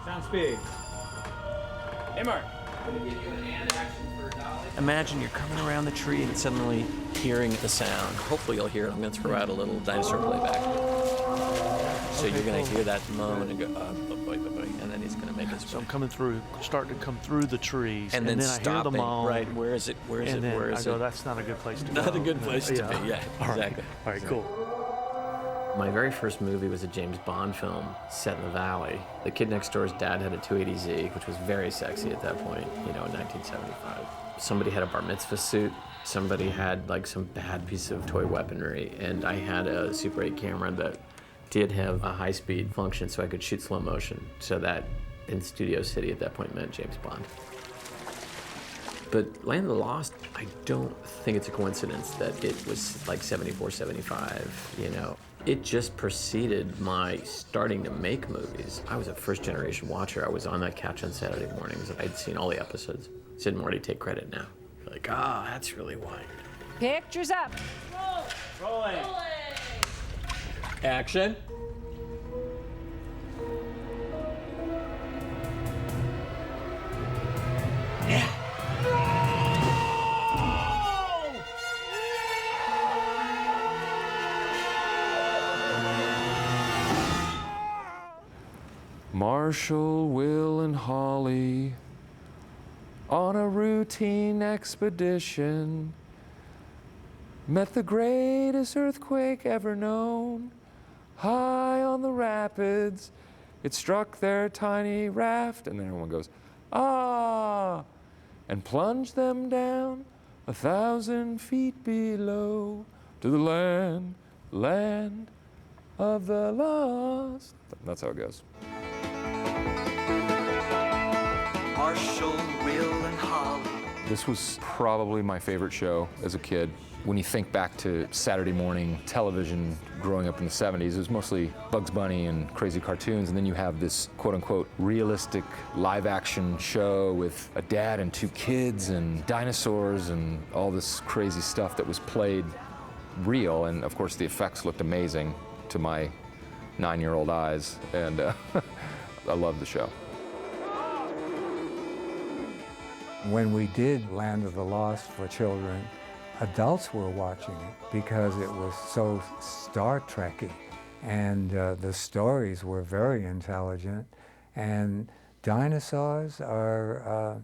Sound speed. Hey, Mark. Imagine you're coming around the tree and suddenly hearing the sound. Hopefully you'll hear it. I'm going to throw out a little dinosaur playback. So you're going to hear that moan and go, boy, and then he's going to make it. So I'm coming through, starting to come through the trees, and then I hear the moan. Right, where is it? Where is it? Where is it? I go, that's not a good place to go. Not a good place to be, yeah, exactly. All right, cool. My very first movie was a James Bond film set in the Valley. The Kid Next Door's dad had a 280Z, which was very sexy at that point, in 1975. Somebody had a bar mitzvah suit. Somebody had like some bad piece of toy weaponry, and I had a Super 8 camera that did have a high-speed function so I could shoot slow motion. So that in Studio City at that point meant James Bond. But Land of the Lost, I don't think it's a coincidence that it was like 74, 75, It just preceded my starting to make movies. I was a first-generation watcher. I was on that couch on Saturday mornings. I'd seen all the episodes. Sid and Morty take credit now. Like, that's really why. Pictures up. Rolling. Action. Marshall, Will, and Holly on a routine expedition met the greatest earthquake ever known. High on the rapids, it struck their tiny raft, and then everyone goes, ah, and plunged them down 1,000 feet below to the land of the lost. That's how it goes. Marshall, Will, and Holly. This was probably my favorite show as a kid. When you think back to Saturday morning television growing up in the 70s, it was mostly Bugs Bunny and crazy cartoons, and then you have this quote-unquote realistic live-action show with a dad and 2 kids and dinosaurs and all this crazy stuff that was played real, and of course the effects looked amazing to my 9-year-old eyes, and I loved the show. When we did Land of the Lost for children, adults were watching it because it was so Star Trek-y. And the stories were very intelligent. And dinosaurs are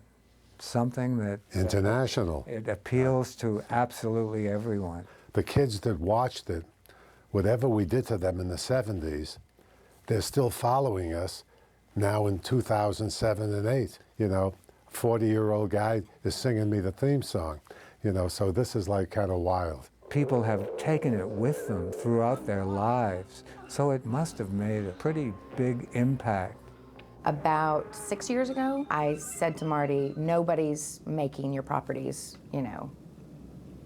something that... international. It appeals to absolutely everyone. The kids that watched it, whatever we did to them in the 70s, they're still following us now in 2007 and 8, 40-year-old guy is singing me the theme song, so this is like kind of wild. People have taken it with them throughout their lives, so it must have made a pretty big impact. About 6 years ago, I said to Marty, nobody's making your properties,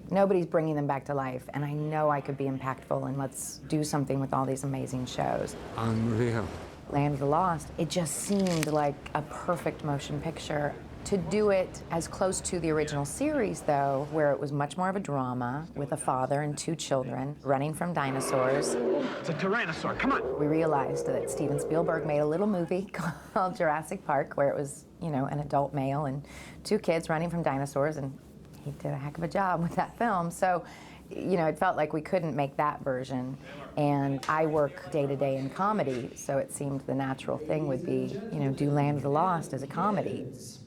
nobody's bringing them back to life, and I know I could be impactful, and let's do something with all these amazing shows. Unreal. Land of the Lost, it just seemed like a perfect motion picture. To do it as close to the original series, though, where it was much more of a drama with a father and 2 children running from dinosaurs. It's a tyrannosaur, come on. We realized that Steven Spielberg made a little movie called Jurassic Park, where it was, an adult male and 2 kids running from dinosaurs, and he did a heck of a job with that film. So, it felt like we couldn't make that version. And I work day to day in comedy, so it seemed the natural thing would be, do Land of the Lost as a comedy.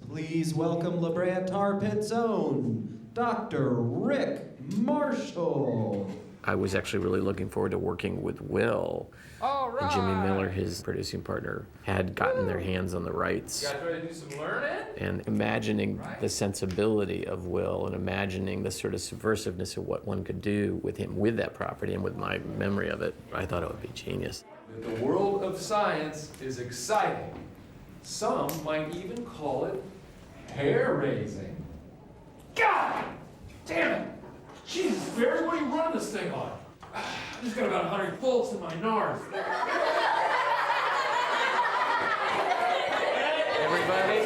Please welcome La Brea Tar Pit's own Dr. Rick Marshall. I was actually really looking forward to working with Will. All right. And Jimmy Miller, his producing partner, had gotten their hands on the rights. You guys ready to do some learning? And imagining the sensibility of Will and imagining the sort of subversiveness of what one could do with him with that property and with my memory of it, I thought it would be genius. The world of science is exciting. Some might even call it hair-raising. God damn it! Jesus, Bears, what are you running this thing on? I just got about 100 volts in my NARS. Everybody,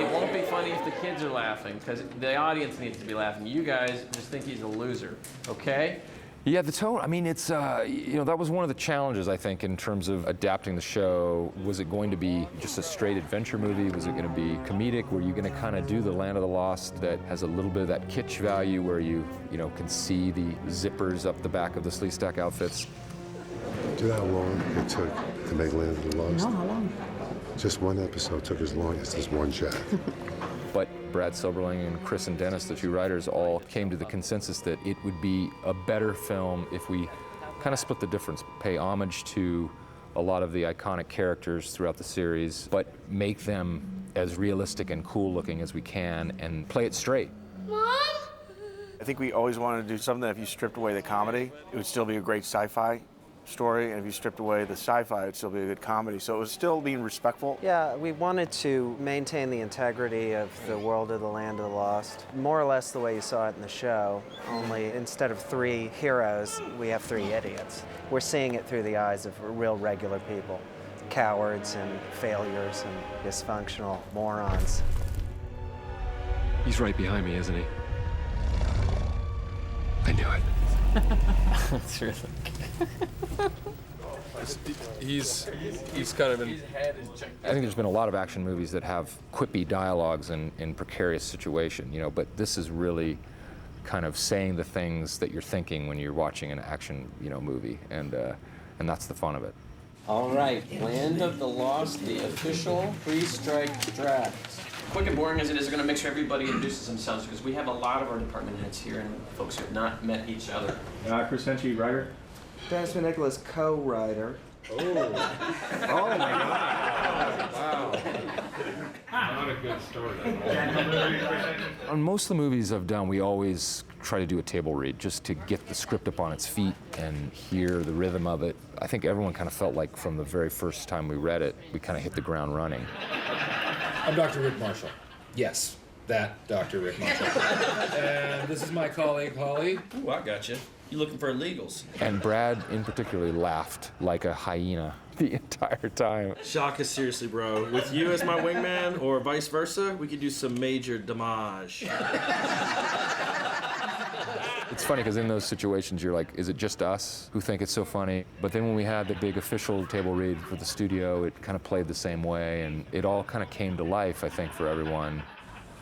it won't be funny if the kids are laughing, because the audience needs to be laughing. You guys just think he's a loser, okay? Yeah, the tone, I mean, it's, you know, that was one of the challenges, I think, in terms of adapting the show. Was it going to be just a straight adventure movie? Was it going to be comedic? Were you going to kind of do the Land of the Lost that has a little bit of that kitsch value where you know, can see the zippers up the back of the Sleestak outfits? Do you know how long it took to make Land of the Lost? No, how long? Just one episode took as long as this one shot. But Brad Silberling and Chris and Dennis, the two writers, all came to the consensus that it would be a better film if we kind of split the difference, pay homage to a lot of the iconic characters throughout the series, but make them as realistic and cool looking as we can and play it straight. Mom? I think we always wanted to do something that if you stripped away the comedy, it would still be a great sci-fi story, and if you stripped away the sci-fi, it'd still be a good comedy. So it was still being respectful. Yeah, we wanted to maintain the integrity of the world of the Land of the Lost, more or less the way you saw it in the show, only instead of 3 heroes, we have 3 idiots. We're seeing it through the eyes of real regular people, cowards and failures and dysfunctional morons. He's right behind me, isn't he? I knew it. That's really He's kind of been... I think there's been a lot of action movies that have quippy dialogues in precarious situation, you know, but this is really kind of saying the things that you're thinking when you're watching an action, you know, movie, and that's the fun of it. All right, Land of the Lost, the official pre-strike draft. Quick and boring as it is, we're going to make sure everybody introduces themselves because we have a lot of our department heads here and folks who have not met each other. Chris Henchy, writer. Dennis Nicholas, co-writer. Oh. Oh my God. Wow. Not a good story. On most of the movies I've done, we always try to do a table read just to get the script up on its feet and hear the rhythm of it. I think everyone kind of felt like from the very first time we read it, we kind of hit the ground running. I'm Dr. Rick Marshall. Yes, that Dr. Rick Marshall. And this is my colleague, Holly. Ooh, I got you. You looking for illegals? And Brad, in particular, laughed like a hyena the entire time. Shaka, seriously, bro. With you as my wingman, or vice versa, we could do some major damage. It's funny because in those situations, you're like, is it just us who think it's so funny? But then when we had the big official table read for the studio, it kind of played the same way, and it all kind of came to life, I think, for everyone.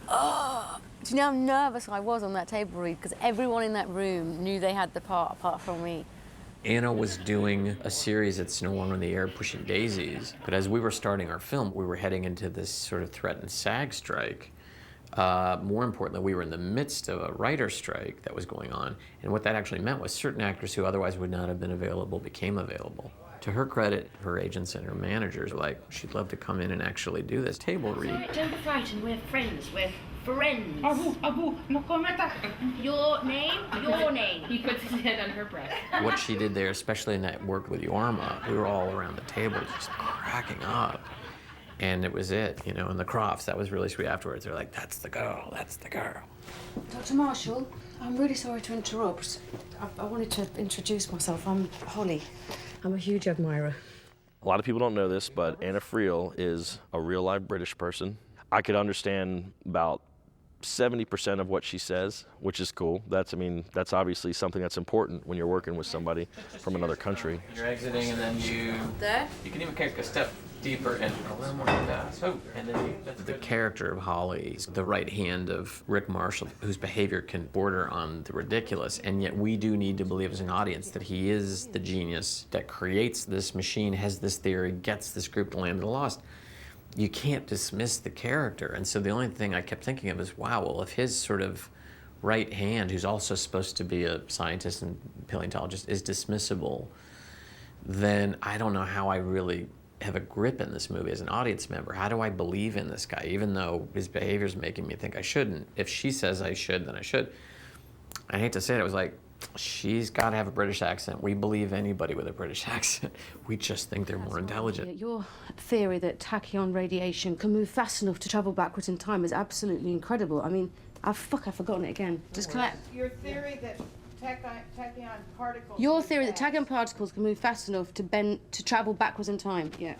Oh, do you know how nervous I was on that table read? Because everyone in that room knew they had the part apart from me. Anna was doing a series that's no longer in the air, Pushing Daisies. But as we were starting our film, we were heading into this sort of threatened SAG strike. More importantly, we were in the midst of a writer's strike that was going on. And what that actually meant was certain actors who otherwise would not have been available became available. To her credit, her agents and her managers were like, she'd love to come in and actually do this table read. Don't be frightened, we're friends, we're friends. Abu, no cometa. Your name? Your name. He puts his head on her breast. What she did there, especially in that work with Yorma, we were all around the table just cracking up. And it was it, you know, and the Crofts, that was really sweet afterwards. They're like, that's the girl, that's the girl. Dr. Marshall, I'm really sorry to interrupt. I wanted to introduce myself. I'm Holly. I'm a huge admirer. A lot of people don't know this, but Anna Friel is a real live British person. I could understand about 70% of what she says, which is cool. That's obviously something that's important when you're working with somebody from another country. You're exiting and then you can even take a step deeper and a little more like that. So, and then the character of Holly is the right hand of Rick Marshall, whose behavior can border on the ridiculous, and yet we do need to believe as an audience that he is the genius that creates this machine, has this theory, gets this group to Land of the Lost. You can't dismiss the character, and so the only thing I kept thinking of is, wow, well, if his sort of right hand, who's also supposed to be a scientist and paleontologist, is dismissible, then I don't know how I really have a grip in this movie as an audience member. How do I believe in this guy, even though his behavior is making me think I shouldn't? If she says I should, then I should. I hate to say it, I was like, she's got to have a British accent. We believe anybody with a British accent. We just think they're more intelligent. Your theory that tachyon radiation can move fast enough to travel backwards in time is absolutely incredible. I mean, I've forgotten it again. Just can I... Your theory that tachyon particles... Your theory that tachyon particles can move fast enough to travel backwards in time, yeah.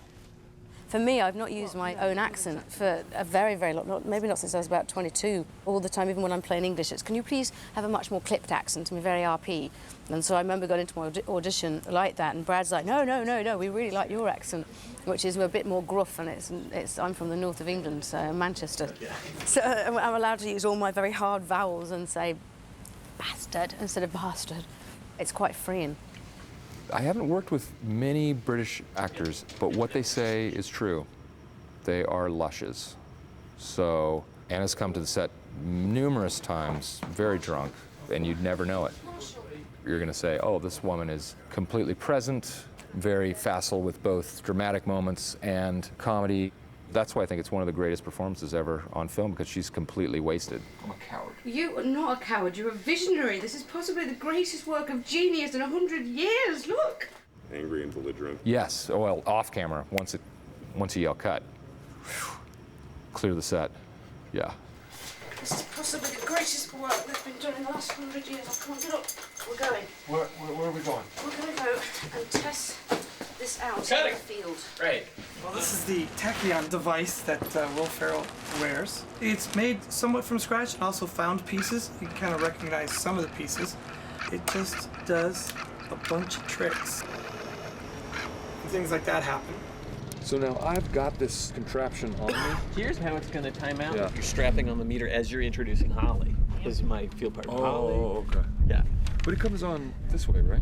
For me, I've not used my own accent for a very, very long, maybe not since I was about 22. All the time, even when I'm playing English, it's, can you please have a much more clipped accent? I'm very RP. And so I remember going into my audition like that, and Brad's like, no, we really like your accent, which is a bit more gruff, and I'm from the north of England, so Manchester. Yeah. So I'm allowed to use all my very hard vowels and say bastard instead of bastard. It's quite freeing. I haven't worked with many British actors, but what they say is true. They are lushes. So Anna's come to the set numerous times, very drunk, and you'd never know it. You're going to say, oh, this woman is completely present, very facile with both dramatic moments and comedy. That's why I think it's one of the greatest performances ever on film, because she's completely wasted. I'm a coward. You are not a coward, you're a visionary. This is possibly the greatest work of genius in 100 years, look! Angry and belligerent. Yes, well, off camera, once you yell cut. Whew. Clear the set, yeah. This is possibly the greatest work we've been doing in the last 100 years. I can't get up. We're going. Where are we going? We're going to go and test this out in the field. Right. Well, this is the Tachyon device that Will Ferrell wears. It's made somewhat from scratch and also found pieces. You can kind of recognize some of the pieces. It just does a bunch of tricks. Things like that happen. So now I've got this contraption on me. Here's how it's going to time out. Yeah. You're strapping on the meter as you're introducing Holly. This is my field partner, Holly. Oh, okay. Yeah. But it comes on this way, right?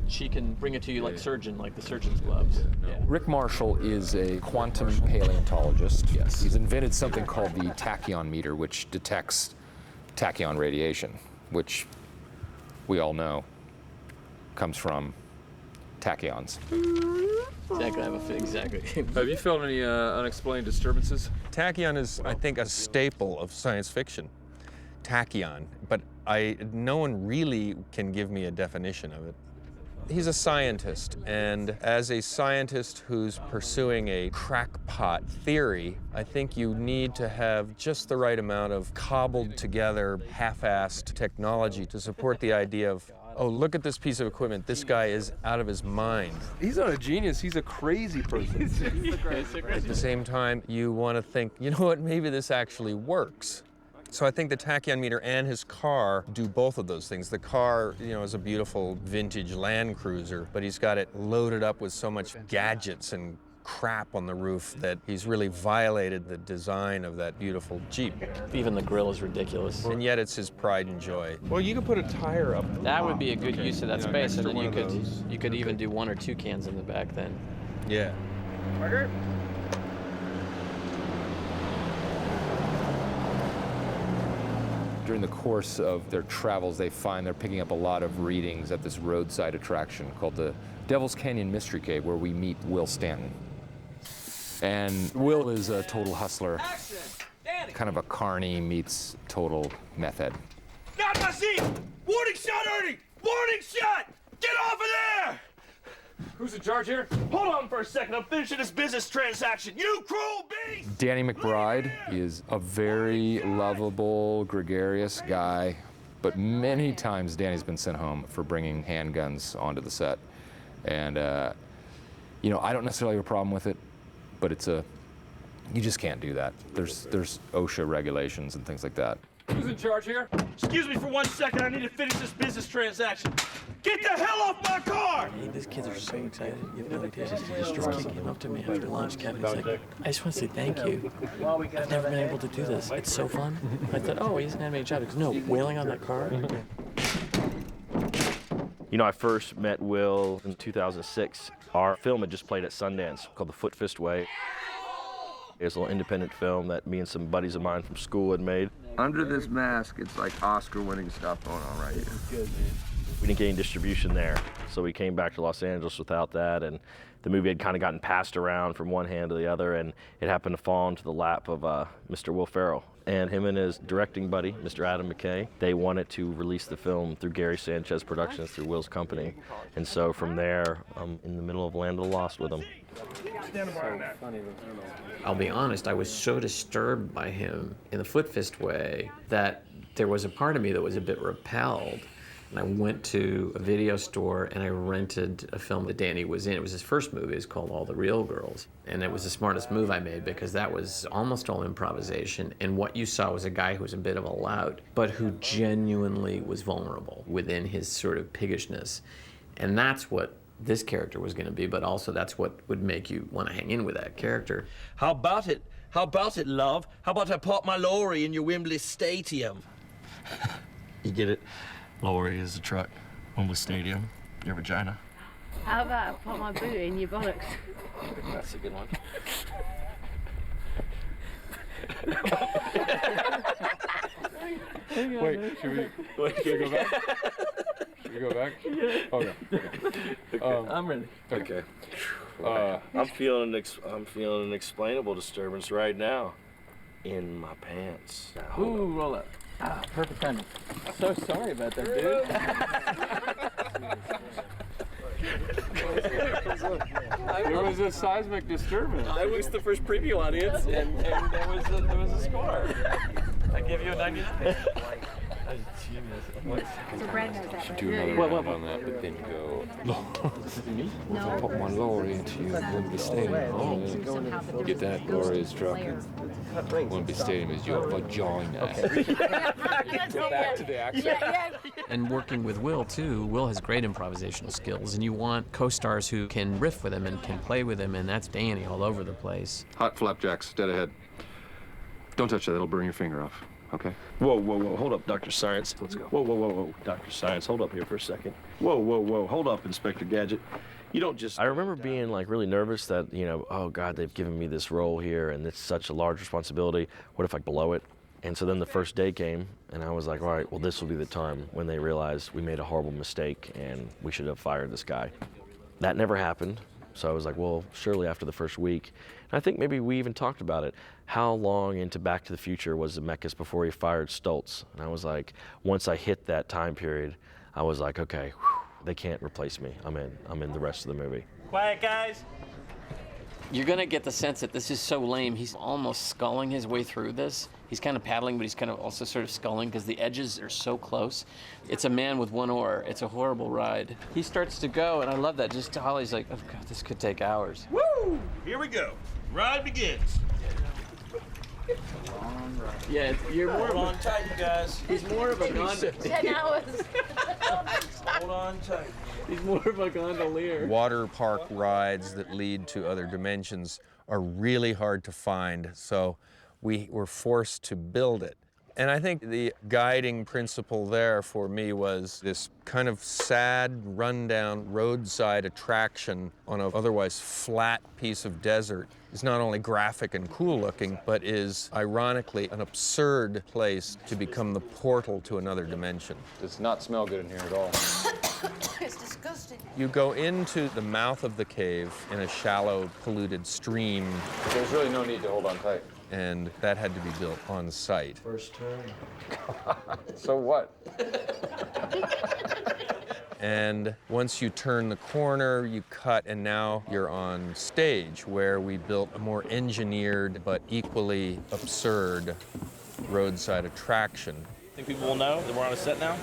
She can bring it to you like like the surgeon's gloves. Yeah. Rick Marshall is a quantum paleontologist. Yes. He's invented something called the tachyon meter, which detects tachyon radiation, which we all know comes from tachyons. Exactly. Have you felt any unexplained disturbances? Tachyon is, I think, a staple of science fiction. Tachyon, but no one really can give me a definition of it. He's a scientist, and as a scientist who's pursuing a crackpot theory, I think you need to have just the right amount of cobbled together, half-assed technology to support the idea of, oh, look at this piece of equipment, this guy is out of his mind. He's not a genius, he's a crazy person. At the same time, you want to think, you know what, maybe this actually works. So I think the tachyon meter and his car do both of those things. The car, is a beautiful vintage Land Cruiser, but he's got it loaded up with so much gadgets and crap on the roof that he's really violated the design of that beautiful Jeep. Even the grill is ridiculous. And yet it's his pride and joy. Well, you could put a tire up. That would be a good use of that space, and then you could even do 1 or 2 cans in the back then. Yeah. Margaret? During the course of their travels, they find they're picking up a lot of readings at this roadside attraction called the Devil's Canyon Mystery Cave, where we meet Will Stanton. And Will is a total hustler, kind of a carny meets total meth head. Not my seat! Warning shot, Ernie! Warning shot! Get off of there! Who's in charge here? Hold on for a second, I'm finishing this business transaction. You cruel beast! Danny McBride is a very lovable, gregarious guy, but many times Danny's been sent home for bringing handguns onto the set. And, I don't necessarily have a problem with it, but you just can't do that. There's OSHA regulations and things like that. Who's in charge here? Excuse me for 1 second, I need to finish this business transaction. Get the hell off my car! Hey, these kids are so excited. You have no idea. He came up to me after lunch, Kevin. He's like, I just want to say thank you. I've never been able to do this. It's so fun. I thought, oh, he doesn't have any job. He goes, no, wailing on that car? I first met Will in 2006. Our film had just played at Sundance called The Foot Fist Way. It was a little independent film that me and some buddies of mine from school had made. Under this mask, it's like Oscar-winning stuff going on right here. Good, man. We didn't get any distribution there, so we came back to Los Angeles without that, and the movie had kind of gotten passed around from one hand to the other, and it happened to fall into the lap of Mr. Will Ferrell. And him and his directing buddy, Mr. Adam McKay, they wanted to release the film through Gary Sanchez Productions, through Will's company. And so from there, I'm in the middle of Land of the Lost with him. I'll be honest, I was so disturbed by him in the Foot Fist Way that there was a part of me that was a bit repelled. And I went to a video store and I rented a film that Danny was in. It was his first movie. It's called All the Real Girls. And it was the smartest move I made because that was almost all improvisation. And what you saw was a guy who was a bit of a lout, but who genuinely was vulnerable within his sort of piggishness. And that's what this character was going to be, but also that's what would make you want to hang in with that character. How about it? How about it, love? How about I park my lorry in your Wembley Stadium? You get it? Lorry is a truck. Wembley Stadium, your vagina. How about I put my boot in your bollocks? That's a good one. Wait, should we go back? Should we go back? Yeah. Okay. I'm ready. Okay. I'm feeling an inexplainable disturbance right now. In my pants. Now, hold Ooh, up. roll up. Ah, perfect timing. So sorry about that, It was a seismic disturbance. I was the first preview audience, and there was a score. I give you a 99. So Brad knows that, right? Do another round on that, but then go. No. Put one lorry into Wembley Stadium. Get that lorry struck. Wembley Stadium is your vagina. Back to the action. And working with Will, too, Will has great improvisational skills, and you want co-stars who can riff with him and can play with him, and that's Danny all over the place. Hot flapjacks, dead ahead. Don't touch that, it'll burn your finger off. Okay. Whoa, hold up, Dr. Science. Let's go. Whoa, Dr. Science, hold up here for a second. Whoa, hold up, Inspector Gadget. You don't just... I remember being like really nervous that, you know, oh God, they've given me this role here and it's such a large responsibility. What if I blow it? And so then the first day came and I was like, all right, well, this will be the time when they realized we made a horrible mistake and we should have fired this guy. That never happened. So I was like, well, surely after the first week. And I think maybe we even talked about it. How long into Back to the Future was Zemeckis before he fired Stoltz? And I was like, once I hit that time period, I was like, okay, whew, they can't replace me. I'm in the rest of the movie. Quiet, guys. You're gonna get the sense that this is so lame. He's almost sculling his way through this. He's kind of paddling, but he's kind of also sort of sculling because the edges are so close. It's a man with one oar. It's a horrible ride. He starts to go, and I love that. Just Holly's like, oh God, this could take hours. Woo! Here we go. Ride begins. Yeah, you're more Hold on tight, you guys. He's more of a 10 hours. Hold on tight. He's more of a gondolier. Water park rides that lead to other dimensions are really hard to find, so we were forced to build it. And I think the guiding principle there for me was this kind of sad, rundown roadside attraction on an otherwise flat piece of desert is not only graphic and cool looking, but is ironically an absurd place to become the portal to another dimension. Does not smell good in here at all. It's disgusting. You go into the mouth of the cave in a shallow, polluted stream. There's really no need to hold on tight. And that had to be built on site. First turn. So what? And once you turn the corner, you cut, and now you're on stage, where we built a more engineered but equally absurd roadside attraction. Think people will know that we're on a set now?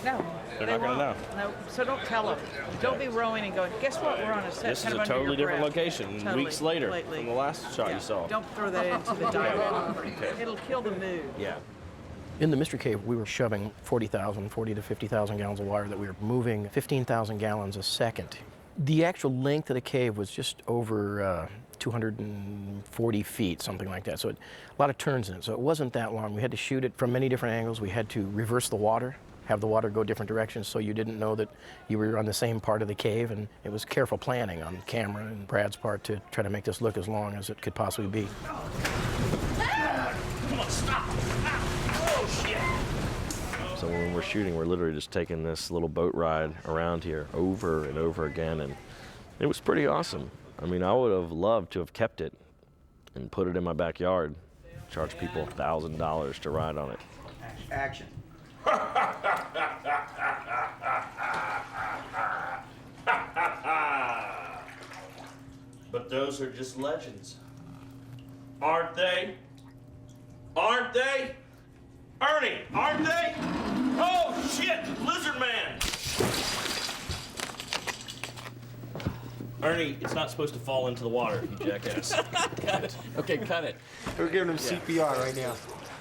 No. They're not gonna know. No, so don't tell them. Don't be rowing and going, guess what, we're on a set. This is kind a of under totally your different breath. location, Totally, weeks later completely. from the last shot Yeah. you saw. Don't throw that into the dialogue. Okay. It'll kill the mood. Yeah. In the Mystery Cave, we were shoving 40 to 50,000 gallons of water that we were moving 15,000 gallons a second. The actual length of the cave was just over 240 feet, something like that. So a lot of turns in it. So it wasn't that long. We had to shoot it from many different angles. We had to reverse the water, have the water go different directions so you didn't know that you were on the same part of the cave. And it was careful planning on camera and Brad's part to try to make this look as long as it could possibly be. Come on, stop! Oh, shit! So when we're shooting, we're literally just taking this little boat ride around here over and over again, and it was pretty awesome. I mean, I would have loved to have kept it and put it in my backyard, charge people $1,000 to ride on it. Action. But those are just legends. Aren't they? Aren't they? Ernie, aren't they? Oh, shit! Lizard Man! Ernie, it's not supposed to fall into the water, you jackass. Cut it. Okay, cut it. We're giving him CPR right now.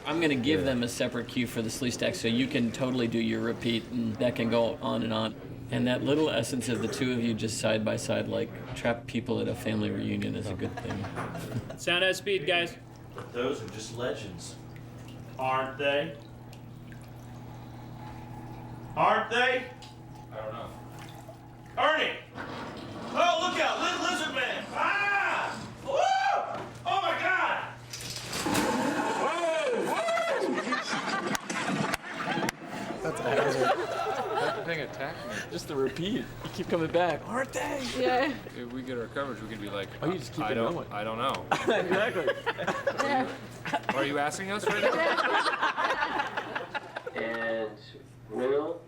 I'm going to give them a separate cue for the sleaze stack so you can totally do your repeat, and that can go on and on. And that little essence of the two of you just side by side, like trapped people at a family reunion, is a good thing. Sound at speed, guys. Those are just legends. Aren't they? Aren't they? I don't know. Ernie! Oh, look out! Lizard Man! Ah! Woo! Oh my God! That's a hazard. That thing attacked me. Just the repeat. You keep coming back. Aren't they? Yeah. If we get our coverage, we can be like, Oh, you just keep I it don't, going. I don't know. Exactly. Are you asking us right now? And roll.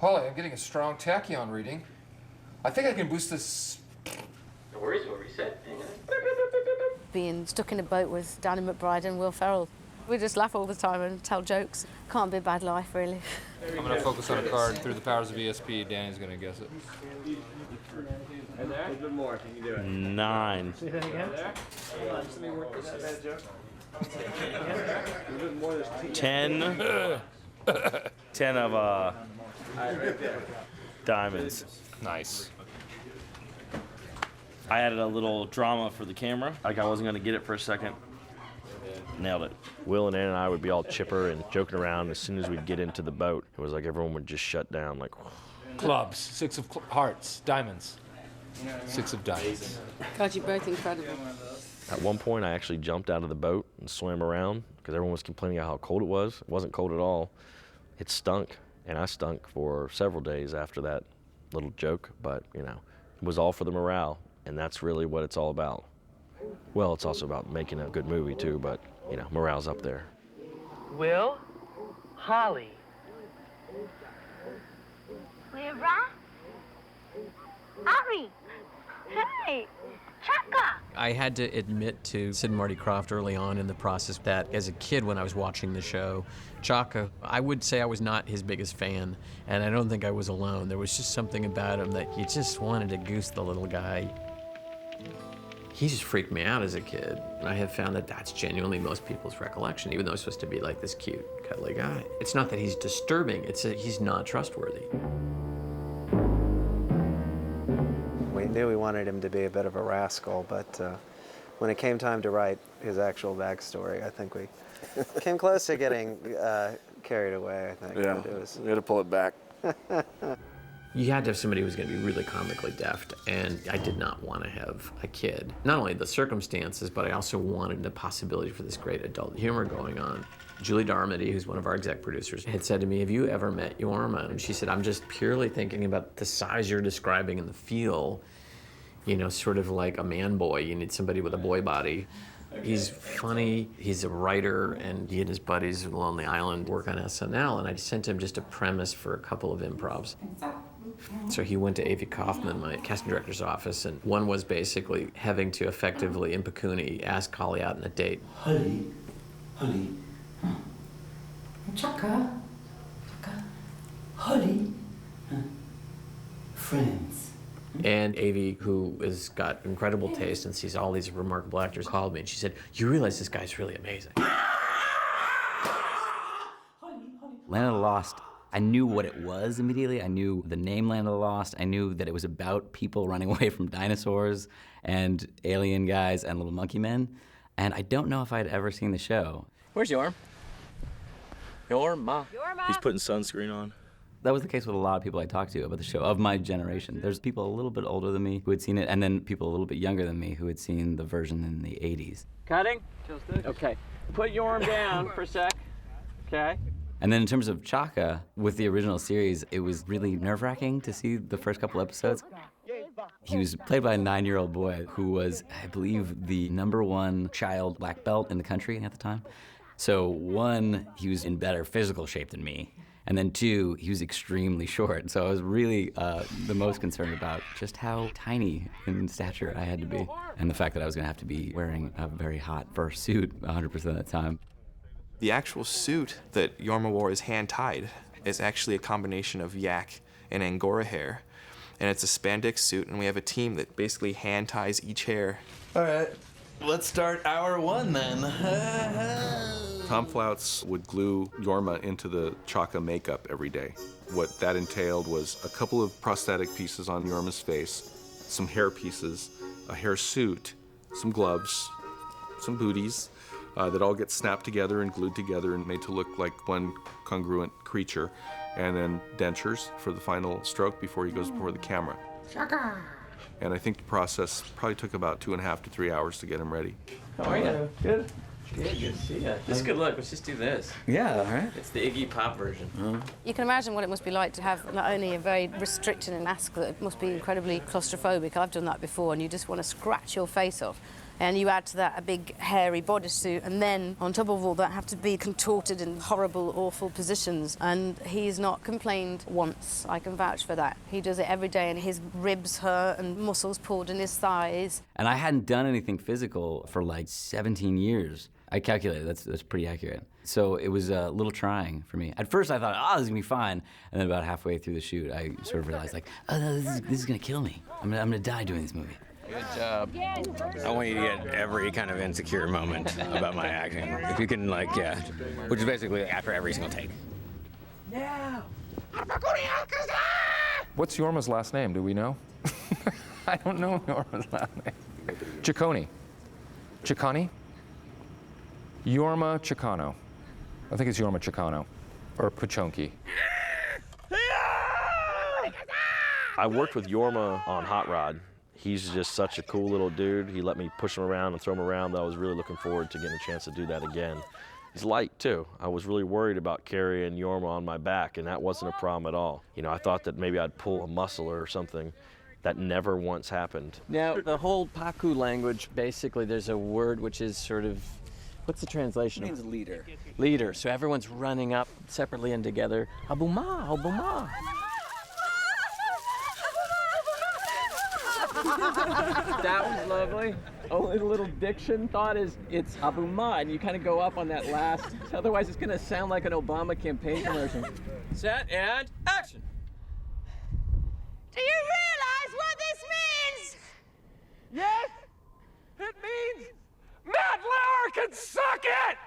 Holly, I'm getting a strong tachyon reading. I think I can boost this. No worries, we'll reset. Hang on. Being stuck in a boat with Danny McBride and Will Ferrell. We just laugh all the time and tell jokes. Can't be a bad life, really. I'm going to focus on a card through the powers of ESP. Danny's going to guess it. Right there? A little bit more. Can you do it? 9. Say that again? Let me work this. Bad joke. A little bit more. 10. 10 of diamonds. Nice. I added a little drama for the camera. Like I wasn't gonna get it for a second. Nailed it. Will and Ann and I would be all chipper and joking around. As soon as we'd get into the boat, it was like everyone would just shut down. Like, Clubs, 6 of hearts, diamonds. 6 of diamonds. God, you're both incredible. at one point, I actually jumped out of the boat and swam around because everyone was complaining about how cold it was. It wasn't cold at all. It stunk, and I stunk for several days after that little joke. But you know, it was all for the morale, and that's really what it's all about. Well, it's also about making a good movie too, but you know, morale's up there. Will? Holly? Wira? Ari? Hey! Chaka! I had to admit to Sid and Marty Krofft early on in the process that as a kid when I was watching the show, Chaka, I would say I was not his biggest fan, and I don't think I was alone. There was just something about him that you just wanted to goose the little guy. He just freaked me out as a kid, and I have found that that's genuinely most people's recollection, even though he's supposed to be like this cute, cuddly guy. It's not that he's disturbing, it's that he's not trustworthy. We knew we wanted him to be a bit of a rascal, but when it came time to write his actual backstory, I think we came close to getting carried away, I think. Yeah, we had to pull it back. You had to have somebody who was going to be really comically deft, and I did not want to have a kid. Not only the circumstances, but I also wanted the possibility for this great adult humor going on. Julie Darmody, who's one of our exec producers, had said to me, "Have you ever met Yorma?" And she said, "I'm just purely thinking about the size you're describing and the feel, you know, sort of like a man boy. You need somebody with a boy body." He's funny, he's a writer, and he and his buddies at Lonely Island work on SNL, and I sent him just a premise for a couple of improvs. So he went to Avi Kaufman, my casting director's office, and one was basically having to effectively, in Pekuni, ask Holly out on a date. Holly, Chaka, Holly, friends. And Avi, who has got incredible taste and sees all these remarkable actors, called me and she said, "You realize this guy's really amazing." Land of the Lost, I knew what it was immediately. I knew the name Land of the Lost. I knew that it was about people running away from dinosaurs and alien guys and little monkey men. And I don't know if I'd ever seen the show. Where's Yorm? Yorma. He's putting sunscreen on. That was the case with a lot of people I talked to about the show, of my generation. There's people a little bit older than me who had seen it, and then people a little bit younger than me who had seen the version in the 80s. Cutting? Okay. Put your arm down for a sec. Okay. And then in terms of Chaka, with the original series, it was really nerve-wracking to see the first couple episodes. He was played by a 9-year-old boy who was, I believe, the #1 child black belt in the country at the time. So 1, he was in better physical shape than me. And then 2, he was extremely short. So I was really the most concerned about just how tiny in stature I had to be. And the fact that I was gonna have to be wearing a very hot fur suit 100% of the time. The actual suit that Jorma wore is hand-tied. It's actually a combination of yak and Angora hair. And it's a spandex suit, and we have a team that basically hand-ties each hair. All right, let's start hour one then. Tom Flouts would glue Jorma into the Chaka makeup every day. What that entailed was a couple of prosthetic pieces on Jorma's face, some hair pieces, a hair suit, some gloves, some booties that all get snapped together and glued together and made to look like one congruent creature, and then dentures for the final stroke before he goes before the camera. Chaka! And I think the process probably took about 2.5 to 3 hours to get him ready. How are you? Good. Good to see you. This is good luck. Let's just do this. Yeah, all right. It's the Iggy Pop version. You can imagine what it must be like to have not only a very restricted mask, that it must be incredibly claustrophobic. I've done that before, and you just want to scratch your face off. And you add to that a big hairy bodysuit, and then on top of all that have to be contorted in horrible, awful positions. And he's not complained once. I can vouch for that. He does it every day, and his ribs hurt and muscles pulled in his thighs. And I hadn't done anything physical for like 17 years. I calculated, that's pretty accurate. So it was a little trying for me. At first I thought, oh, this is gonna be fine. And then about halfway through the shoot, I sort of realized like, oh, no, this is gonna kill me. I'm gonna die doing this movie. Good job. I want you to get every kind of insecure moment about my acting. If you can, like, yeah, which is basically after every single take. Now! What's Jorma's last name? Do we know? I don't know Jorma's last name. Ciccone. Ciccone? Jorma Ciccano. I think it's Jorma Ciccano. Or Puchonki. I worked with Jorma on Hot Rod. He's just such a cool little dude. He let me push him around and throw him around. I was really looking forward to getting a chance to do that again. He's light, too. I was really worried about carrying Jorma on my back, and that wasn't a problem at all. You know, I thought that maybe I'd pull a muscle or something. That never once happened. Now, the whole Paku language, basically, there's a word which is sort of, what's the translation? It means leader. Leader. So everyone's running up separately and together. Abuma, Abuma. That was lovely. Only the little diction thought is it's Abuma, and you kind of go up on that last. Otherwise, it's going to sound like an Obama campaign commercial. Set and action. Do you realize what this means? Yes, it means Matt Lauer can suck it!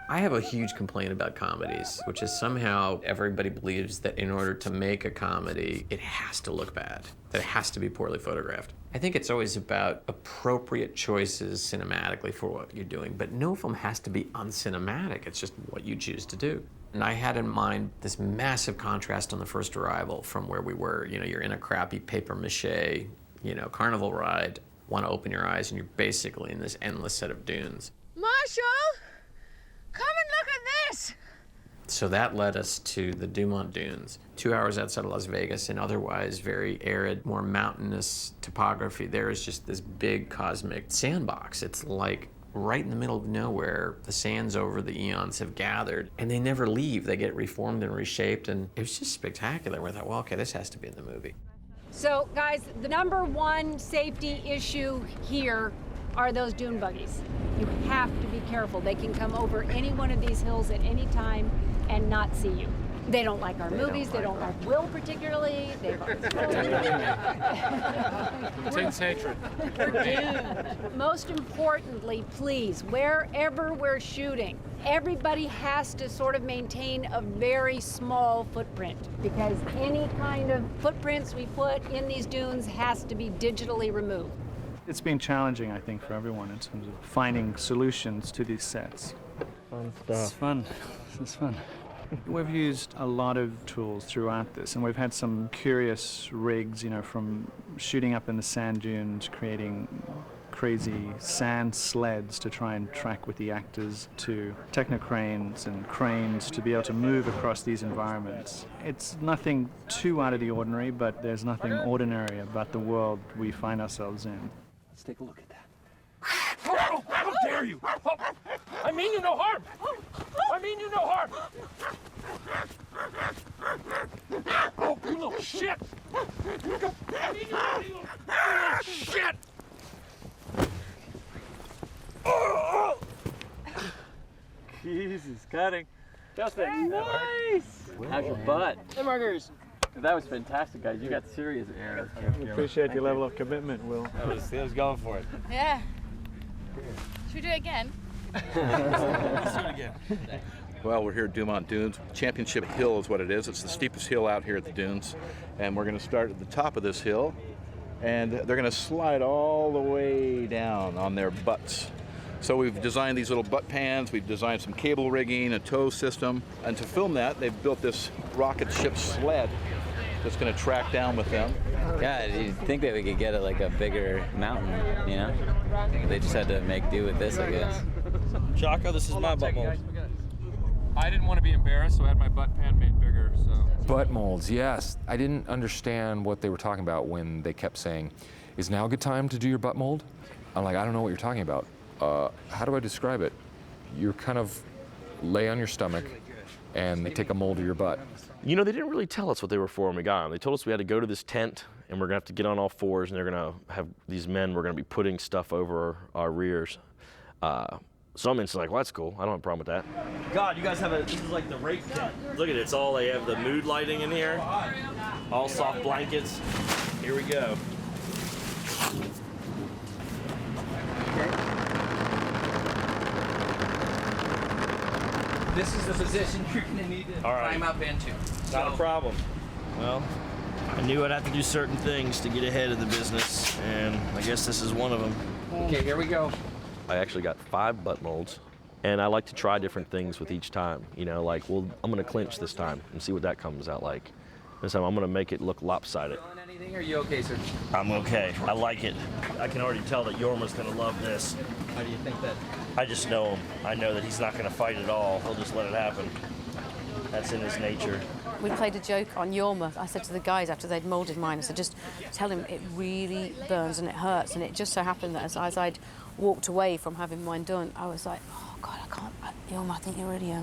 I have a huge complaint about comedies, which is somehow everybody believes that in order to make a comedy, it has to look bad, that it has to be poorly photographed. I think it's always about appropriate choices cinematically for what you're doing, but no film has to be uncinematic. It's just what you choose to do. And I had in mind this massive contrast on the first arrival from where we were. You know, you're in a crappy papier-mâché, carnival ride, want to open your eyes, and you're basically in this endless set of dunes. Marshall, come and look at this! So that led us to the Dumont Dunes, 2 hours outside of Las Vegas, in otherwise very arid, more mountainous topography. There is just this big cosmic sandbox. It's like right in the middle of nowhere. The sands over the eons have gathered, and they never leave. They get reformed and reshaped, and it was just spectacular. We thought, well, okay, this has to be in the movie. So, guys, the number one safety issue here are those dune buggies. You have to be careful. They can come over any one of these hills at any time and not see you. They don't like our movies. They don't like Will particularly. They've Intense hatred. Most importantly, please, wherever we're shooting, everybody has to sort of maintain a very small footprint, because any kind of footprints we put in these dunes has to be digitally removed. It's been challenging, I think, for everyone in terms of finding solutions to these sets. Fun stuff. It's fun. It's fun. We've used a lot of tools throughout this, and we've had some curious rigs, from shooting up in the sand dunes, creating crazy sand sleds to try and track with the actors, to technocranes and cranes to be able to move across these environments. It's nothing too out of the ordinary, but there's nothing ordinary about the world we find ourselves in. Let's take a look at that. How dare you! I mean you no harm! I mean you no harm! Oh, you little shit! I mean you little shit! Jesus, cutting. Justin, nice. How's your butt? Hamburgers. That was fantastic, guys. You got serious air. We appreciate your level of commitment, Will. He was going for it. Yeah. Should we do it again? Let's do it again. Well, we're here at Dumont Dunes. Championship Hill is what it is. It's the steepest hill out here at the dunes. And we're going to start at the top of this hill. And they're going to slide all the way down on their butts. So we've designed these little butt pans. We've designed some cable rigging, a tow system. And to film that, they've built this rocket ship sled that's going to track down with them. God, you'd think that we could get like a bigger mountain, you know? They just had to make do with this, I guess. Chaka, this is my butt mold. I didn't want to be embarrassed, so I had my butt pan made bigger, so. Butt molds, yes. I didn't understand what they were talking about when they kept saying, "Is now a good time to do your butt mold?" I'm like, I don't know what you're talking about. How do I describe it? You're kind of lay on your stomach and they take a mold of your butt. You know, they didn't really tell us what they were for when we got them. They told us we had to go to this tent and we're gonna have to get on all fours and they're gonna have these men, we're gonna be putting stuff over our rears. So I'm instantly like, well, that's cool. I don't have a problem with that. God, you guys have this is like the rape tent. Look at it, it's all, they have the mood lighting in here. All soft blankets. Here we go. This is the position you're going to need to climb up into. Not a problem. Well, I knew I'd have to do certain things to get ahead of the business, and I guess this is one of them. Okay, here we go. I actually got 5 butt molds, and I like to try different things with each time. You know, like, well, I'm gonna clinch this time and see what that comes out like. This time I'm gonna make it look lopsided. Anything? Are you okay, sir? I'm okay. I like it. I can already tell that Jorma's gonna love this. How do you think that? I just know him. I know that he's not gonna fight at all. He'll just let it happen. That's in his nature. We played a joke on Jorma. I said to the guys after they'd moulded mine, I said, just tell him it really burns and it hurts. And it just so happened that as I'd walked away from having mine done, I was like, oh God, I can't, Jorma, I think you're really,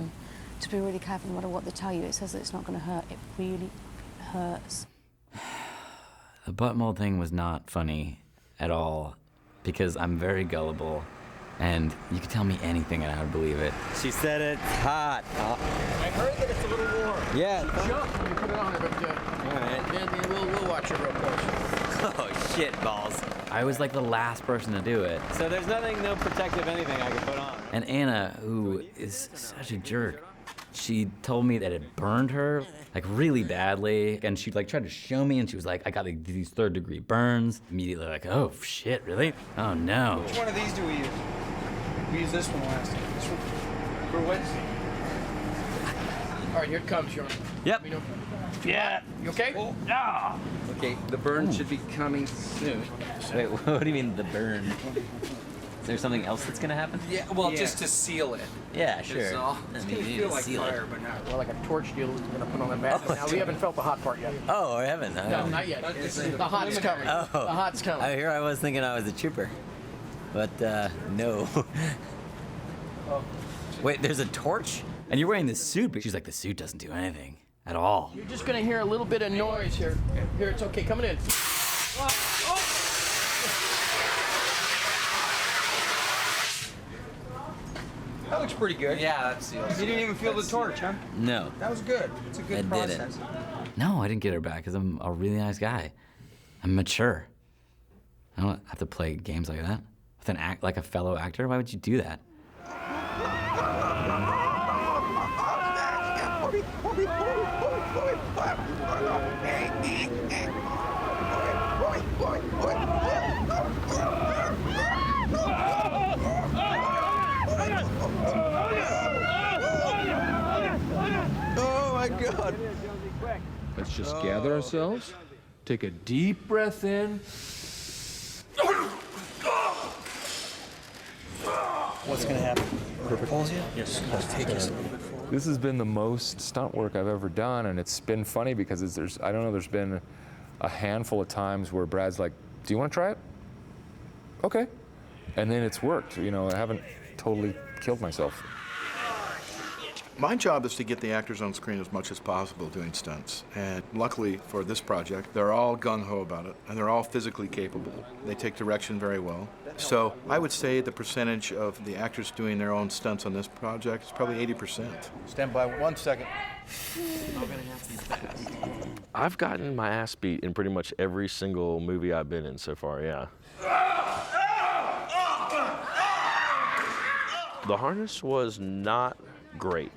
just be really careful no matter what they tell you. It says that it's not going to hurt. It really hurts. The butt mold thing was not funny at all because I'm very gullible and you can tell me anything and I would believe it. She said it's hot. I heard that it's a little warm. Yeah. Jump when you put it on there, but all right. Then we'll watch it real close. Oh, shit balls. I was like the last person to do it. So there's nothing, no protective anything I can put on. And Anna, who is such a jerk, she told me that it burned her like really badly, and she like tried to show me, and she was like, I got like, these 3rd-degree burns. Immediately like, oh shit, really? Oh no. Which one of these do we use? We used this one last time. This one for Wednesday. All right, here it comes, Sean. Yep. Yeah. You okay? Oh, yeah. Okay, the burn should be coming soon. Wait, what do you mean the burn? Is there something else that's gonna happen? Yeah, well, just to seal it. Yeah, sure. It's all, I it's mean, gonna you feel need to like seal fire, it. but not. Well, like a torch deal is going to put on the back. Oh, Now, we haven't felt the hot part yet. Oh, I haven't. No, not yet. The hot's coming. Oh. The hot's coming. Here I was thinking I was a trooper, but no. Wait, there's a torch? And you're wearing this suit, but she's like, the suit doesn't do anything at all. You're just going to hear a little bit of noise here. Here, it's okay. Coming in. That looks pretty good. Yeah, that seals. You didn't even feel the torch, huh? No. That was good. It's a good process. No, I didn't get her back because I'm a really nice guy. I'm mature. I don't have to play games like that with an act like a fellow actor. Why would you do that? Oh my God. Let's just gather ourselves, take a deep breath in. What's gonna happen? Pulls you? Yes. Let's take us. This has been the most stunt work I've ever done, and it's been funny because I don't know, there's been a handful of times where Brad's like, do you want to try it? Okay. And then it's worked. You know, I haven't totally killed myself. My job is to get the actors on screen as much as possible doing stunts. And luckily for this project, they're all gung-ho about it, and they're all physically capable. They take direction very well. So I would say the percentage of the actors doing their own stunts on this project is probably 80%. Stand by 1 second. I've gotten my ass beat in pretty much every single movie I've been in so far, yeah. The harness was not great.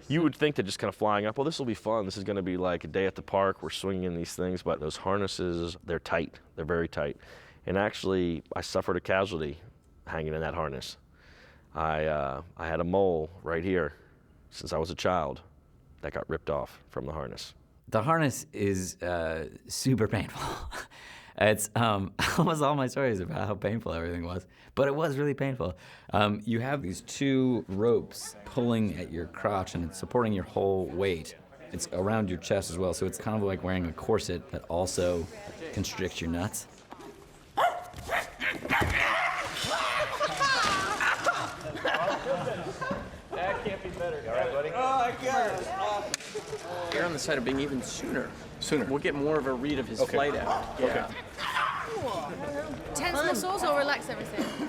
You would think that just kind of flying up, well, this will be fun. This is going to be like a day at the park. We're swinging in these things, but those harnesses, they're tight. They're very tight. And actually, I suffered a casualty hanging in that harness. I had a mole right here since I was a child that got ripped off from the harness. The harness is super painful. It's almost all my stories about how painful everything was, but it was really painful. You have these two ropes pulling at your crotch, and it's supporting your whole weight. It's around your chest as well, so it's kind of like wearing a corset that also constricts your nuts. That can't be better. You all right, buddy? Oh, I got it. You're on the side of being even sooner. Sooner. We'll get more of a read of his flight out. Yeah. Tense muscles or relax everything?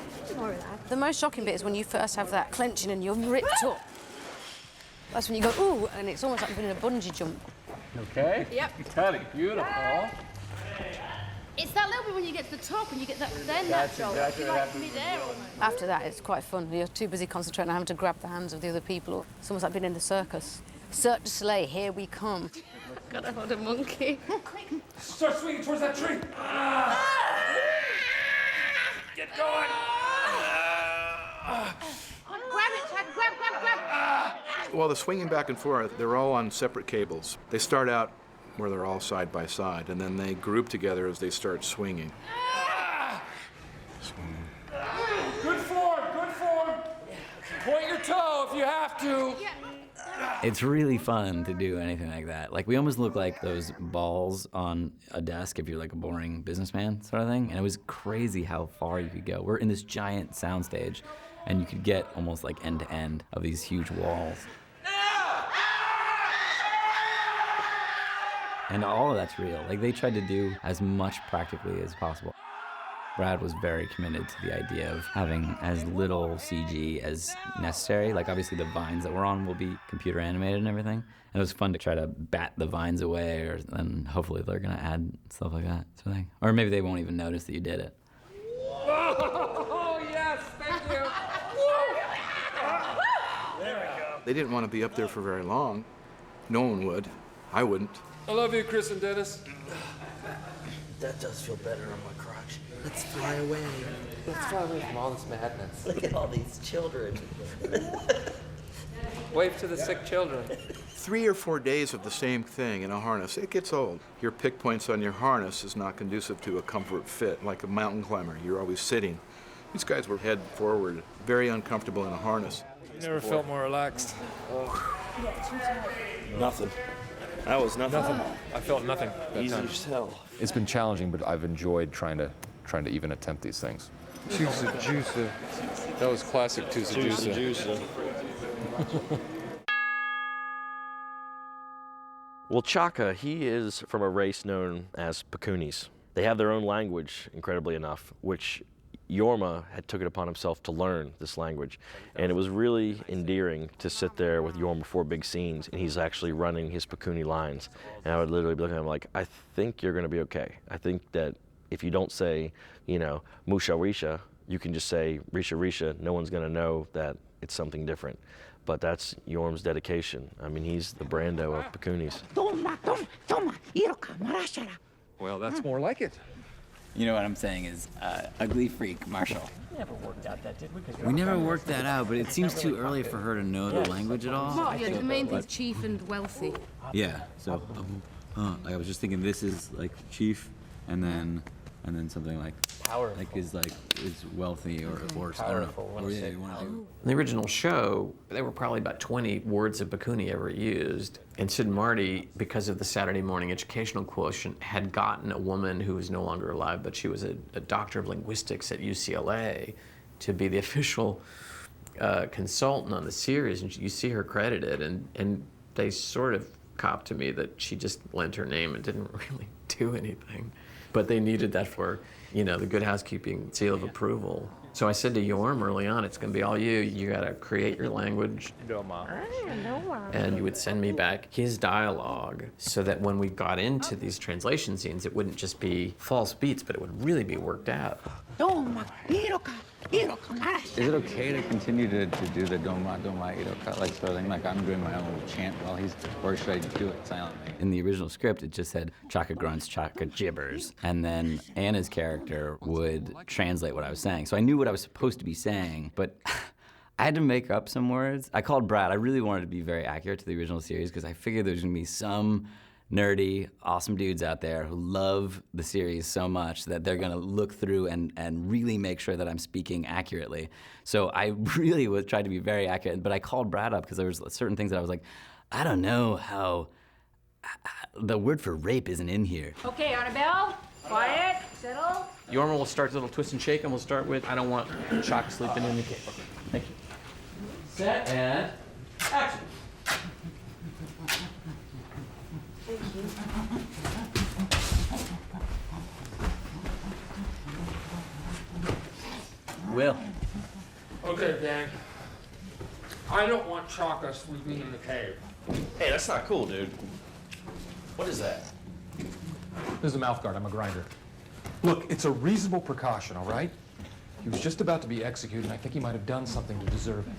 The most shocking bit is when you first have that clenching and you're ripped up. That's when you go, ooh, and it's almost like doing a bungee jump. Okay? Yep. Got it. Beautiful. It's that little bit when you get to the top and you get that then That's that exactly what like happens. mid-air almost. After that, it's quite fun. You're too busy concentrating on having to grab the hands of the other people. It's almost like being in the circus. Cirque du Soleil, here we come. Gotta hold a monkey. Start swinging towards that tree. Get going. Grab it, Chad. Grab. While they're swinging back and forth, they're all on separate cables. They start out where they're all side by side, and then they group together as they start swinging. Good form, good form. Point your toe if you have to. It's really fun to do anything like that. Like, we almost look like those balls on a desk if you're like a boring businessman sort of thing. And it was crazy how far you could go. We're in this giant soundstage, and you could get almost like end to end of these huge walls. And all of that's real. Like, they tried to do as much practically as possible. Brad was very committed to the idea of having as little CG as necessary. Like, obviously the vines that we're on will be computer animated and everything. And it was fun to try to bat the vines away, or then hopefully they're gonna add stuff like that sort of thing. Or maybe they won't even notice that you did it. Oh, yes, thank you. There we go. They didn't want to be up there for very long. No one would. I wouldn't. I love you, Chris and Dennis. That does feel better on my crotch. Let's fly away. Let's fly away from all this madness. Look at all these children. Wave to the sick children. 3 or 4 days of the same thing in a harness, it gets old. Your pick points on your harness is not conducive to a comfort fit, like a mountain climber. You're always sitting. These guys were head forward, very uncomfortable in a harness. Never felt more relaxed. Nothing. That was nothing. I felt nothing. Easy as hell. It's been challenging, but I've enjoyed trying to even attempt these things. Tusa Juicer. That was classic Tusa Juicer. Well, Chaka, he is from a race known as Pakunis. They have their own language, incredibly enough, which Jorma had took it upon himself to learn this language. And it was really endearing to sit there with Jorma for big scenes, and he's actually running his Pakuni lines. And I would literally be looking at him like, I think you're going to be okay. I think that if you don't say, Musha Risha, you can just say Risha Risha. No one's going to know that it's something different. But that's Jorm's dedication. I mean, he's the Brando of Pakunis. Well, that's more like it. You know what I'm saying is ugly freak, Marshall. We never worked out that, did we? We never worked that out, but it seems too early for her to know the language at all. Oh, yeah, the main thing's chief and wealthy. Yeah, so I was just thinking this is like chief, and then something like powerful, like is wealthy or powerful. Or yeah, you want to do. In the original show, there were probably about 20 words of Pakuni ever used. And Sid and Marty, because of the Saturday morning educational quotient, had gotten a woman who was no longer alive, but she was a doctor of linguistics at UCLA, to be the official consultant on the series, and you see her credited, and they sort of copped to me that she just lent her name and didn't really do anything. But they needed that for, you know, the Good Housekeeping seal of approval. So I said to Yorm early on, it's gonna be all you. You gotta create your language. And you would send me back his dialogue so that when we got into these translation scenes, it wouldn't just be false beats, but it would really be worked out. Is it okay to continue to do the Doma Iroka, like sort of thing, like I'm doing my own little chant while he's, or should I do it silently? In the original script, it just said Chaka grunts, Chaka gibbers, and then Anna's character would translate what I was saying. So I knew what I was supposed to be saying, but I had to make up some words. I called Brad. I really wanted to be very accurate to the original series because I figured there's gonna be some nerdy, awesome dudes out there who love the series so much that they're gonna look through and really make sure that I'm speaking accurately. So I really tried to be very accurate, but I called Brad up because there was certain things that I was like, I don't know how, the word for rape isn't in here. Okay, Annabelle, quiet, settle. Yorma will start a little twist and shake, and we'll start with, I don't want Chaka sleeping in the cave. Okay, thank you. Set and action. Thank you. Will. Okay, Dan. I don't want Chaka sleeping in the cave. Hey, that's not cool, dude. What is that? This is a mouth guard. I'm a grinder. Look, it's a reasonable precaution, all right? He was just about to be executed, and I think he might have done something to deserve it.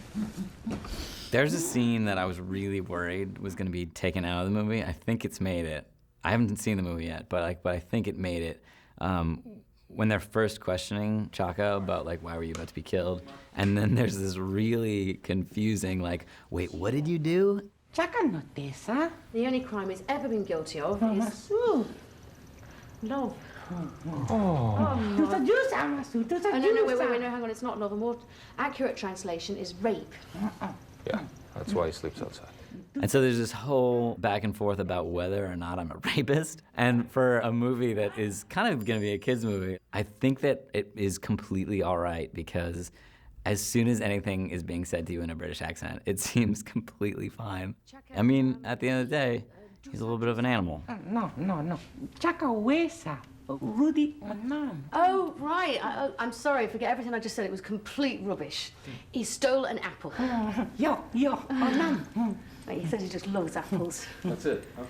There's a scene that I was really worried was going to be taken out of the movie. I think it's made it. I haven't seen the movie yet, but I think it made it. When they're first questioning Chaka about why were you about to be killed, and then there's this really confusing wait, what did you do? Chaka notesa. The only crime he's ever been guilty of is love. Oh, no. No, wait, no, hang on, it's not love. A more accurate translation is rape. Yeah, that's why he sleeps outside. And so there's this whole back and forth about whether or not I'm a rapist. And for a movie that is kind of going to be a kid's movie, I think that it is completely all right because as soon as anything is being said to you in a British accent, it seems completely fine. I mean, at the end of the day, he's a little bit of an animal. No. Chaka huesa. Rudy Anam. Oh, right. I'm sorry. Forget everything I just said. It was complete rubbish. He stole an apple. Yo, Anam. He says he just loves apples. That's it, huh?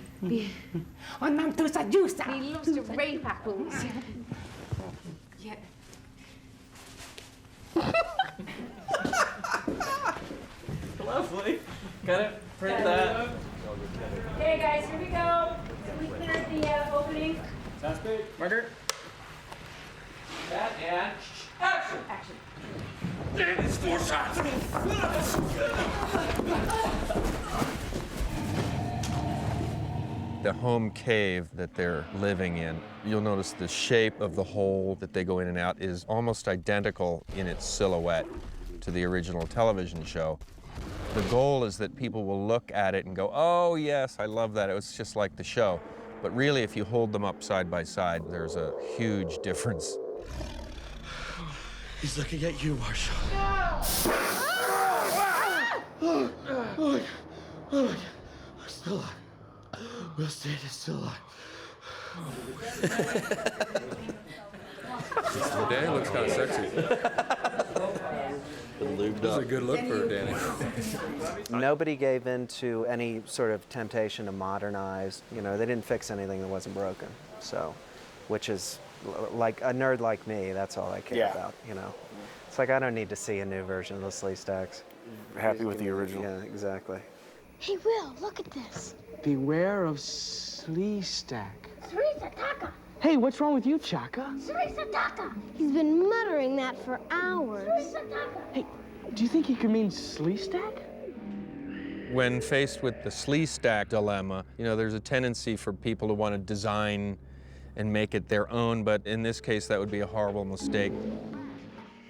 Anam tu sa juice. He loves to rape apples. Yeah. Lovely. Gotta print that. Okay, guys, here we go. We cleared the opening. Sounds good. Margaret. That and action. Action. It's 4 shots. The home cave that they're living in, you'll notice the shape of the hole that they go in and out is almost identical in its silhouette to the original television show. The goal is that people will look at it and go, oh yes, I love that, it was just like the show. But really, if you hold them up side by side, there's a huge difference. He's looking at you, Marshall. Oh, I'm still alive. Will State is still alive. Danny looks kind of sexy. That's a good look for Danny. Nobody gave in to any sort of temptation to modernize. You know, they didn't fix anything that wasn't broken. So, which is like a nerd like me, that's all I care about, you know. It's like I don't need to see a new version of the Slee Stacks. Happy with the original. Yeah, exactly. Hey, Will, look at this. Beware of Slee Stack. Srisataka. Hey, what's wrong with you, Chaka? Srisataka. He's been muttering that for hours. Hey, do you think he could mean Slee Stack? When faced with the Slee Stack dilemma, you know, there's a tendency for people to want to design and make it their own, but in this case, that would be a horrible mistake.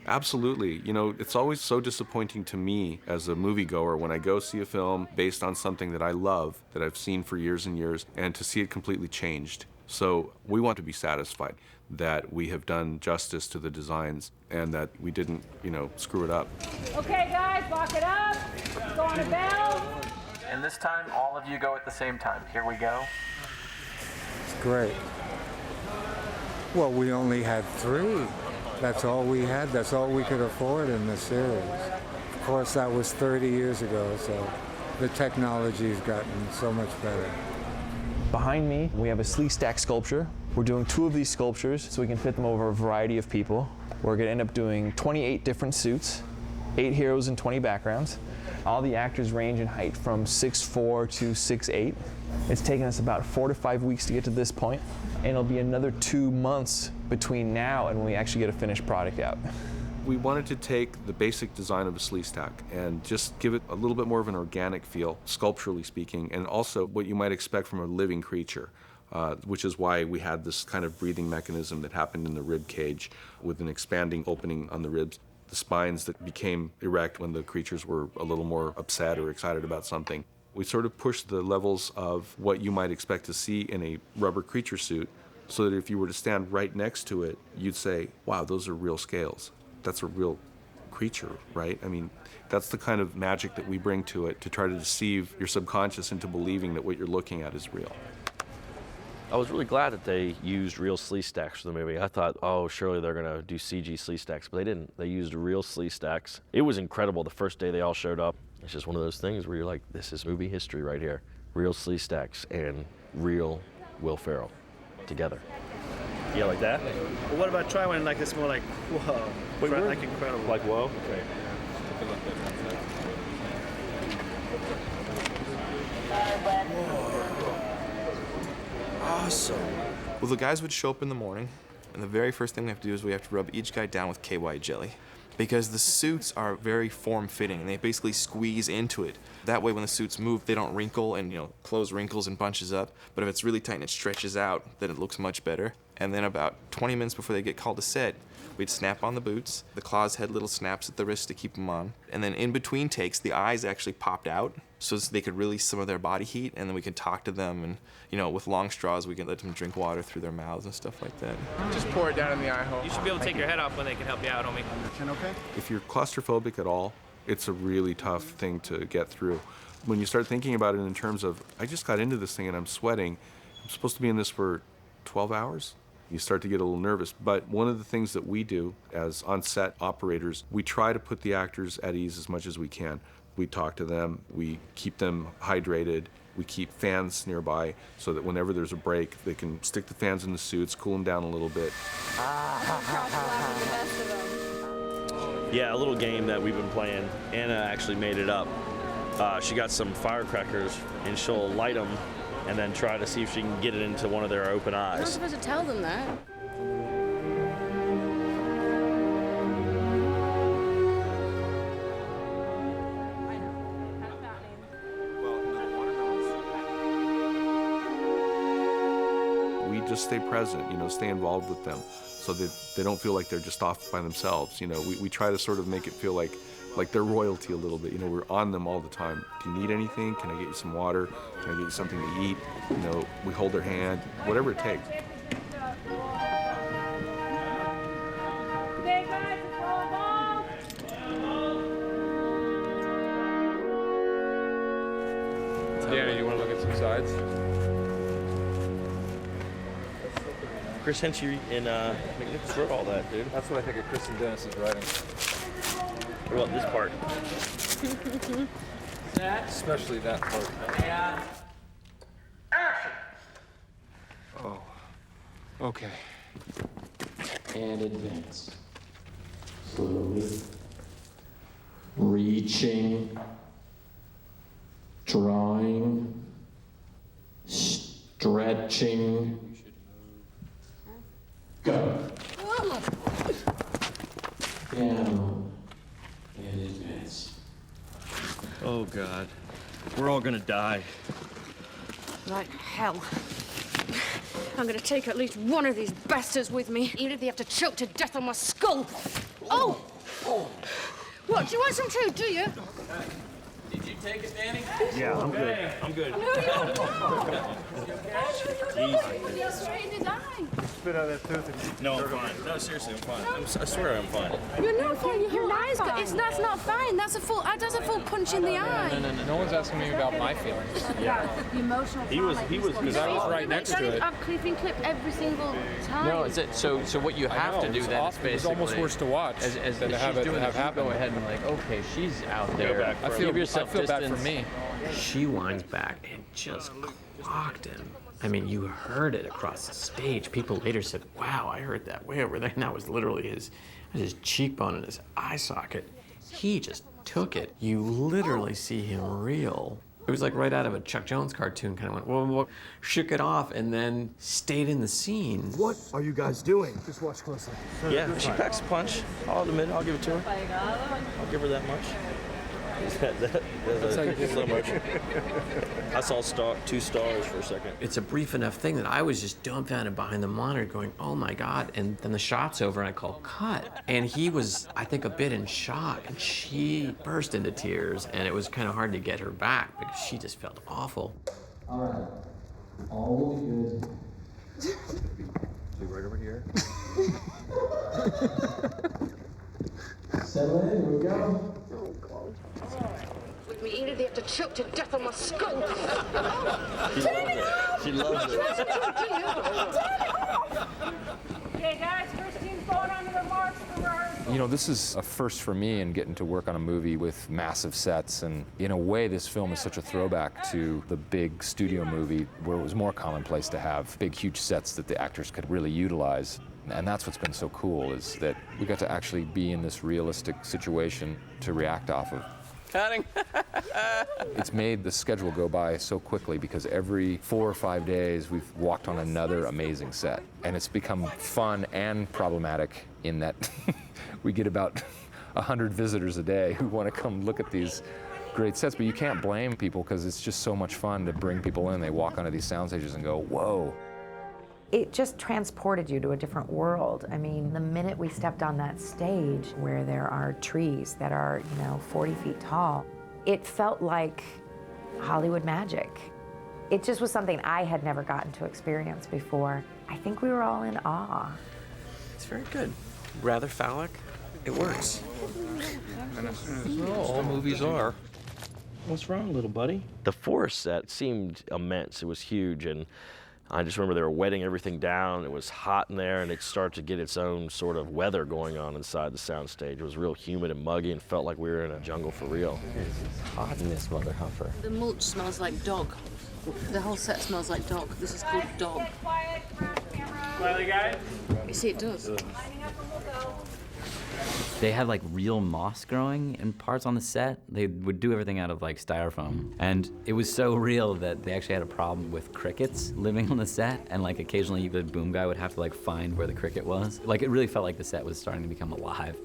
Absolutely. You know, it's always so disappointing to me as a moviegoer when I go see a film based on something that I love, that I've seen for years and years, and to see it completely changed. So we want to be satisfied that we have done justice to the designs and that we didn't, screw it up. Okay, guys, lock it up. Go on a bell. And this time, all of you go at the same time. Here we go. It's great. Well, we only had 3. That's all we had. That's all we could afford in the series. Of course, that was 30 years ago, so the technology's gotten so much better. Behind me, we have a Sleestack sculpture. We're doing 2 of these sculptures so we can fit them over a variety of people. We're going to end up doing 28 different suits, 8 heroes and 20 backgrounds. All the actors range in height from 6'4" to 6'8". It's taken us about 4 to 5 weeks to get to this point, and it'll be another 2 months between now and when we actually get a finished product out. We wanted to take the basic design of a Sleestack and just give it a little bit more of an organic feel, sculpturally speaking, and also what you might expect from a living creature, which is why we had this kind of breathing mechanism that happened in the rib cage with an expanding opening on the ribs, the spines that became erect when the creatures were a little more upset or excited about something. We sort of pushed the levels of what you might expect to see in a rubber creature suit so that if you were to stand right next to it, you'd say, wow, those are real scales. That's a real creature, right? I mean, that's the kind of magic that we bring to it to try to deceive your subconscious into believing that what you're looking at is real. I was really glad that they used real Sleestacks for the movie. I thought, oh, surely they're going to do CG Sleestacks, but they didn't. They used real Sleestacks. It was incredible the first day they all showed up. It's just one of those things where you're like, this is movie history right here. Real Sleestacks and real Will Ferrell together. Yeah, like that? Well, what about try one like this more like, whoa, Wait, like incredible. Like whoa? Okay. Awesome. Well, the guys would show up in the morning, and the very first thing we have to do is we have to rub each guy down with KY jelly. Because the suits are very form-fitting, and they basically squeeze into it. That way, when the suits move, they don't wrinkle and, clothes wrinkles and bunches up. But if it's really tight and it stretches out, then it looks much better. And then about 20 minutes before they get called to set, we'd snap on the boots. The claws had little snaps at the wrist to keep them on. And then in between takes, the eyes actually popped out so they could release some of their body heat, and then we could talk to them. And, with long straws, we could let them drink water through their mouths and stuff like that. Just pour it down in the eye hole. You should be able to take your head off when they can help you out, homie. Okay? If you're claustrophobic at all, it's a really tough thing to get through. When you start thinking about it in terms of, I just got into this thing and I'm sweating, I'm supposed to be in this for 12 hours? You start to get a little nervous. But one of the things that we do as on-set operators, we try to put the actors at ease as much as we can. We talk to them, we keep them hydrated, we keep fans nearby so that whenever there's a break, they can stick the fans in the suits, cool them down a little bit. Yeah, a little game that we've been playing. Anna actually made it up. She got some firecrackers and she'll light them and then try to see if she can get it into one of their open You're not eyes. supposed to tell them that. We just stay present, stay involved with them so that they don't feel like they're just off by themselves. We try to sort of make it feel like they're royalty a little bit. We're on them all the time. Do you need anything? Can I get you some water? Can I get you something to eat? We hold their hand, whatever it takes. Okay, guys, it's all ball. Danny, you want to look at some sides? Chris Henchy and McNichols wrote all that, dude. That's what I think of Kristen Dennis's writing. What about this part? Especially that part. Oh. Okay. And advance. Slowly. Reaching. Drawing. Stretching. Go. Down. And advance. Oh, God. We're all gonna die. Like hell. I'm gonna take at least one of these bastards with me, even if they have to choke to death on my skull. Oh! What, do you want some too, do you? Did you take it, Danny? Yeah, I'm good. I'm good. You straightened his eye. Spit out that tooth. No, I'm fine. No, seriously, I'm fine. I swear I'm fine. You're not fine. Your eye's got. That's not fine. That's a full punch in the eye. No one's asking me about my feelings. Yeah. The emotional. He was because I was right next to it. I've been clipped every single time. No, so what you have to do then is basically. It's almost worse to watch as than to have it happen. Go ahead and like, okay, she's out there. I feel bad for me. She winds back and just clocked him. I mean, you heard it across the stage. People later said, wow, I heard that way over there. And that was literally his cheekbone and his eye socket. He just took it. You literally see him reel. It was like right out of a Chuck Jones cartoon, kind of went, whoa, shook it off, and then stayed in the scene. What are you guys doing? Just watch closely. Yeah, she packs a punch. I'll admit, I'll give it to her. I'll give her that much. That's slow motion. I saw 2 stars for a second. It's a brief enough thing that I was just dumbfounded behind the monitor going, oh my God. And then the shot's over and I call cut. And he was, I think, a bit in shock. And she burst into tears. And it was kind of hard to get her back because she just felt awful. All right. All will be good. Be right over here. Settle in. Here we go. With me eating, they have to choke to death on my skull. She loves it. Okay, guys, Christine's going on to the marks for rehearsal. You know, this is a first for me in getting to work on a movie with massive sets, and in a way this film is such a throwback to the big studio movie where it was more commonplace to have big, huge sets that the actors could really utilize. And that's what's been so cool, is that we got to actually be in this realistic situation to react off of. Cutting. It's made the schedule go by so quickly because every 4 or 5 days we've walked on another amazing set. And it's become fun and problematic in that we get about 100 visitors a day who want to come look at these great sets. But you can't blame people because it's just so much fun to bring people in. They walk onto these sound stages and go, whoa. It just transported you to a different world. I mean, the minute we stepped on that stage where there are trees that are, 40 feet tall, it felt like Hollywood magic. It just was something I had never gotten to experience before. I think we were all in awe. It's very good. Rather phallic. It works. Well, all movies are. What's wrong, little buddy? The forest set seemed immense. It was huge, and I just remember they were wetting everything down. It was hot in there, and it started to get its own sort of weather going on inside the soundstage. It was real humid and muggy and felt like we were in a jungle for real. It's hot in this mother huffer. The mulch smells like dog. The whole set smells like dog. This is called dog. Quietly, guys. You see, it does. They had like real moss growing in parts on the set. They would do everything out of like styrofoam. And it was so real that they actually had a problem with crickets living on the set. And like occasionally the boom guy would have to like find where the cricket was. Like it really felt like the set was starting to become alive.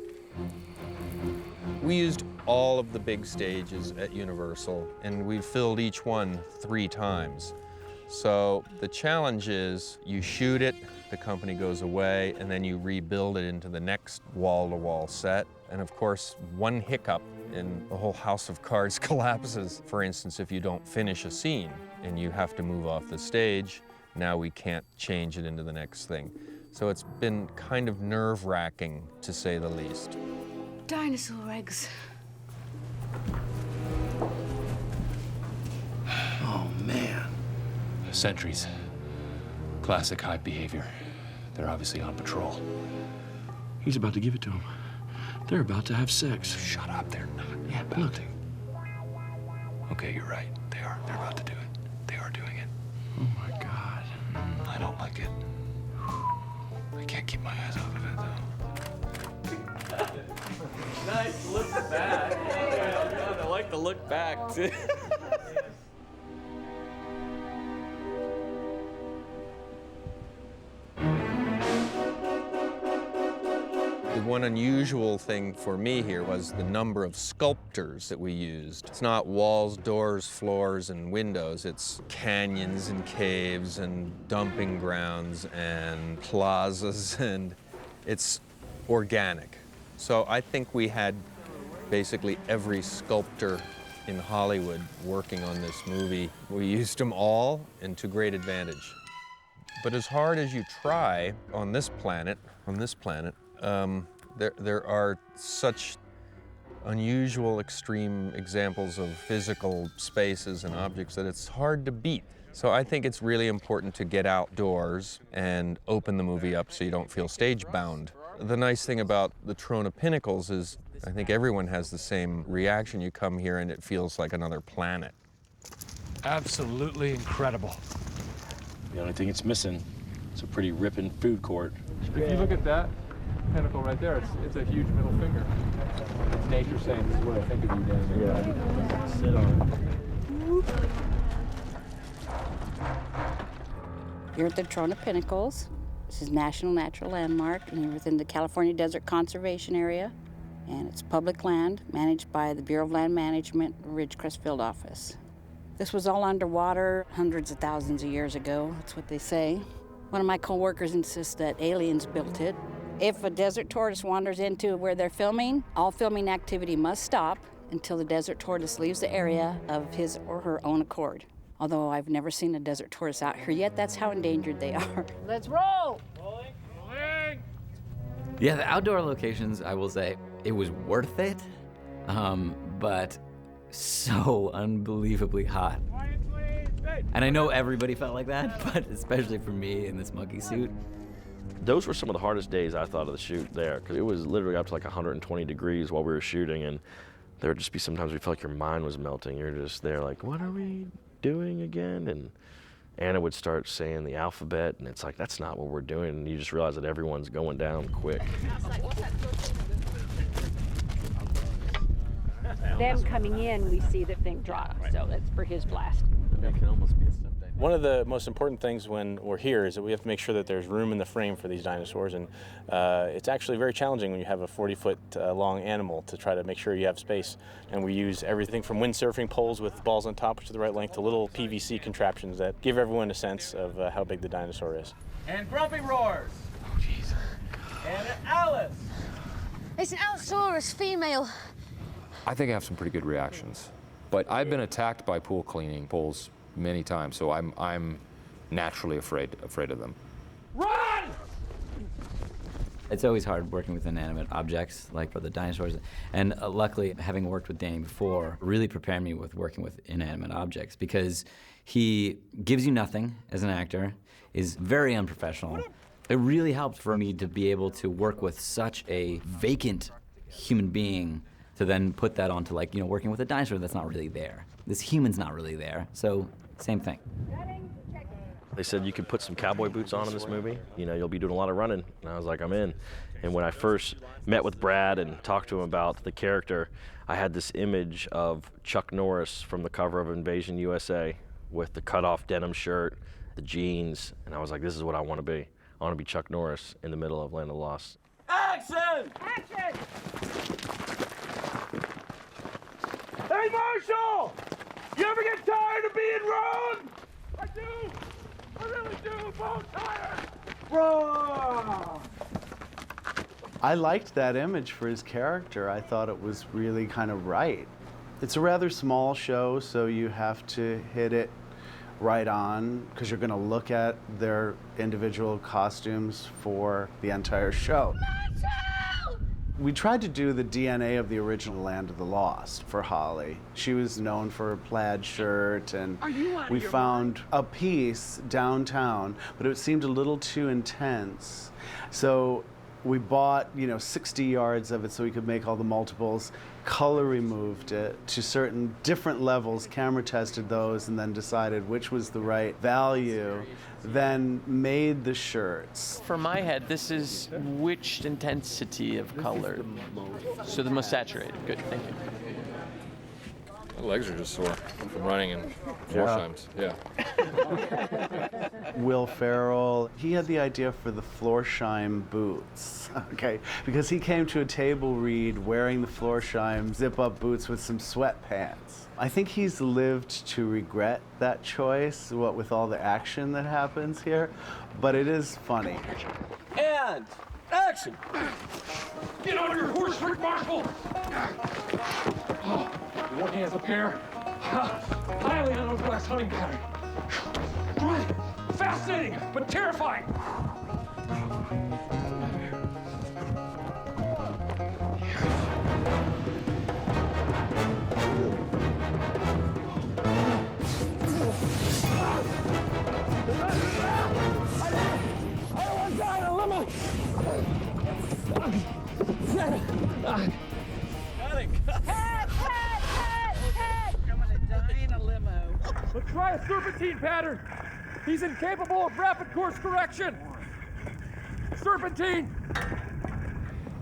We used all of the big stages at Universal, and we filled each one 3 times. So the challenge is you shoot it, the company goes away, and then you rebuild it into the next wall-to-wall set. And of course, one hiccup and the whole house of cards collapses. For instance, if you don't finish a scene and you have to move off the stage, now we can't change it into the next thing. So it's been kind of nerve-wracking, to say the least. Dinosaur eggs. Oh, man. Sentries. Classic hive behavior. They're obviously on patrol. He's about to give it to him. They're about to have sex. Shut up, they're not. Yeah, about to. Okay, you're right. They are. They're about to do it. They are doing it. Oh my God. I don't like it. I can't keep my eyes off of it, though. Nice look back. I like the look back, too. The one unusual thing for me here was the number of sculptors that we used. It's not walls, doors, floors, and windows. It's canyons and caves and dumping grounds and plazas, and it's organic. So I think we had basically every sculptor in Hollywood working on this movie. We used them all and to great advantage. But as hard as you try on this planet, there are such unusual, extreme examples of physical spaces and objects that it's hard to beat. So I think it's really important to get outdoors and open the movie up so you don't feel stage-bound. The nice thing about the Trona Pinnacles is I think everyone has the same reaction. You come here and it feels like another planet. Absolutely incredible. The only thing it's missing is a pretty ripping food court. If you look at that pinnacle right there, it's a huge middle finger. It's nature saying, this is what I think of you, Dan. Yeah. Sit on it. You're at the Trona Pinnacles. This is National Natural Landmark, and you're within the California Desert Conservation Area. And it's public land managed by the Bureau of Land Management, Ridgecrest Field Office. This was all underwater hundreds of thousands of years ago, that's what they say. One of my co-workers insists that aliens built it. If a desert tortoise wanders into where they're filming, all filming activity must stop until the desert tortoise leaves the area of his or her own accord. Although I've never seen a desert tortoise out here yet, that's how endangered they are. Let's roll! Yeah, the outdoor locations, I will say, it was worth it, but so unbelievably hot. And I know everybody felt like that, but especially for me in this monkey suit. Those were some of the hardest days I thought of the shoot there, because it was literally up to like 120 degrees while we were shooting, and there would just be sometimes we felt like your mind was melting. You're just there like, what are we doing again? And Anna would start saying the alphabet, and it's like, that's not what we're doing, and you just realize that everyone's going down quick. Them coming in, we see the thing drop, so that's for his blast. That can almost be a step down. One of the most important things when we're here is that we have to make sure that there's room in the frame for these dinosaurs, and it's actually very challenging when you have a 40-foot long animal to try to make sure you have space. And we use everything from windsurfing poles with balls on top, which are the right length, to little PVC contraptions that give everyone a sense of how big the dinosaur is. And Grumpy roars. Oh, jeez. And Alice. It's an Allosaurus female. I think I have some pretty good reactions. But I've been attacked by pool cleaning poles many times, so I'm naturally afraid of them. Run! It's always hard working with inanimate objects, like for the dinosaurs. And luckily, having worked with Danny before really prepared me with working with inanimate objects, because he gives you nothing as an actor, is very unprofessional. It really helped for me to be able to work with such a vacant human being, to then put that onto, like, you know, working with a dinosaur that's not really there. This human's not really there, so same thing. They said you could put some cowboy boots on in this movie. You know, you'll be doing a lot of running. And I was like, I'm in. And when I first met with Brad and talked to him about the character, I had this image of Chuck Norris from the cover of Invasion USA with the cut-off denim shirt, the jeans, and I was like, this is what I want to be. I want to be Chuck Norris in the middle of Land of the Lost. Action! Action! Hey, Marshall! You ever get tired of being wrong? I do! I really do! I'm tired! Wrong! I liked that image for his character. I thought it was really kind of right. It's a rather small show, so you have to hit it right on, because you're going to look at their individual costumes for the entire show. We tried to do the DNA of the original Land of the Lost for Holly. She was known for a plaid shirt, and we found a piece downtown, but it seemed a little too intense. So we bought, 60 yards of it so we could make all the multiples, color removed it to certain different levels, camera tested those, and then decided which was the right value, then made the shirts. For my head, this is which intensity of color? So the most saturated. Good, thank you. My legs are just sore from running and Florsheim's. Yeah. Will Ferrell, he had the idea for the Florsheim boots, okay? Because he came to a table read wearing the Florsheim zip-up boots with some sweatpants. I think he's lived to regret that choice, what with all the action that happens here, but it is funny. And action! Get on your horse, Rick Marshall! Working as a pair. Highly unorthodox hunting pattern. Fascinating, but terrifying. But try a serpentine pattern. He's incapable of rapid course correction. Serpentine.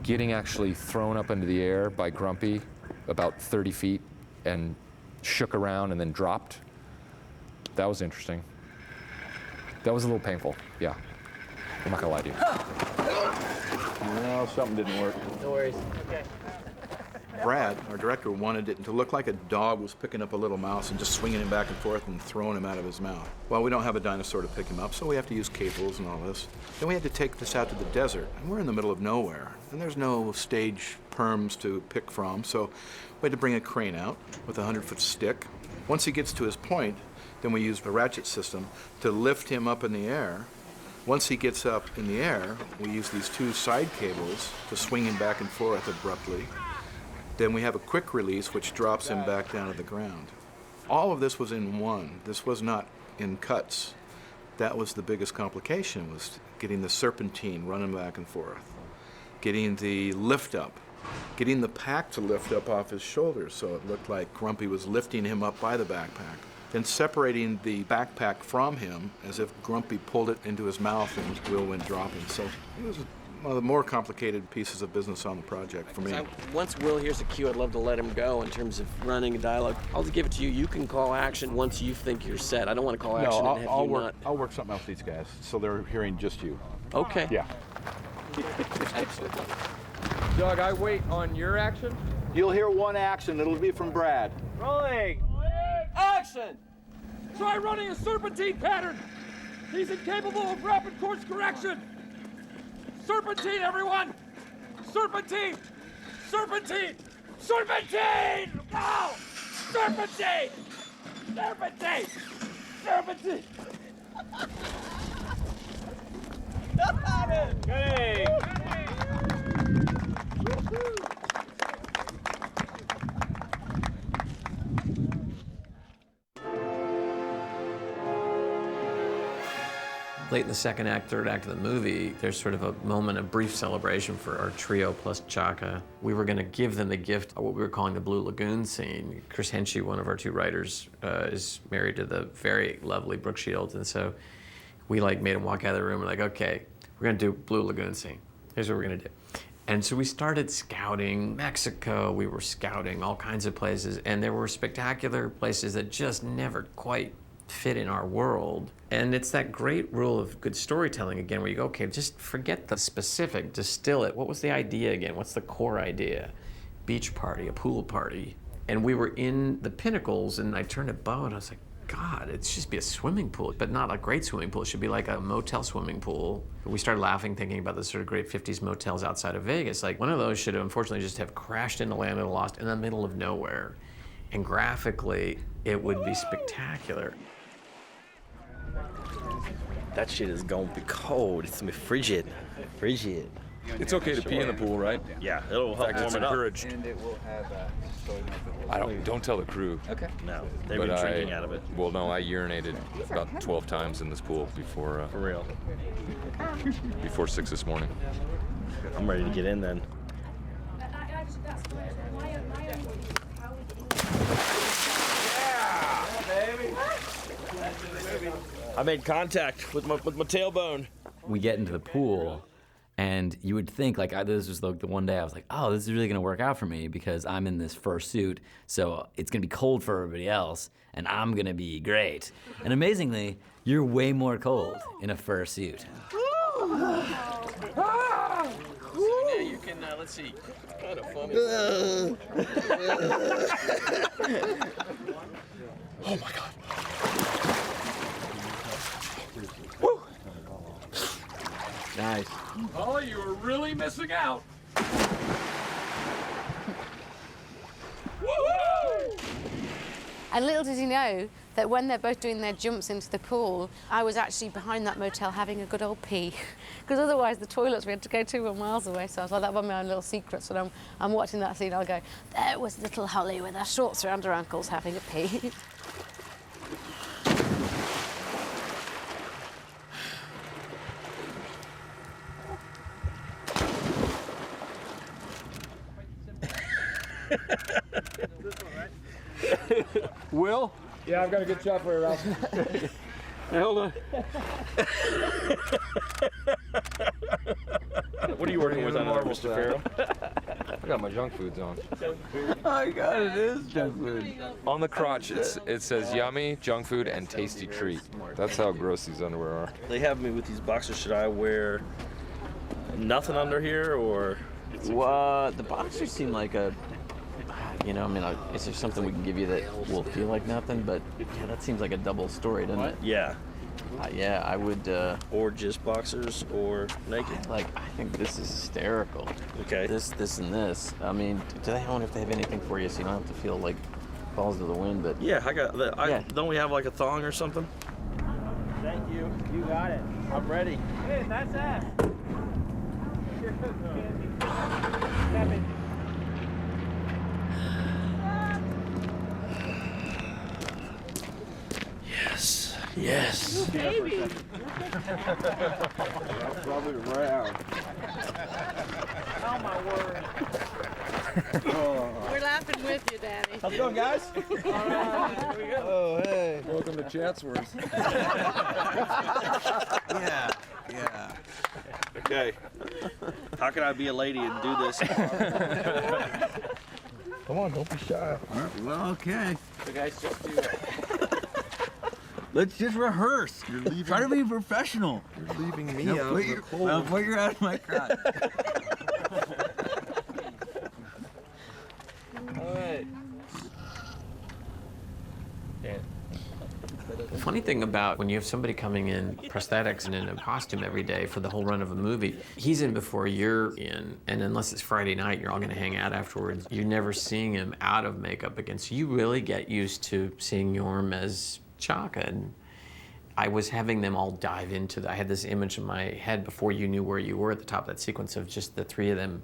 Getting actually thrown up into the air by Grumpy about 30 feet and shook around and then dropped. That was interesting. That was a little painful, yeah. I'm not gonna lie to you. No, something didn't work. No worries. Okay. Brad, our director, wanted it to look like a dog was picking up a little mouse and just swinging him back and forth and throwing him out of his mouth. Well, we don't have a dinosaur to pick him up, so we have to use cables and all this. Then we had to take this out to the desert, and we're in the middle of nowhere, and there's no stage perms to pick from, so we had to bring a crane out with a 100-foot stick. Once he gets to his point, then we use the ratchet system to lift him up in the air. Once he gets up in the air, we use these 2 side cables to swing him back and forth abruptly. Then we have a quick release, which drops him back down to the ground. All of this was in one. This was not in cuts. That was the biggest complication, was getting the serpentine running back and forth, getting the lift up, getting the pack to lift up off his shoulders so it looked like Grumpy was lifting him up by the backpack, then separating the backpack from him as if Grumpy pulled it into his mouth and Will went dropping. So it was one of the more complicated pieces of business on the project for me. Once Will hears a cue, I'd love to let him go in terms of running a dialogue. I'll just give it to you. You can call action once you think you're set. I don't want to call action and have you not. I'll work something out with these guys so they're hearing just you. Okay. Yeah. Excellent. Doug, I wait on your action. You'll hear one action. It'll be from Brad. Rolling. Action! Try running a serpentine pattern. He's incapable of rapid course correction. Serpentine, everyone! Serpentine! Serpentine! Serpentine! No! Serpentine! Serpentine! Serpentine! Hey! Late in the second act, third act of the movie, there's sort of a moment of brief celebration for our trio plus Chaka. We were going to give them the gift of what we were calling the Blue Lagoon scene. Chris Henchy, one of our 2 writers, is married to the very lovely Brooke Shields, and so we made him walk out of the room. We're like, okay, we're going to do Blue Lagoon scene. Here's what we're going to do. And so we started scouting Mexico. We were scouting all kinds of places, and there were spectacular places that just never quite fit in our world. And it's that great rule of good storytelling again, where you go, okay, just forget the specific, distill it. What was the idea again? What's the core idea? Beach party, a pool party. And we were in the Pinnacles, and I turned to Bo and I was like, God, it should just be a swimming pool, but not a great swimming pool. It should be like a motel swimming pool. We started laughing, thinking about the sort of great 50s motels outside of Vegas. Like, one of those should have unfortunately just have crashed into Land of the Lost in the middle of nowhere. And graphically, it would be spectacular. That shit is gonna be cold. It's gonna be frigid. Frigid. It's okay to pee in the pool, right? Yeah, it'll help warm it up. Encouraged. And it will have I don't tell the crew. Okay. No, they've been drinking out of it. Well, no, I urinated about 12 times in this pool before. For real. Before 6 this morning. I'm ready to get in then. I made contact with my tailbone. We get into the pool, and you would think, this was the one day I was like, oh, this is really gonna work out for me because I'm in this fur suit, so it's gonna be cold for everybody else, and I'm gonna be great. And amazingly, you're way more cold in a fur suit. So now you can, let's see, kind of funny. Oh my God. Woo! Nice. Oh, you were really missing out. Woo-hoo! And little did he know that when they're both doing their jumps into the pool, I was actually behind that motel having a good old pee. Because otherwise the toilets we had to go 2 miles away. So I was like, that was my own little secret. So I'm watching that scene, I'll go, there was little Holly with her shorts around her ankles having a pee. Will? Yeah, I've got a good shot for you, Ralph. Hey, hold on. What are you working with on there, Mr. Farrell? I got my junk foods on. Oh my God, it is junk food. On the crotch, it says yummy, junk food, and tasty treat. That's how gross these underwear are. They have me with these boxers. Should I wear nothing under here, or? Well, the boxers seem like a, you know, I mean, is there something we can give you that will feel like nothing? But yeah, that seems like a double story, doesn't it? Yeah. Yeah, I would. Or just boxers, or naked. I think this is hysterical. Okay. This, and this. I mean, do they? I wonder if they have anything for you, so you don't have to feel like balls to the wind. But yeah, I got. Don't we have like a thong or something? Thank you. You got it. I'm ready. Hey, that's that. Yes. Yes. Baby. Probably around. Oh my word. We're laughing with you, Daddy. How's it going, guys? All right, here we go. Oh, hey. Welcome to Chatsworth. Yeah, yeah. Okay. How can I be a lady and do this? Come on, don't be shy. Well, okay. So guys, just do Let's just rehearse. Try to be professional. You're leaving me Now out put in the your- cold. Now put your out of my crotch. All right. the funny thing about when you have somebody coming in prosthetics and in a costume every day for the whole run of a movie, he's in before you're in, and unless it's Friday night, you're all going to hang out afterwards. You're never seeing him out of makeup again, so you really get used to seeing Yorm as Chaka. And I was having them all dive into I had this image in my head before you knew where you were at the top of that sequence of just the three of them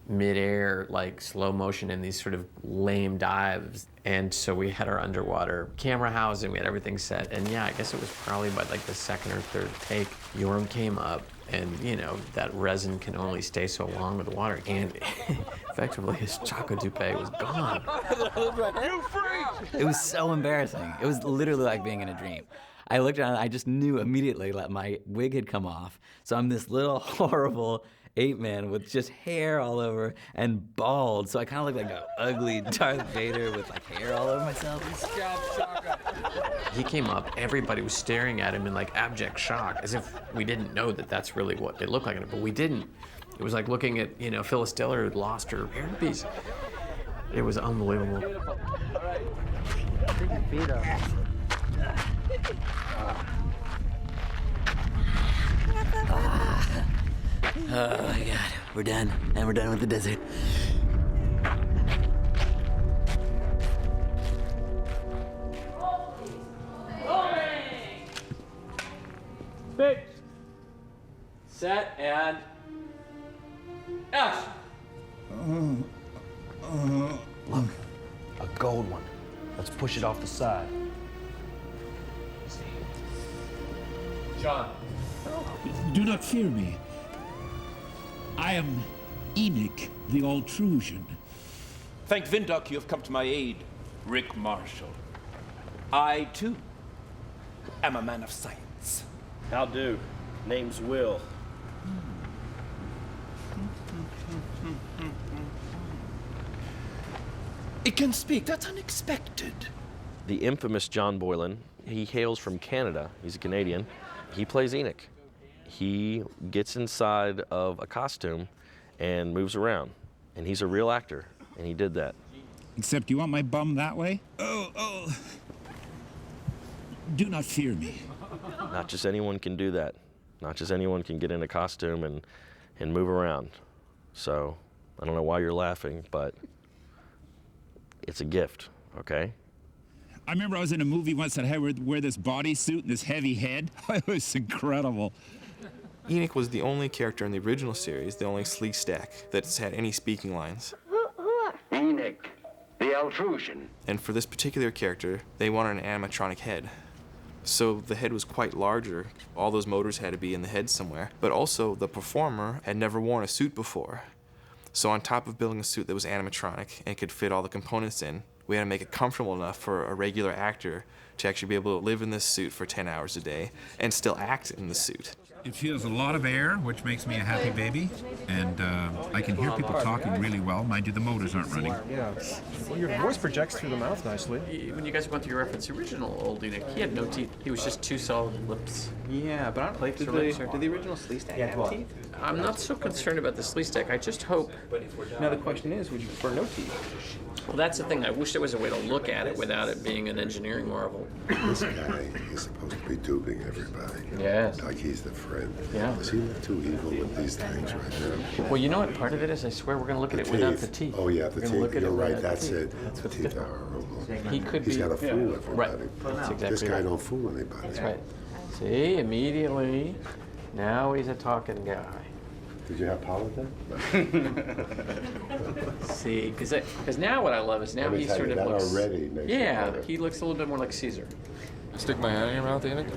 mid-air, like slow motion in these sort of lame dives. And so we had our underwater camera housing, we had everything set. And yeah, I guess it was probably by like the second or third take, Yorm came up, and you know, that resin can only stay so long with the water. And effectively his Chaka toupee was gone. You freak! It was so embarrassing. It was literally like being in a dream. I looked around and I just knew immediately that my wig had come off. So I'm this little horrible ape-man with just hair all over and bald. So I kind of look like an ugly Darth Vader with like hair all over myself. He came up, everybody was staring at him in like abject shock, as if we didn't know that that's really what it looked like, but we didn't. It was like looking at, you know, Phyllis Diller who'd lost her hairpiece. It was unbelievable. All right. Take your feet up. Oh my God, we're done. And we're done with the desert. Big. Set and action. Look, a gold one. Let's push it off the side. John. Do not fear me. I am Enoch the Altrusian. Thank Vinduk you have come to my aid, Rick Marshall. I, too, am a man of science. How do? Name's Will. It can speak. That's unexpected. The infamous John Boylan, he hails from Canada. He's a Canadian. He plays Enoch. He gets inside of a costume and moves around. And he's a real actor, and he did that. Except you want my bum that way? Oh. Do not fear me. Not just anyone can do that. Not just anyone can get in a costume and move around. So, I don't know why you're laughing, but it's a gift, okay? I remember I was in a movie once that had to wear this bodysuit and this heavy head. It was incredible. Enoch was the only character in the original series, the only Sleestak, that's had any speaking lines. Enoch, the Altrusian. And for this particular character, they wanted an animatronic head. So the head was quite larger. All those motors had to be in the head somewhere. But also, the performer had never worn a suit before. So on top of building a suit that was animatronic and could fit all the components in, we had to make it comfortable enough for a regular actor to actually be able to live in this suit for 10 hours a day and still act in the suit. It feels a lot of air, which makes me a happy baby, and I can hear people talking really well. Mind you, the motors aren't running. Yeah. Well, your voice projects through the mouth nicely. When you guys went through your reference, the original old Enoch, he had no teeth. He was just two solid lips. Yeah, but aren't Did the original Sleestak have teeth? I'm not so concerned about the Sleestak. I just hope. Now the question is, would you prefer no teeth? Well, that's the thing. I wish there was a way to look at it without it being an engineering marvel. This guy is supposed to be duping everybody. Yes. Like he's the friend. Yeah. Is he not too evil with these things right now? Well, you know what part of it is? I swear we're going to look at it without the teeth. Oh, yeah, the We're gonna teeth. look at You're it right, without the that's teeth. it. The teeth are horrible. He could He's be. got to fool everybody. Right. That's exactly This guy right. don't fool anybody. That's right. See, immediately, now he's a talking guy. Did you have Paula then? See, because now what I love is now Let me he tell sort you, of that looks. already makes you Yeah, better. he looks a little bit more like Caesar. Stick my hand in your mouth, Enoch?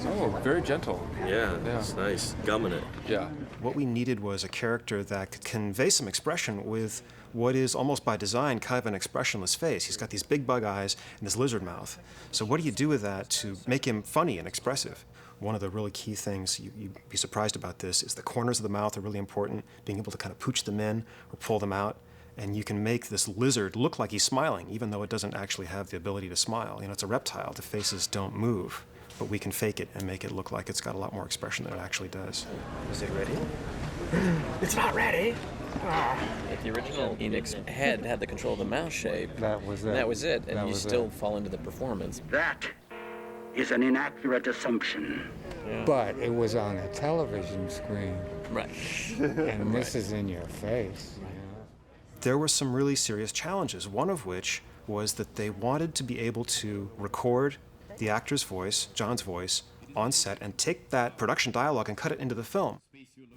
Oh, very gentle. Yeah, it's nice. Gumming it. Yeah. What we needed was a character that could convey some expression with what is almost by design kind of an expressionless face. He's got these big bug eyes and this lizard mouth. So what do you do with that to make him funny and expressive? One of the really key things, you'd be surprised about this, is the corners of the mouth are really important, being able to kind of pooch them in or pull them out. And you can make this lizard look like he's smiling, even though it doesn't actually have the ability to smile. You know, it's a reptile. The faces don't move. But we can fake it and make it look like it's got a lot more expression than it actually does. Is it ready? It's not ready. If the original Enoch's head had the control of the mouth shape, that was it. That was it, and That you was still it. fall into the performance. That is an inaccurate assumption. But it was on a television screen. Right. And this is in your face. There were some really serious challenges, one of which was that they wanted to be able to record the actor's voice, John's voice, on set and take that production dialogue and cut it into the film.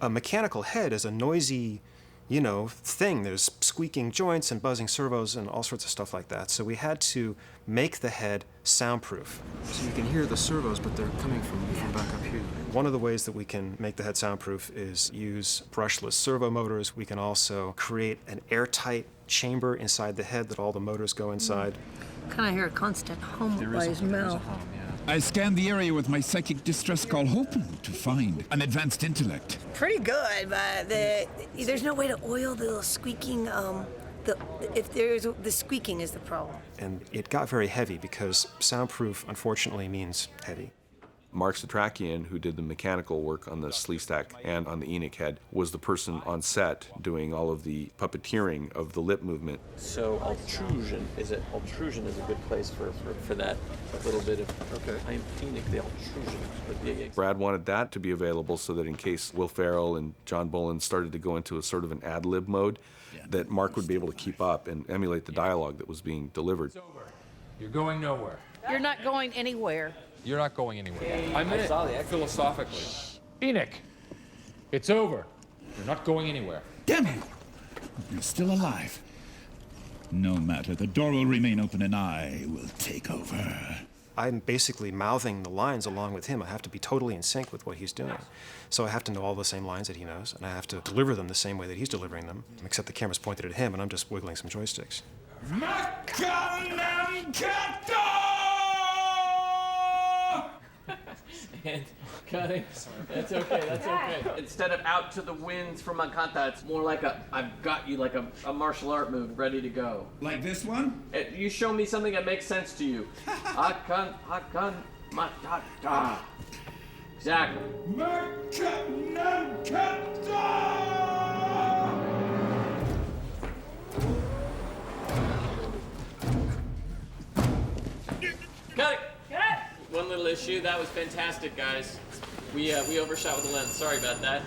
A mechanical head is a noisy, thing. There's squeaking joints and buzzing servos and all sorts of stuff like that. So we had to make the head soundproof. So you can hear the servos, but they're coming from back up here. One of the ways that we can make the head soundproof is use brushless servo motors. We can also create an airtight chamber inside the head that all the motors go inside. Kind of hear a constant hum by his mouth. I scanned the area with my psychic distress call, hoping to find an advanced intellect. Pretty good, but there's no way to oil the squeaking. The squeaking is the problem. And it got very heavy because soundproof, unfortunately, means heavy. Mark Satrakian, who did the mechanical work on the Sleestak and on the Enoch head, was the person on set doing all of the puppeteering of the lip movement. So altrusion is a good place for that little bit of. Okay. I am Enoch, the altrusion. Brad wanted that to be available so that in case Will Ferrell and John Boland started to go into a sort of an ad-lib mode, that Mark would be able to keep up and emulate the dialogue that was being delivered. You're going nowhere. You're not going anywhere. You're not going anywhere. I meant it philosophically. Enoch, it's over. You're not going anywhere. Damn you! You're still alive. No matter, the door will remain open and I will take over. I'm basically mouthing the lines along with him. I have to be totally in sync with what he's doing. So I have to know all the same lines that he knows, and I have to deliver them the same way that he's delivering them, except the camera's pointed at him and I'm just wiggling some joysticks. And cutting. That's okay. That's okay. Instead of out to the winds from Makata, it's more like I've got you like a martial art move ready to go. Like this one? You show me something that makes sense to you. Hakan Matata. Exactly. Cut it. One little issue. That was fantastic, guys. We overshot with the lens. Sorry about that.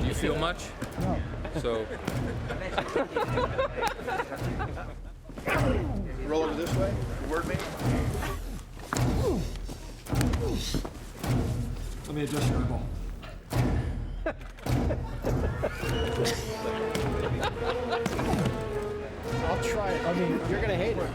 Do you feel much? No. So. Roll over this way. Your word me. Let me adjust your eyeball. I'll try it. I mean, you're gonna hate it.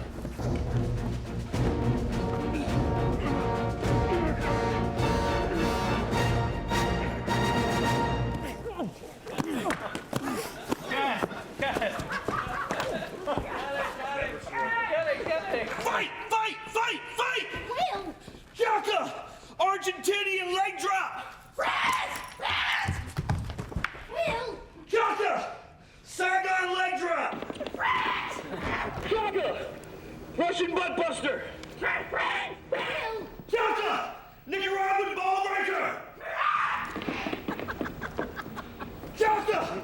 Fight! Fight! Fight! Fight! Will! Jaka! Argentinian leg drop! Raz! Will! Jaka! Saigon leg drop! Jaka! Russian butt buster! Will! Jaka! Nicaraguan ball breaker! Jaka!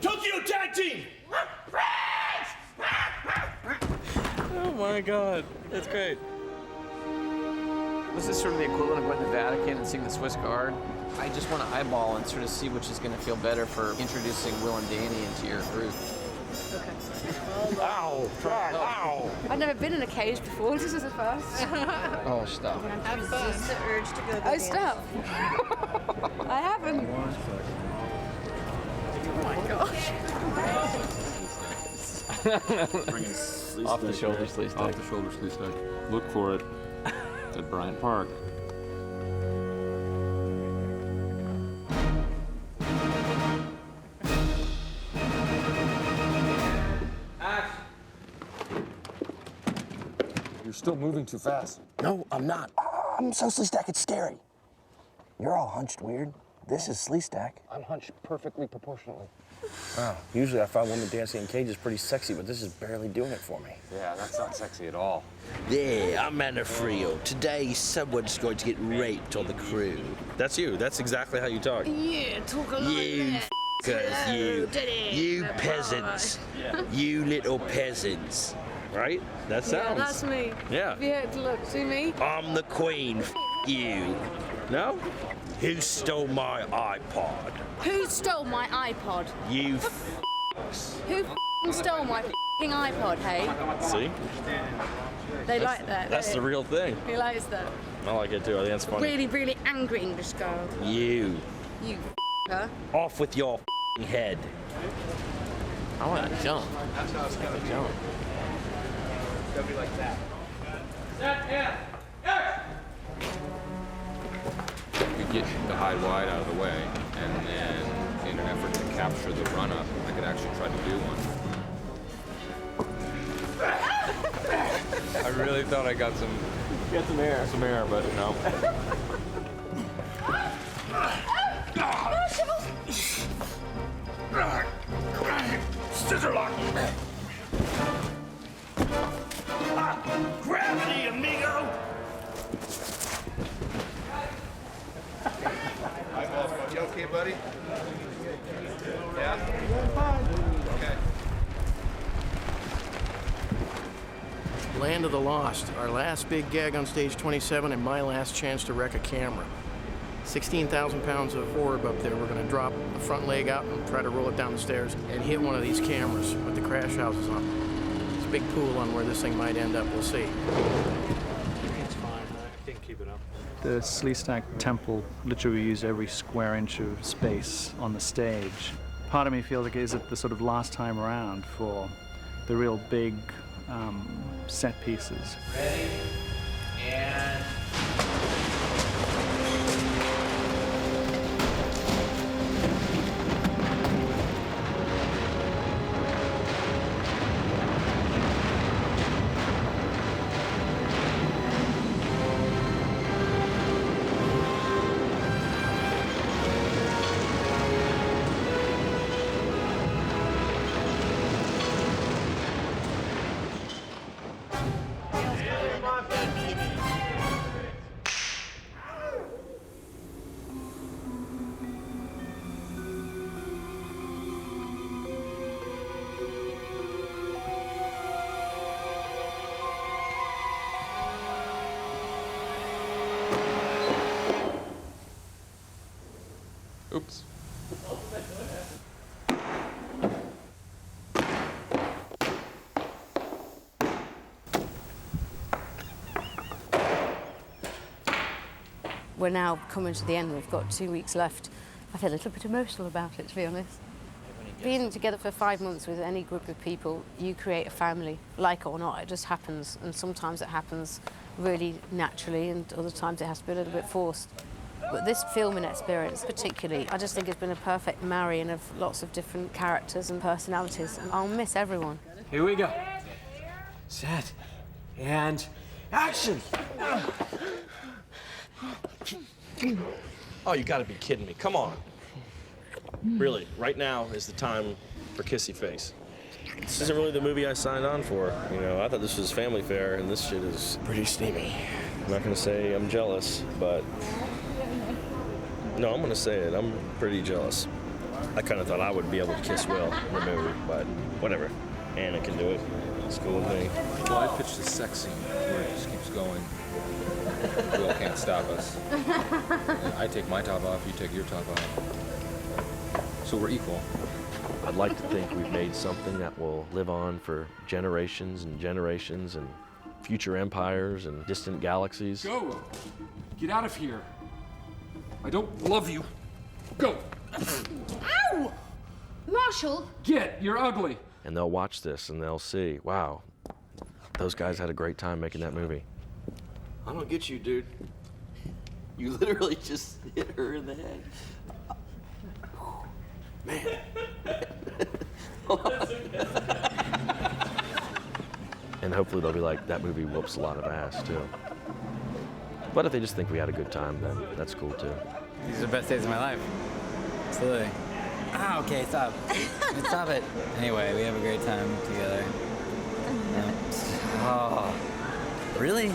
Tokyo tag team! Oh my God, that's great. Was this sort of the equivalent of going to the Vatican and seeing the Swiss Guard? I just want to eyeball and sort of see which is going to feel better for introducing Will and Danny into your group. Ow! Ow! I've never been in a cage before. This is the first. Oh, stop. I resist the urge to go. Oh, stop! I haven't. Oh my gosh. Off the shoulder sleeve stack. Off the shoulder sleeve stack. Look for it at Bryant Park. You're still moving too fast. No, I'm not. I'm so Sleestack, it's scary. You're all hunched weird. This is Sleestack. I'm hunched perfectly proportionately. Wow. Usually I find women dancing in cages pretty sexy, but this is barely doing it for me. Yeah, that's not sexy at all. There, I'm Manafrio. Today, someone's going to get raped on the crew. That's you. That's exactly how you talk. Yeah, talk a lot. You f***ers, you peasants. You little peasants. Right? That sounds. Yeah, that's me. Yeah. Have you had to look? See me? I'm the queen, f*** you. No? Who stole my iPod? Who stole my iPod? You Who f***ing stole my f***ing iPod, hey? See? They like that. That's the real thing. He likes that. I like it too. I think that's funny. Really, really angry English girl. You. You f***er. Off with your f***ing head. I want to jump. That's how it's gonna jump. It's gonna be like that. You get the hide wide out of the way, and then in an effort to capture the run-up, I could actually try to do one. I really thought I got some air, but no. Scissor lock! Gravity, amigo! You okay, buddy? Yeah? Okay. Land of the Lost, our last big gag on stage 27 and my last chance to wreck a camera. 16,000 pounds of orb up there. We're going to drop the front leg out and try to roll it down the stairs and hit one of these cameras with the crash houses on. There's a big pool on where this thing might end up. We'll see. It's fine. I can keep it up. The Sleestack temple literally used every square inch of space on the stage. Part of me feels like is it the sort of last time around for the real big set pieces. Ready? And... we're now coming to the end. We've got 2 weeks left. I feel a little bit emotional about it, to be honest. Being together for 5 months with any group of people, you create a family, like or not. It just happens, and sometimes it happens really naturally, and other times it has to be a little bit forced. But this filming experience particularly, I just think it's been a perfect marrying of lots of different characters and personalities, and I'll miss everyone. Here we go. Set. And action! Oh, you gotta be kidding me. Come on. Really, right now is the time for Kissy Face. This isn't really the movie I signed on for. You know, I thought this was family fare, and this shit is pretty steamy. I'm not gonna say I'm jealous, but... No, I'm gonna say it. I'm pretty jealous. I kind of thought I would be able to kiss Will in the movie, but whatever. Anna can do it. It's cool with me. Well, I pitched a sex scene where it just keeps going. Will can't stop us. I take my top off, you take your top off. So we're equal. I'd like to think we've made something that will live on for generations and generations and future empires and distant galaxies. Go! Get out of here. I don't love you. Go! Ow! Marshall! Get! You're ugly. And they'll watch this and they'll see, wow, those guys had a great time making that movie. I don't get you, dude. You literally just hit her in the head. Man. And hopefully they'll be like, that movie whoops a lot of ass, too. But if they just think we had a good time, then that's cool, too. These are the best days of my life. Absolutely. Ah, okay, stop. Stop it. Anyway, we have a great time together. Oh, really?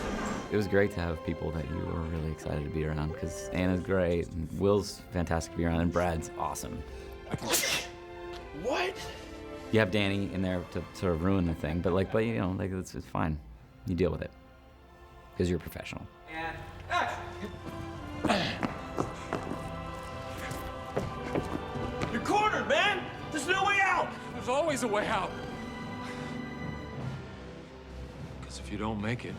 It was great to have people that you were really excited to be around, because Anna's great, and Will's fantastic to be around, and Brad's awesome. What? You have Danny in there to sort of ruin the thing, but you know, it's fine. You deal with it, because you're a professional. You're cornered, man! There's no way out! There's always a way out. Because if you don't make it,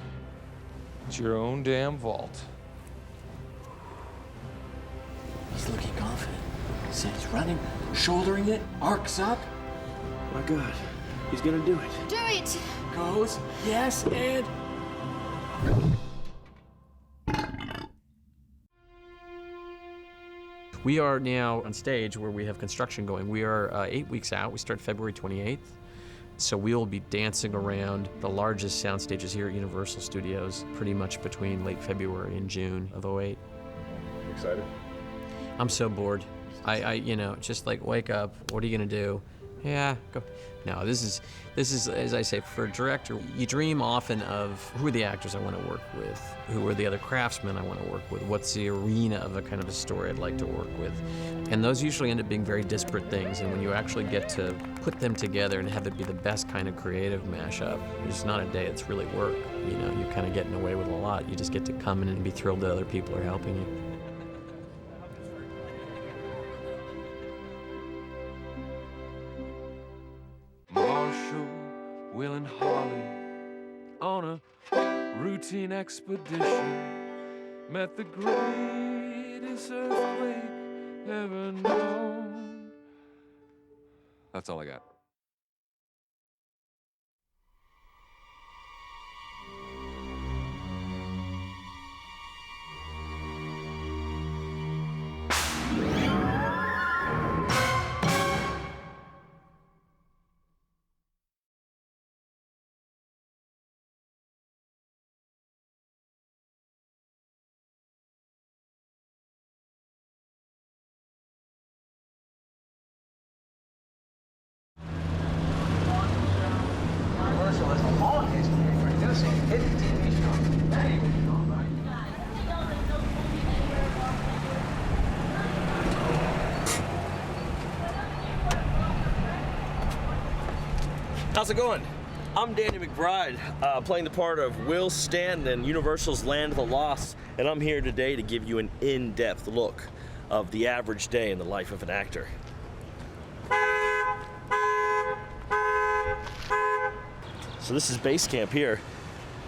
it's your own damn fault. He's looking confident. He said he's running, shouldering it, arcs up. My God, he's gonna do it. Do it! Goes, yes, and... We are now on stage where we have construction going. We are 8 weeks out. We start February 28th. So we'll be dancing around the largest sound stages here at Universal Studios pretty much between late February and June of '08. Excited? I'm so bored. I you know, just like wake up, what are you gonna do? Yeah, go. No, this is, as I say, for a director, you dream often of who are the actors I want to work with, who are the other craftsmen I want to work with, what's the arena of a kind of a story I'd like to work with. And those usually end up being very disparate things, and when you actually get to put them together and have it be the best kind of creative mashup, it's not a day it's really work. You know, you're kind of getting away with a lot. You just get to come in and be thrilled that other people are helping you. Marshall, Will, and Holly on a routine expedition met the greatest earthquake ever known. That's all I got. How's it going? I'm Danny McBride, playing the part of Will Stanton in Universal's Land of the Lost, and I'm here today to give you an in-depth look of the average day in the life of an actor. So this is base camp here.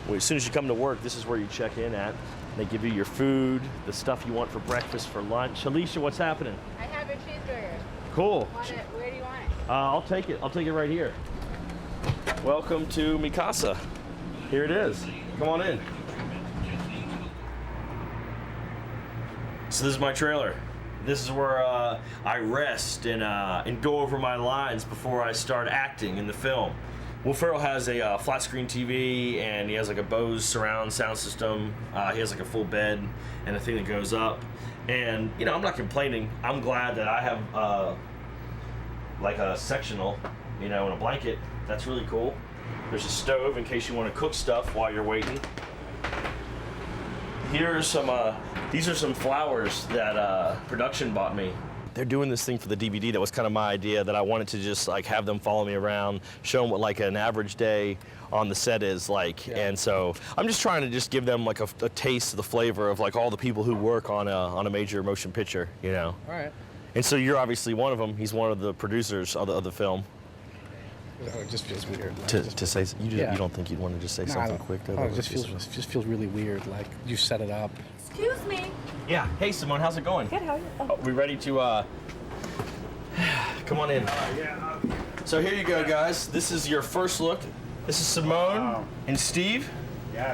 As soon as you come to work, this is where you check in at. They give you your food, the stuff you want for breakfast, for lunch. Alicia, what's happening? I have a cheeseburger. Cool. Where do you want it? I'll take it. I'll take it right here. Welcome to Mikasa. Here it is. Come on in. So this is my trailer. This is where I rest and go over my lines before I start acting in the film. Will Ferrell has a flat screen TV, and he has like a Bose surround sound system. He has like a full bed and a thing that goes up. And you know, I'm not complaining. I'm glad that I have like a sectional, you know, and a blanket. That's really cool. There's a stove in case you want to cook stuff while you're waiting. Here are some, these are some flowers that production bought me. They're doing this thing for the DVD. That was kind of my idea, that I wanted to just like have them follow me around, show them what like an average day on the set is like. Yeah. And so I'm just trying to just give them like a taste of the flavor of like all the people who work on a major motion picture, you know. All right. And so you're obviously one of them. He's one of the producers of the film. Oh, it just feels weird. Like, to say, you don't think you'd want to just say something quick? To it just feels really weird. Like you set it up. Excuse me. Yeah. Hey, Simone, how's it going? Good. How are you? Oh, we ready to? Come on in. Yeah. So here you go, guys. This is your first look. This is Simone and Steve,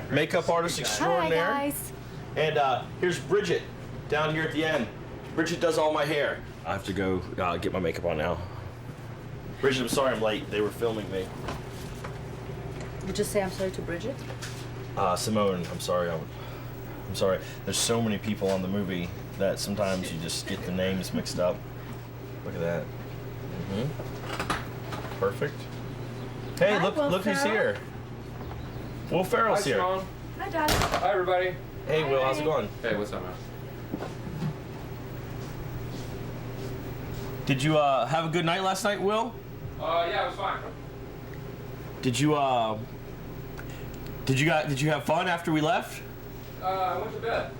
makeup artist extraordinaire. Hi, guys. And here's Bridget down here at the end. Bridget does all my hair. I have to go get my makeup on now. Bridget, I'm sorry I'm late. They were filming me. You just say I'm sorry to Bridget? Simone, I'm sorry. I'm sorry. There's so many people on the movie that sometimes you just get the names mixed up. Look at that. Perfect. Hey, Hi, look who's here. Will Ferrell's here. Hi, Dad. Hi, everybody. Hey, Will, how's it going? Hey, what's up, man? Did you have a good night last night, Will? Yeah, it was fine. Did you have fun after we left? I went to bed.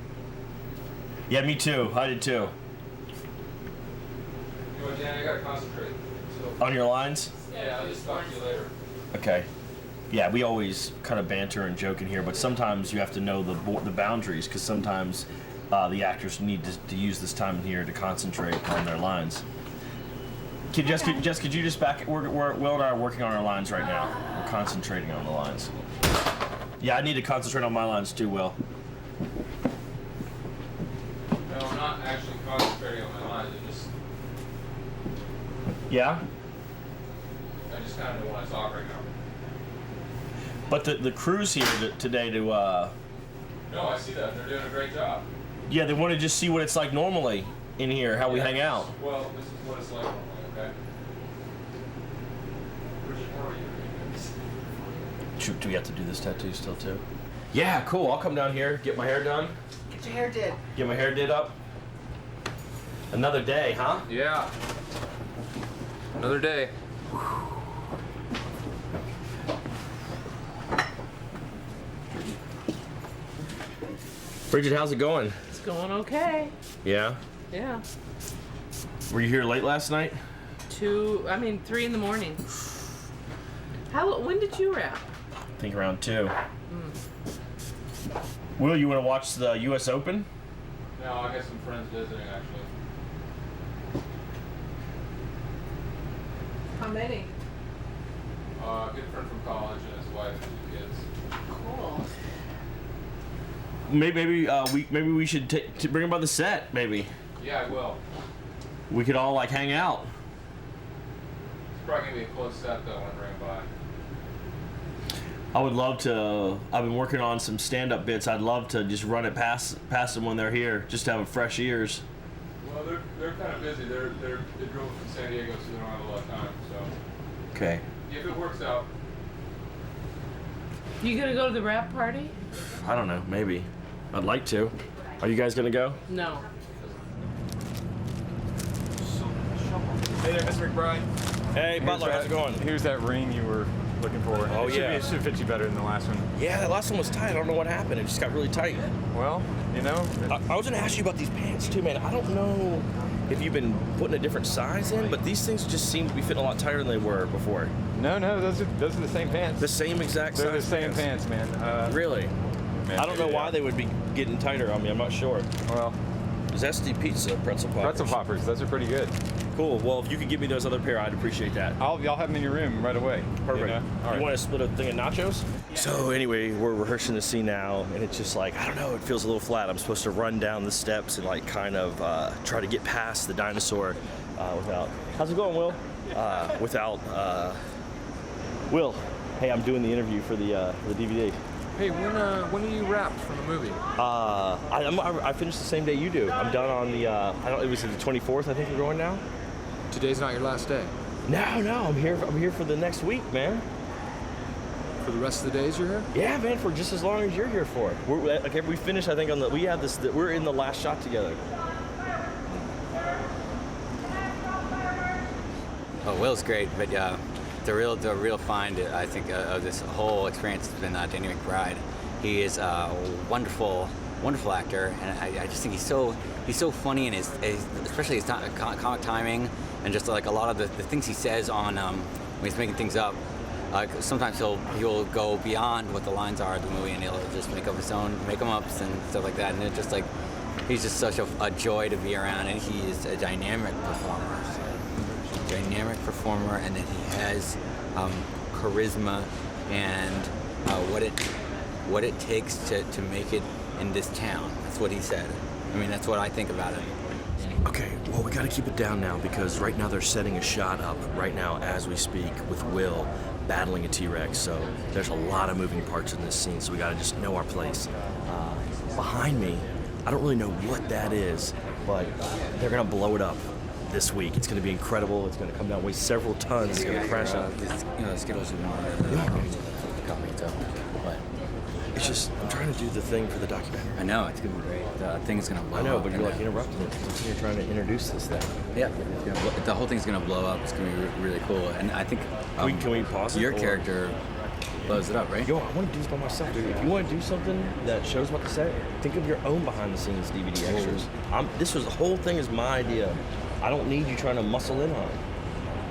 Yeah, me too. I did too. You know, Dan, I gotta concentrate. So, On your lines? yeah, I'll just talk to you later. Okay. Yeah, we always kind of banter and joke in here, but sometimes you have to know the boundaries, because sometimes the actors need to use this time in here to concentrate on their lines. Jess, could you just back? Will and I are working on our lines right now. We're concentrating on the lines. Yeah, I need to concentrate on my lines too, Will. No, I'm not actually concentrating on my lines. Yeah? I just kind of don't want to talk right now. But the crew's here today to. No, I see that. They're doing a great job. Yeah, they want to just see what it's like normally in here, how we hang out. Well, this is what it's like normally, okay? Where are you? Do we have to do this tattoo still too? Yeah, cool. I'll come down here, get my hair done. Get your hair did. Get my hair did up. Another day, huh? Yeah. Another day. Bridget, how's it going? It's going okay. Yeah? Yeah. Were you here late last night? 3 in the morning. When did you wrap? I think around 2. Will, you want to watch the U.S. Open? No, I got some friends visiting, actually. How many? A good friend from college and his wife and 2 kids. Cool. Maybe we should bring them by the set. Maybe Yeah, I will. we could all like hang out. It's probably gonna be a close set though when I bring it by. I would love to. I've been working on some stand-up bits. I'd love to just run it past them when they're here, just to have fresh ears. Well, they're kind of busy. They drove from San Diego, so they don't have a lot of time. So Okay. if it works out, You gonna go to the wrap party? I don't know. Maybe. I'd like to. Are you guys gonna go? No. hey there, Mr. McBride. Hey, Butler. How's it going? Here's that ring you were looking for. Oh, It should fit you better than the last one. Yeah, that last one was tight. I don't know what happened. It just got really tight. Well, you know. I was gonna ask you about these pants too, man. I don't know if you've been putting a different size in, but these things just seem to be fitting a lot tighter than they were before. No, those are the same pants. The same exact size. They're the same pants, man. Really? man. I don't know why they would be getting tighter on me. I'm not sure. Well, Zesty pizza, pretzel poppers. pretzel poppers. Those are pretty good. Cool. Well, if you could give me those other pair, I'd appreciate that. Y'all have them in your room right away. Perfect. You know? All right. You want to split a thing of nachos? So anyway, we're rehearsing the scene now, and it's just like, I don't know, it feels a little flat. I'm supposed to run down the steps and like kind of try to get past the dinosaur without. How's it going, Will? Will. Hey, I'm doing the interview for the DVD. Hey, when are you wrapped from the movie? I finished the same day you do. I'm done on the. It was the 24th. I think we're going now. Today's not your last day. No, I'm here. I'm here for the next week, man. For the rest of the days you're here? Yeah, man, for just as long as you're here for. We finished. I think we have this. We're in the last shot together. Oh, Will's great, but the real find, I think, of this whole experience has been Danny McBride. He is a wonderful actor, and I just think he's so funny, and especially his comic timing, and just like a lot of the things he says on when he's making things up. Sometimes he'll go beyond what the lines are of the movie, and he'll just make up his own make-em-ups and stuff like that. And it's just like he's just such a joy to be around, and he is a dynamic performer, and that he has charisma and what it takes to make it in this town. That's what he said. I mean, that's what I think about it. Okay, well, we got to keep it down now because right now they're setting a shot up right now as we speak with Will battling a T-Rex. So there's a lot of moving parts in this scene, so we got to just know our place. Behind me, I don't really know what that is, but they're going to blow it up this week. It's going to be incredible. It's going to come down, weigh several tons. It's going to crash out. Skittles but it's just, I'm trying to do the thing for the documentary. I know, it's going to be great. The thing's going to blow up. I know, but you're like interrupting it because you're trying to introduce this thing. Yeah, the whole thing's going to blow up. It's going to be really cool. And I think can we pause it? Your character blows it up, right? Yo, I want to do this by myself, dude. If you want to do something that shows what to say, think of your own behind-the-scenes DVD extras. The whole thing is my idea. I don't need you trying to muscle in on it.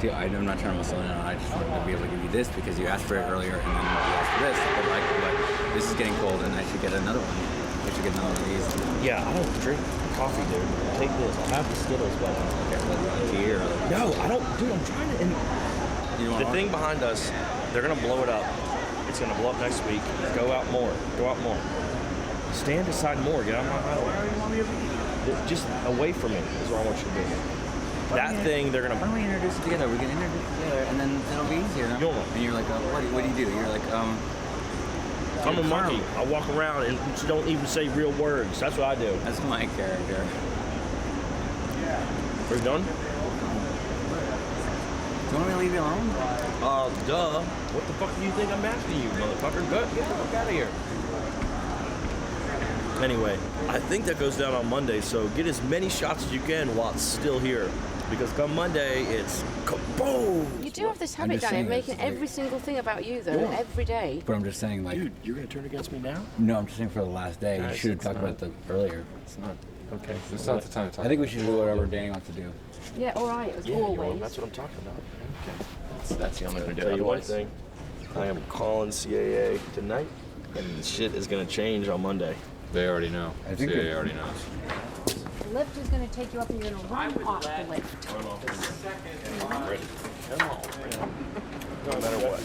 Dude, I'm not trying to muscle in on it. I just wanted to be able to give you this because you asked for it earlier, and then you asked for this. But this is getting cold, and I should get another one. I should get another one of these. Yeah, I don't drink coffee, dude. Take this. I'll have the Skittles, but tea or no, I don't. Dude, I'm trying to. The thing behind us, they're gonna blow it up. It's gonna blow up next week. Go out more. Go out more. Stand aside more. Get out of my highway. Just away from me is what I want you to do. That thing, they're gonna. Why don't we introduce it together? We can introduce it together, and then it'll be easier. No? And you're like, what do you do? You're like, I'm a monkey. I walk around and don't even say real words. That's what I do. That's my character. Are you done? Do you want me to leave you alone? Duh. What the fuck do you think I'm asking you, motherfucker? Get the fuck out of here. Anyway, I think that goes down on Monday, so get as many shots as you can while it's still here. Because come Monday, it's kaboom! You do have this habit, Danny, of making every single thing about you, though, every day. But I'm just saying, like... Dude, you're gonna turn against me now? No, I'm just saying for the last day. You should have talked about it earlier. It's not. Okay. It's not the time to talk. I think we should do whatever Danny wants to do. Yeah, all right, as always. That's what I'm talking about. Okay. That's the only way to do it. Tell you one thing. I am calling CAA tonight, and shit is gonna change on Monday. They already know. I think CAA already knows. The lift is going to take you up and you're going to run off the lift. I'm ready. Come on. No matter what.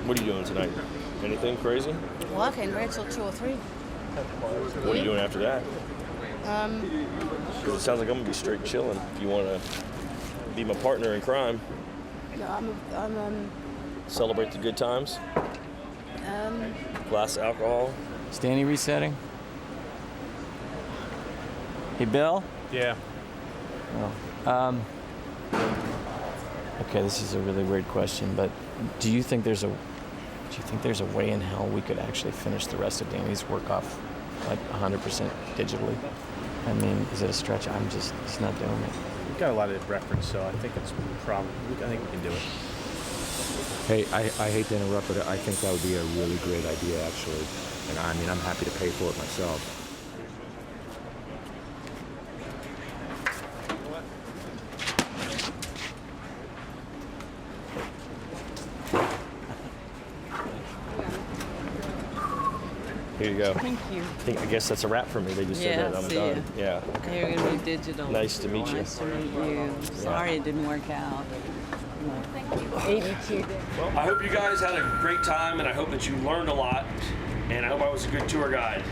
What are you doing tonight? Anything crazy? Working, ready till 2 or 3. What are you doing after that? It sounds like I'm going to be straight chilling. If you want to be my partner in crime. No, I'm Celebrate the good times. Glass of alcohol. Is Danny resetting? Hey, Bill? Yeah. Oh. Okay, this is a really weird question, but do you think there's a way in hell we could actually finish the rest of Danny's work off like 100% digitally? I mean, is it a stretch? He's not doing it. We've got a lot of reference, so I think it's probably, I think we can do it. Hey, I hate to interrupt, but I think that would be a really great idea, actually. And I mean, I'm happy to pay for it myself. Here you go. Thank you. I guess that's a wrap for me. They just said that I'm see done. ya. Yeah. You're gonna be digital. Nice to meet you. Nice to meet you. Sorry it didn't work out. 82 days. Well, I hope you guys had a great time, and I hope that you learned a lot, and I hope I was a good tour guide.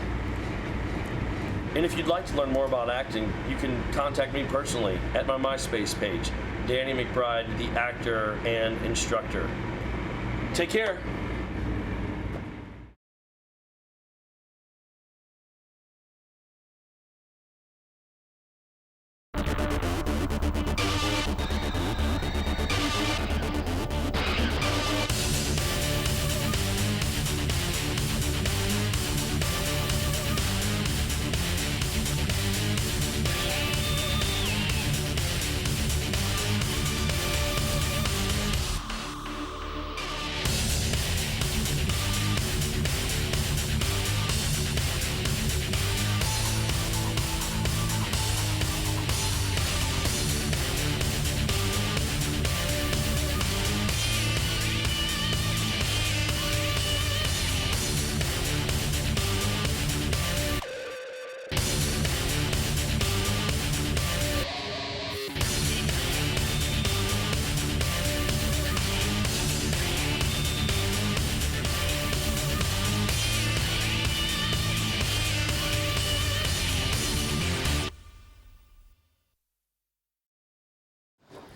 And if you'd like to learn more about acting, you can contact me personally at my MySpace page, Danny McBride, the actor and instructor. Take care.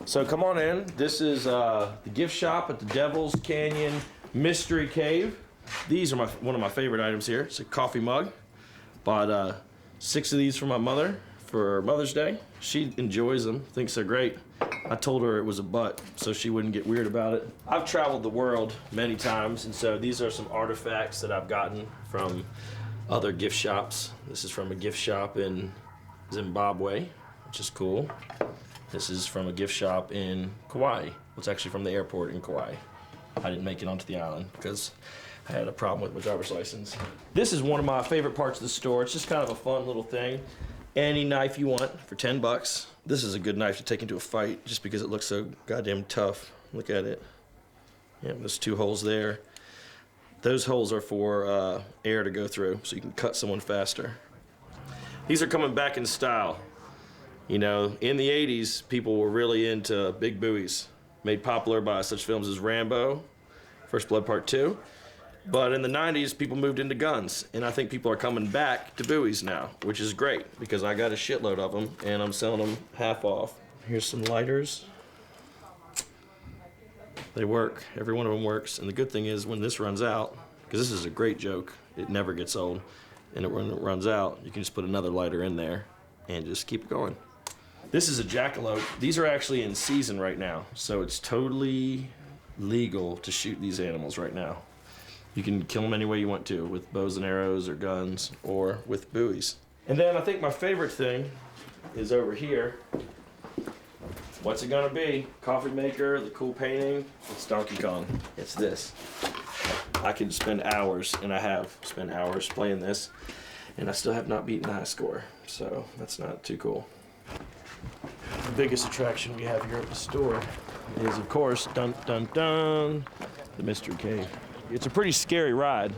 So come on in. This is the gift shop at the Devil's Canyon Mystery Cave. These are one of my favorite items here. It's a coffee mug. Bought 6 of these for my mother for Mother's Day. She enjoys them, thinks they're great. I told her it was a butt, so she wouldn't get weird about it. I've traveled the world many times, and so these are some artifacts that I've gotten from other gift shops. This is from a gift shop in Zimbabwe, which is cool. This is from a gift shop in Kauai. It's actually from the airport in Kauai. I didn't make it onto the island because I had a problem with my driver's license. This is one of my favorite parts of the store. It's just kind of a fun little thing. Any knife you want for 10 bucks. This is a good knife to take into a fight just because it looks so goddamn tough. Look at it. Yeah, there's 2 holes there. Those holes are for air to go through so you can cut someone faster. These are coming back in style. You know, in the 80s, people were really into big buoys, made popular by such films as Rambo, First Blood Part 2. But in the 90s, people moved into guns, and I think people are coming back to buoys now, which is great, because I got a shitload of them, and I'm selling them half off. Here's some lighters. They work. Every one of them works. And the good thing is, when this runs out, because this is a great joke, it never gets old, and when it runs out, you can just put another lighter in there and just keep going. This is a jackalope. These are actually in season right now, so it's totally legal to shoot these animals right now. You can kill them any way you want to, with bows and arrows or guns, or with buoys. And then I think my favorite thing is over here. What's it gonna be? Coffee maker, the cool painting. It's Donkey Kong. It's this. I can spend hours, and I have spent hours playing this, and I still have not beaten the high score, so that's not too cool. The biggest attraction we have here at the store is, of course, dun dun dun, the Mystery Cave. It's a pretty scary ride,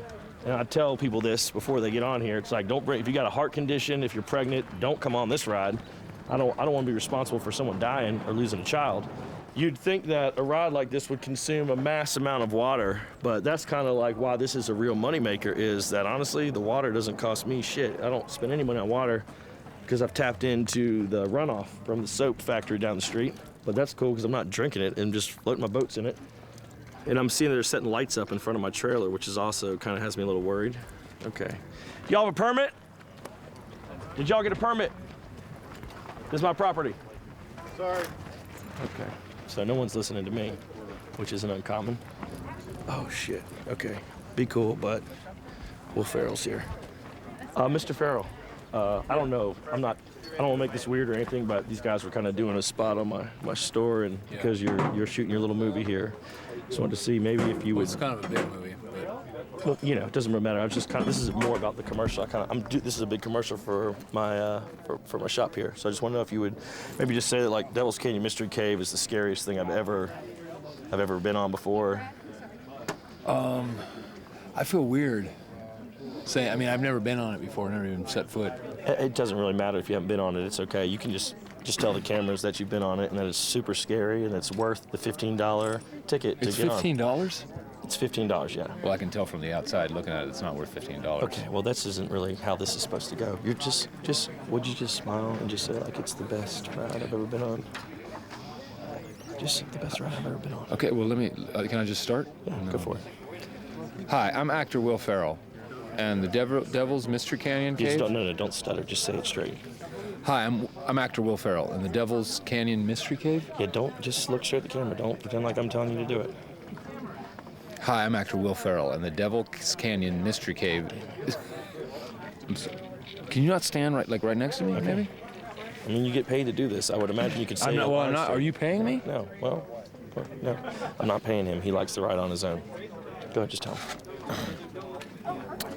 and I tell people this before they get on here. It's like, don't bring, if you got a heart condition, if you're pregnant, don't come on this ride. I don't want to be responsible for someone dying or losing a child. You'd think that a ride like this would consume a mass amount of water, but that's kind of like why this is a real moneymaker, is that honestly, the water doesn't cost me shit. I don't spend any money on water because I've tapped into the runoff from the soap factory down the street. But that's cool because I'm not drinking it and just floating my boats in it. And I'm seeing that they're setting lights up in front of my trailer, which is also kind of has me a little worried. Okay. Y'all have a permit? Did y'all get a permit? This is my property. Sorry. Okay. So no one's listening to me, which isn't uncommon. Oh shit. Okay. Be cool, but Will Ferrell's here. Mr. Ferrell, I don't know. I don't want to make this weird or anything, but these guys were kind of doing a spot on my store, and because you're shooting your little movie here, just wanted to see maybe if you would. It's kind of a big movie, but well, you know, it doesn't really matter. I was just kind of. This is more about the commercial. This is a big commercial for my for my shop here. So I just want to know if you would maybe just say that, like, Devil's Canyon Mystery Cave is the scariest thing I've ever been on before. I feel weird. Say, I mean, I've never been on it before, never even set foot. It doesn't really matter if you haven't been on it. It's okay. You can just tell the cameras that you've been on it and that it's super scary and it's worth the $15 ticket to It's get on. $15? It's $15, yeah. Well, I can tell from the outside looking at it, it's not worth $15. Okay, well, this isn't really how this is supposed to go. You're would you just smile and just say, like, it's the best ride I've ever been on? Just the best ride I've ever been on. Okay, well, let me, can I just start? Yeah, go for it. Hi, I'm actor Will Ferrell, and the Devil's Mystery Canyon Cave. Don't stutter. Just say it straight. Hi, I'm actor Will Ferrell, and the Devil's Canyon Mystery Cave. Yeah, don't just look straight at the camera. Don't pretend like I'm telling you to do it. Hi, I'm actor Will Ferrell, and the Devil's Canyon Mystery Cave. Can you not stand right next to me, Okay. maybe? I mean, you get paid to do this. I would imagine you could say. I'm not. it Well, on I'm not. stage. Are you paying me? No. Well, no. I'm not paying him. He likes to ride on his own. Go ahead, just tell him.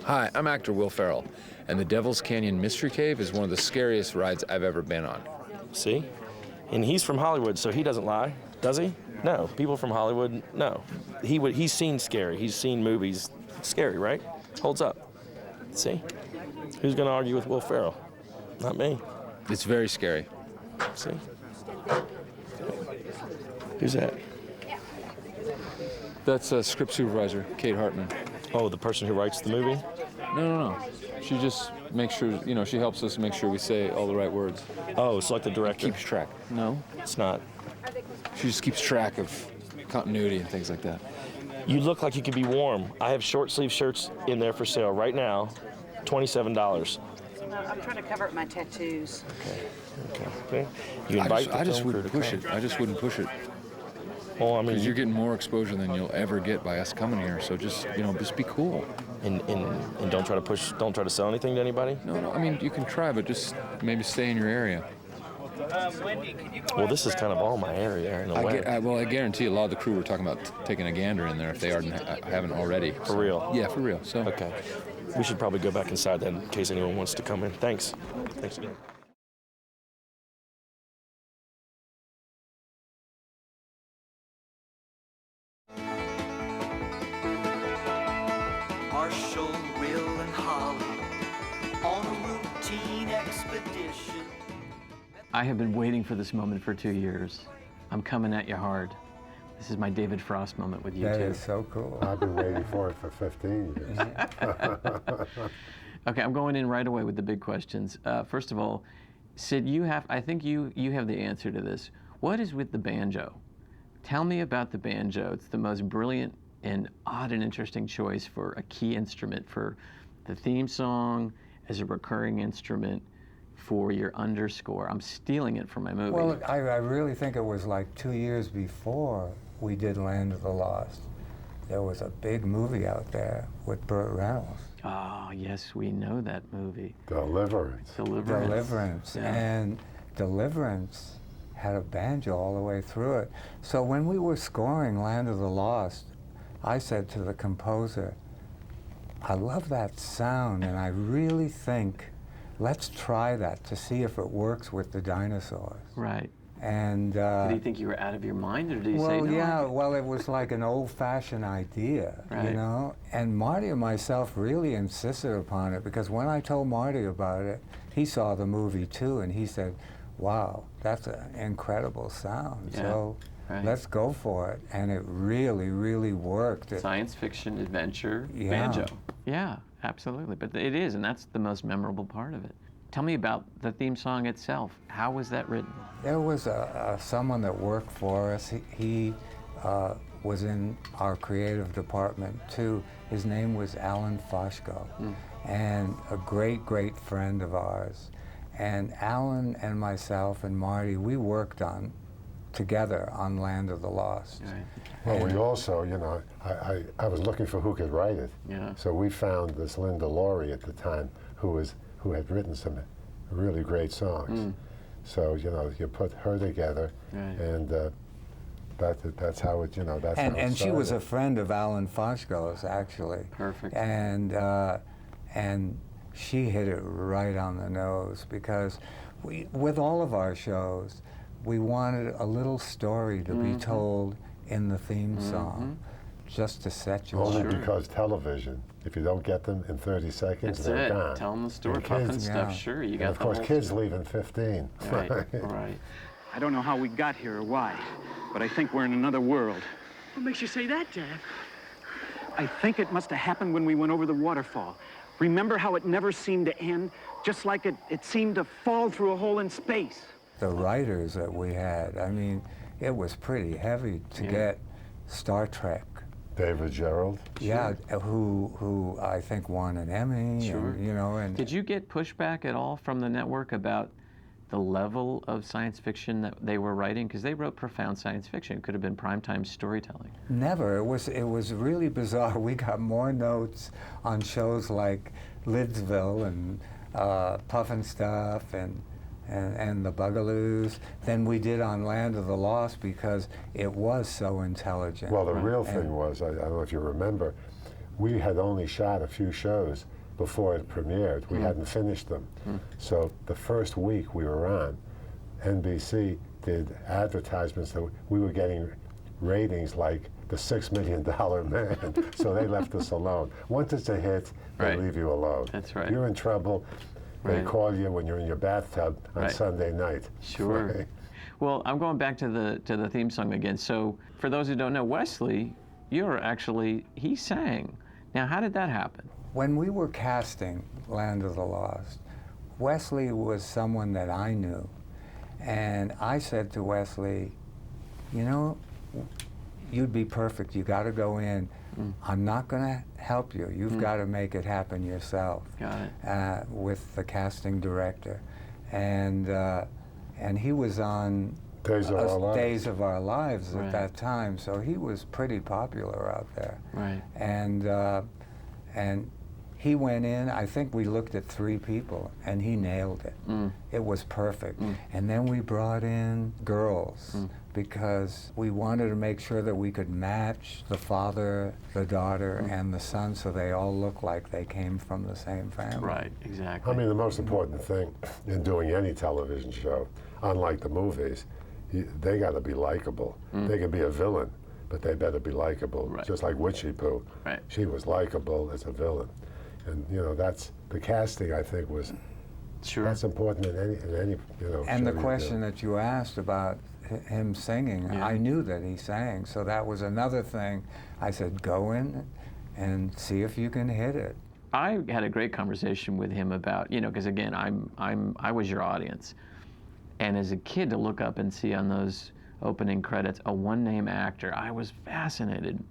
Hi, I'm actor Will Ferrell, and the Devil's Canyon Mystery Cave is one of the scariest rides I've ever been on. See? And he's from Hollywood, so he doesn't lie, does he? No. People from Hollywood, no. He's seen scary. He's seen movies. Scary, right? Holds up. See? Who's going to argue with Will Ferrell? Not me. It's very scary. See? Who's that? That's script supervisor, Kate Hartman. Oh, the person who writes the movie? No. She just makes sure, she helps us make sure we say all the right words. Oh, it's like the director? Keeps track. No. It's not. She just keeps track of continuity and things like that. You look like you could be warm. I have short sleeve shirts in there for sale right now, $27. I'm trying to cover up my tattoos. Okay. You invite I just the film wouldn't crew push to it. come. I just wouldn't push it. Well, I mean, because you're getting more exposure than you'll ever get by us coming here. So just be cool. And don't try to sell anything to anybody? No. I mean, you can try, but just maybe stay in your area. Wendy, can you go Well, this is kind of all my area in a way. I guarantee a lot of the crew were talking about taking a gander in there if they haven't already. For real? Yeah, for real. So okay. We should probably go back inside then in case anyone wants to come in. Thanks. Thanks again. Marshall, Will, and Holly on a routine expedition. I have been waiting for this moment for 2 years. I'm coming at you hard. This is my David Frost moment with you That two. is so cool. I've been waiting for it for 15 years. Okay, I'm going in right away with the big questions. First of all, Sid, I think you have the answer to this. What is with the banjo? Tell me about the banjo. It's the most brilliant and odd and interesting choice for a key instrument for the theme song, as a recurring instrument for your underscore. I'm stealing it from my movie. Well, I really think it was like 2 years before we did Land of the Lost. There was a big movie out there with Burt Reynolds. Oh, yes, we know that movie. Deliverance. Deliverance. Yeah. And Deliverance had a banjo all the way through it. So when we were scoring Land of the Lost, I said to the composer, I love that sound, and I really think, let's try that to see if it works with the dinosaurs. Right. And did he think you were out of your mind, or did he say no? Well, yeah. Well, it was like an old-fashioned idea, Right. you know. And Marty and myself really insisted upon it because when I told Marty about it, he saw the movie too, and he said, "Wow, that's an incredible sound." Yeah, So right. let's go for it. And it really, really worked. Science fiction, adventure, Yeah. banjo. Yeah, absolutely. But it is, and that's the most memorable part of it. Tell me about the theme song itself. How was that written? There was someone that worked for us. He was in our creative department too. His name was Alan Foshko, and a great, great friend of ours. And Alan and myself and Marty, we worked together on Land of the Lost. Right. Well, we also, you know, I was looking for who could write it. Yeah. So we found this Linda Laurie at the time who had written some really great songs. So, you know, you put her together, Right. and that's how it, you know, that's how it And she was a started. friend of Alan Foshko's, actually. Perfect. And she hit it right on the nose because with all of our shows, we wanted a little story to be told in the theme song. just to set you Only up. because television, if you don't get them in 30 seconds, That's they're it. gone. Tell them the story, And puffin kids- stuff. Sure, you got and of the course, whole kids story. leave in 15. Right, right. I don't know how we got here or why, but I think we're in another world. What makes you say that, Dad? I think it must have happened when we went over the waterfall. Remember how it never seemed to end? Just like it seemed to fall through a hole in space. The writers that we had, I mean, it was pretty heavy to get Star Trek. David Gerald? Yeah, who I think won an Emmy, Sure. and, you know, and Did you get pushback at all from the network about the level of science fiction that they were writing? Because they wrote profound science fiction. It could have been primetime storytelling. never. It was really bizarre. We got more notes on shows like Lidsville and Puffin Stuff and the Bugaloos than we did on Land of the Lost because it was so intelligent. Well, the real And- thing was, I don't know if you remember, we had only shot a few shows before it premiered. We hadn't finished them. So the first week we were on, NBC did advertisements that we were getting ratings like the $6 Million Man. So they left us alone. Once it's a hit, they Right. leave you alone. That's right. You're in trouble. They Right. call you when you're in your bathtub on Right. Sunday night. Sure. Right. Well, I'm going back to the theme song again. So for those who don't know, Wesley, he sang. Now, how did that happen? When we were casting Land of the Lost, Wesley was someone that I knew. And I said to Wesley, you know, you'd be perfect. You got to go in. I'm not going to help you. You've got to make it happen yourself. Got it. With the casting director. And he was on Days of Our Lives. Days of Our Lives Right. at that time, so he was pretty popular out there. Right. And he went in, I think we looked at 3 people, and he nailed it. It was perfect. And then we brought in girls because we wanted to make sure that we could match the father, the daughter, and the son so they all look like they came from the same family. Right, exactly. I mean, the most important thing in doing any television show, unlike the movies, they got to be likable. They can be a villain, but they better be likable. Right. Just like Witchy Poo. Right. She was likable as a villain. And, you know, that's the casting, I think, was that's important in any you know, And show the you question do. that you asked about him singing, I knew that he sang, so that was another thing. I said, go in and see if you can hit it. I had a great conversation with him about, you know, because again, I was your audience, and as a kid to look up and see on those opening credits a one-name actor, I was fascinated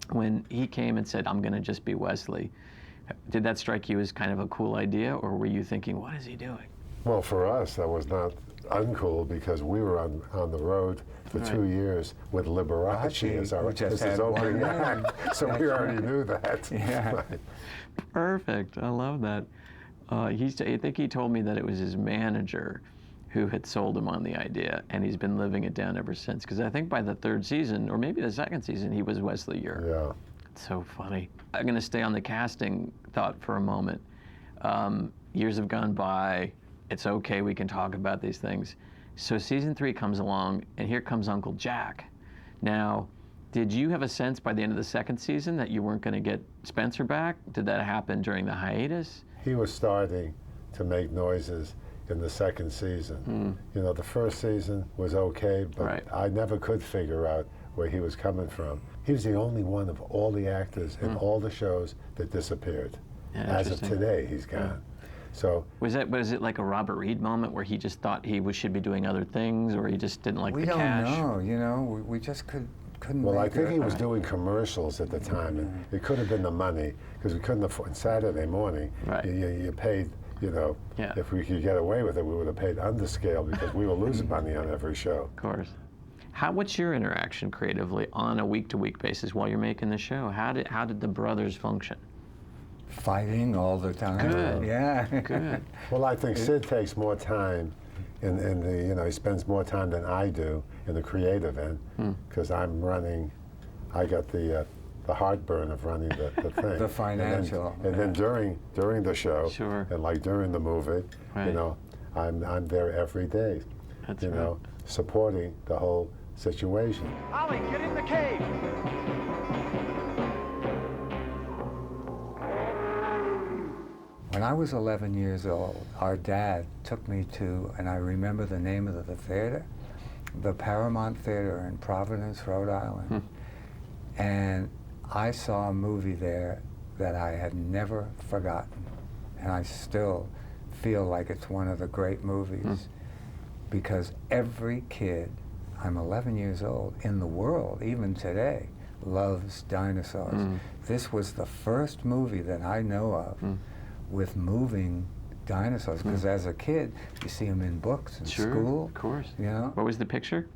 when he came and said, "I'm going to just be Wesley." Did that strike you as kind of a cool idea, or were you thinking, "What is he doing?" Well, for us, that was not uncool because we were on the road for Right. 2 years with Liberace as our we just as had his opening one act. So we already knew that. Yeah. Right. Perfect. I love that. I think he told me that it was his manager who had sold him on the idea, and he's been living it down ever since. Because I think by the 3rd season, or maybe the 2nd season, he was Wesley Ure. Yeah. It's so funny. I'm going to stay on the casting thought for a moment. Years have gone by. It's okay. We can talk about these things. So season 3 comes along, and here comes Uncle Jack. Now, did you have a sense by the end of the 2nd season that you weren't going to get Spencer back? Did that happen during the hiatus? He was starting to make noises in the 2nd season. You know, the 1st season was okay, but I never could figure out where he was coming from. He was the only one of all the actors in all the shows that disappeared. Yeah, As of interesting. today, he's gone. So Was it like a Robert Reed moment where he just thought he should be doing other things, or he just didn't like We the don't cash? know, you know, we just couldn't well, I make think it. he was doing commercials at the time, and it could have been the money because we couldn't afford Saturday morning. Right. You paid. You know, Yeah. if we could get away with it, we would have paid underscale because we were losing money on every show. Of course. What's your interaction creatively on a week-to-week basis while you're making the show? How did the brothers function? Fighting all the time. Good. Yeah. Good. Well, I think Sid takes more time in the, you know, he spends more time than I do in the creative end because I got the heartburn of running the thing. The financial. And then during the show, Sure. and like during the movie, Right. you know, I'm there every day, That's you right. know, supporting the whole situation. Ollie, get in the cave. I was 11 years old, our dad took me to, and I remember the name of the theater, the Paramount Theater in Providence, Rhode Island. And I saw a movie there that I had never forgotten. And I still feel like it's one of the great movies because every kid, I'm 11 years old, in the world, even today, loves dinosaurs. This was the first movie that I know of with moving dinosaurs, because as a kid, you see them in books in school. Of course. You know? What was the picture?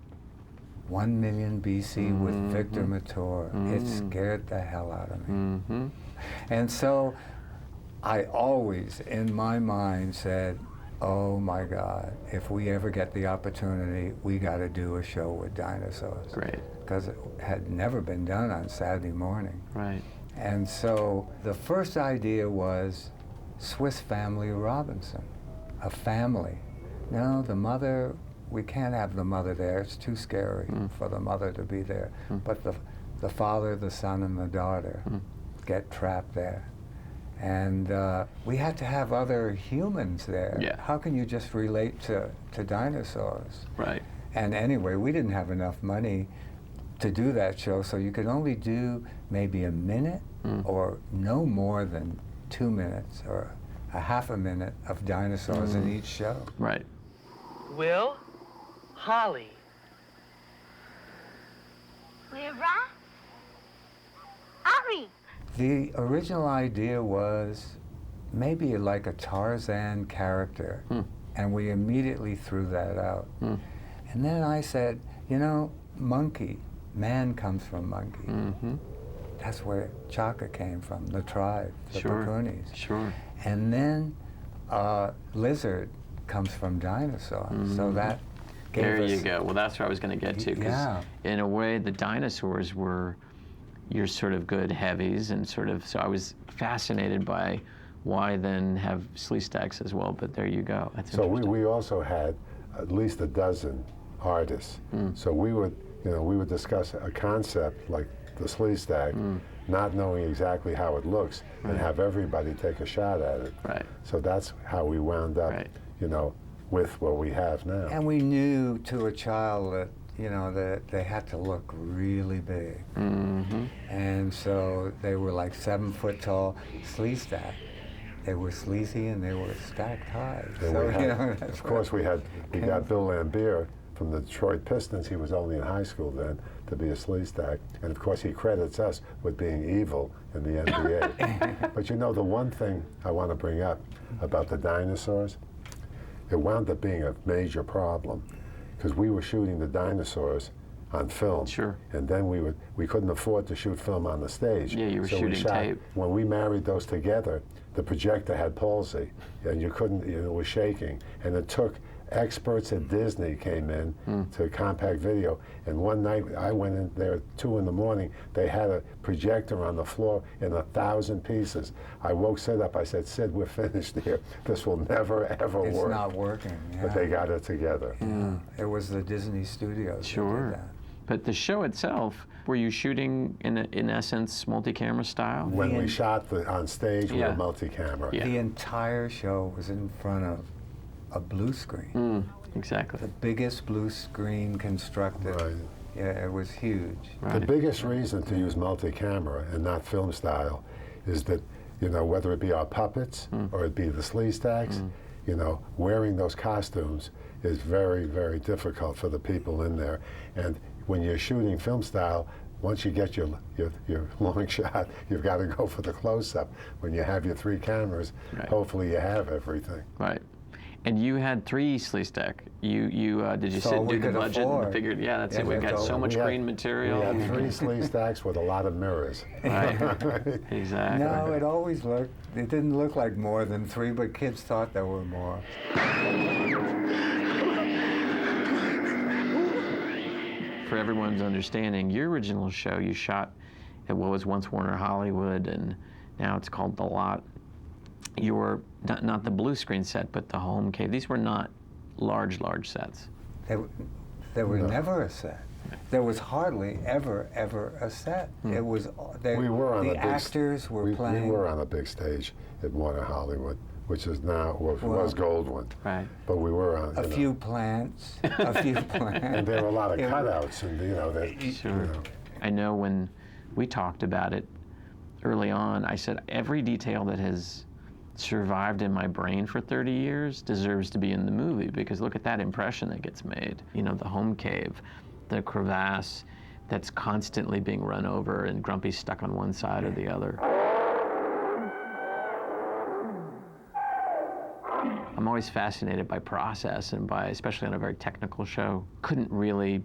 1 million BC with Victor Mature. It scared the hell out of me. And so I always, in my mind, said, oh my God, if we ever get the opportunity, we got to do a show with dinosaurs. Great. Because it had never been done on Saturday morning. Right. And so the first idea was Swiss Family Robinson, a family. No, the mother, we can't have the mother there. It's too scary for the mother to be there. But the father, the son, and the daughter get trapped there. And we had to have other humans there. Yeah. How can you just relate to dinosaurs? Right. And anyway, we didn't have enough money to do that show, so you could only do maybe a minute or no more than 2 minutes or a half a minute of dinosaurs in each show. Right. Will? Holly. Lyra? Harry. The original idea was maybe like a Tarzan character, and we immediately threw that out. And then I said, you know, monkey, man comes from monkey. That's where Chaka came from, the tribe, the Pakunis. Sure. And then lizard comes from dinosaur, so that gave There us, you go. Well, that's where I was going to get to, because Yeah. in a way, the dinosaurs were your sort of good heavies, and sort of, so I was fascinated by why then have Sleestaks as well, but there you go. That's So we also had at least a dozen artists. So we would, you know, we would discuss a concept like the Sleestak, not knowing exactly how it looks, and have everybody take a shot at it. Right. So that's how we wound up, you know, with what we have now. And we knew to a child that, you know, that they had to look really big. And so they were like 7 foot tall Sleestak. They were sleazy and they were stacked high. And So, we had, you know, of course, we got Bill Lambier from the Detroit Pistons. He was only in high school then to be a Sleestak. And of course, he credits us with being evil in the NBA. But you know, the one thing I want to bring up about the dinosaurs, it wound up being a major problem because we were shooting the dinosaurs on film. Sure. And then we couldn't afford to shoot film on the stage. Yeah, you were so we shooting shot, tape. When we married those together, the projector had palsy, and you couldn't, you know, it was shaking. And it took experts at Disney came in to compact video. And one night I went in there at 2 in the morning. They had a projector on the floor in 1,000 pieces. I woke Sid up. I said, Sid, we're finished here. This will never, ever it's work. not working. But they got it together. It was the Disney Studios. Sure. That did that. But the show itself, were you shooting in essence multi-camera style? When we shot on stage, we were multi-camera. Yeah. The entire show was in front of a blue screen. Exactly. The biggest blue screen constructed. Right. Yeah, it was huge. The biggest reason to use multi-camera and not film style is that, you know, whether it be our puppets or it be the Sleestaks, you know, wearing those costumes is very, very difficult for the people in there. And when you're shooting film style, once you get your long shot, you've got to go for the close-up. When you have your 3 cameras, hopefully you have everything. Right. And you had 3 Sleestak. Did you So sit we do the could budget and afford. figured, yeah, that's Yeah, it. We've got that's so all. much We had- green material. We had 3 Sleestaks with a lot of mirrors. Right. Exactly. No, it always looked, it didn't look like more than 3, but kids thought there were more. For everyone's understanding, your original show you shot at what was once Warner Hollywood, and now it's called The Lot. You were not the blue screen set, but the home cave. These were not large sets. There were never a set. There was hardly ever a set. It was We were on the a big actors were playing. We were on a big stage at Warner Hollywood, which is now was Goldwyn. Right. But we were on A few plants, a few plants. and there were a lot of cutouts, and Sure. I know when we talked about it early on, I said every detail that has survived in my brain for 30 years deserves to be in the movie, because look at that impression that gets made. You know, the home cave, the crevasse that's constantly being run over and Grumpy's stuck on one side or the other. I'm always fascinated by process and by, especially on a very technical show, couldn't really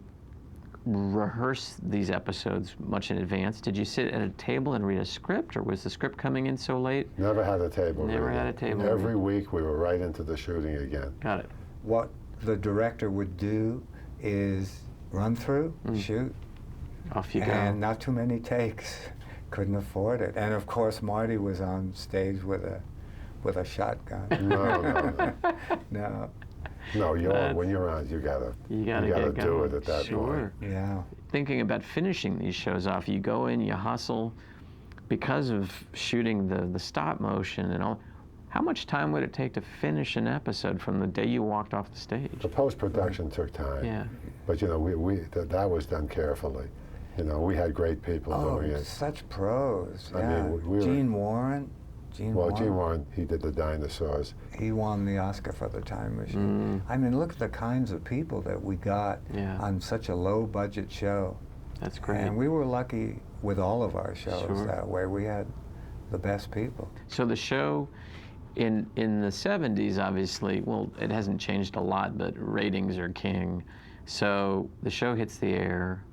rehearse these episodes much in advance. Did you sit at a table and read a script, or was the script coming in so late? Never had a table. Never reading. had a table. Every week we were right into the shooting again. Got it. What the director would do is run through, shoot. Off you go. And not too many takes. Couldn't afford it. And of course, Marty was on stage with a shotgun. No. No. No, when you're on, you gotta get do going. it at that Sure. point. Yeah. Thinking about finishing these shows off, you go in, you hustle. Because of shooting the stop motion and all, how much time would it take to finish an episode from the day you walked off the stage? The post-production took time. Yeah. But that was done carefully. You know, we had great people doing it. Such pros. I Yeah. mean, we were- Gene Warren. Gene Warren, he did the dinosaurs. He won the Oscar for The Time Machine. I mean, look at the kinds of people that we got on such a low-budget show. That's great. And we were lucky with all of our shows Sure. that way. We had the best people. So the show in the 70s, obviously, well, it hasn't changed a lot, but ratings are king. So the show hits the air,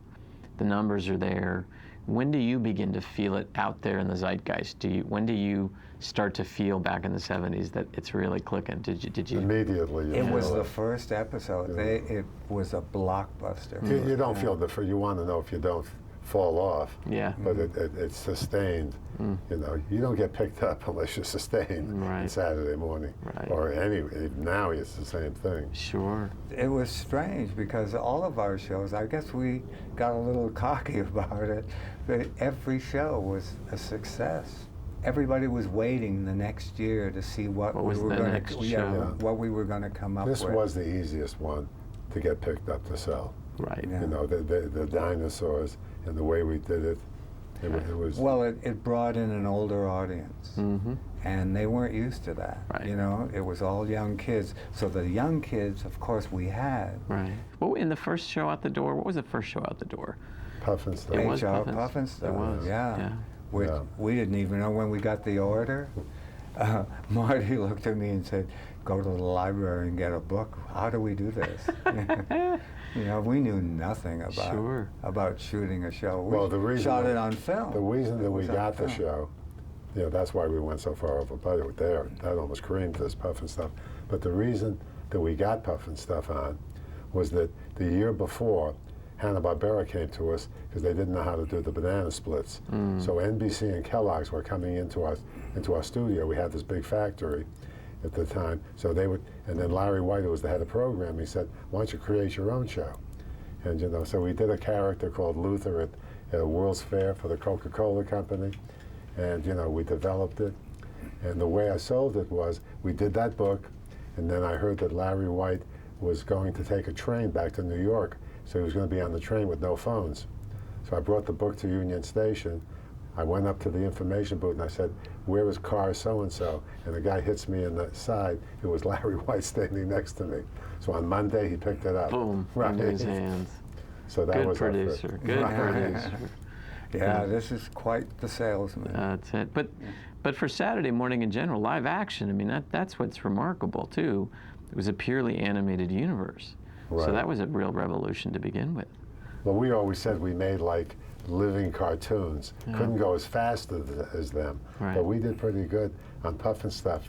the numbers are there. When do you begin to feel it out there in the zeitgeist? When do you start to feel back in the 70s that it's really clicking? Did you? Immediately. It was the first episode. It was a blockbuster. You don't feel you want to know if you don't fall off. Yeah. But it's sustained. You know, you don't get picked up unless you're sustained on Saturday morning. Right. Or now it's the same thing. Sure. It was strange because all of our shows, I guess we got a little cocky about it, but every show was a success. Everybody was waiting the next year to see what we were going to what we were going to come up with. This was the easiest one to get picked up to sell. Right. You know, the dinosaurs and the way we did it. It was. Well, it brought in an older audience, and they weren't used to that. Right. You know, it was all young kids. So the young kids, of course, we had. Right. Well, in the first show out the door, what was the first show out the door? Puffin Stuff. It was Puffin Stuff. It was. Yeah. We didn't even know when we got the order. Marty looked at me and said, "Go to the library and get a book. How do we do this?" You know, we knew nothing about shooting a show. We shot it on film. The reason that we got the show, you know, that's why we went so far over budget there. That almost creamed this Puffin Stuff. But the reason that we got Puffin Stuff on was that the year before, Hanna-Barbera came to us because they didn't know how to do the banana splits. So NBC and Kellogg's were coming into our studio. We had this big factory at the time. So they would, and then Larry White, who was the head of program, he said, "Why don't you create your own show?" And you know, so we did a character called Luther at World's Fair for the Coca-Cola Company, and you know, we developed it. And the way I sold it was, we did that book, and then I heard that Larry White was going to take a train back to New York, so he was going to be on the train with no phones. So I brought the book to Union Station. I went up to the information booth and I said, "Where is car so-and-so?" And the guy hits me in the side. It was Larry White standing next to me. So on Monday, he picked it up. Boom, into his hands. So that Good was producer. Good producer. Yeah, this is quite the salesman. That's it. But for Saturday morning in general, live action, I mean, that's what's remarkable, too. It was a purely animated universe. Right. So that was a real revolution to begin with. Well, we always said we made like living cartoons. Yeah. Couldn't go as fast as them, Right. but we did pretty good on Puffin Stuff.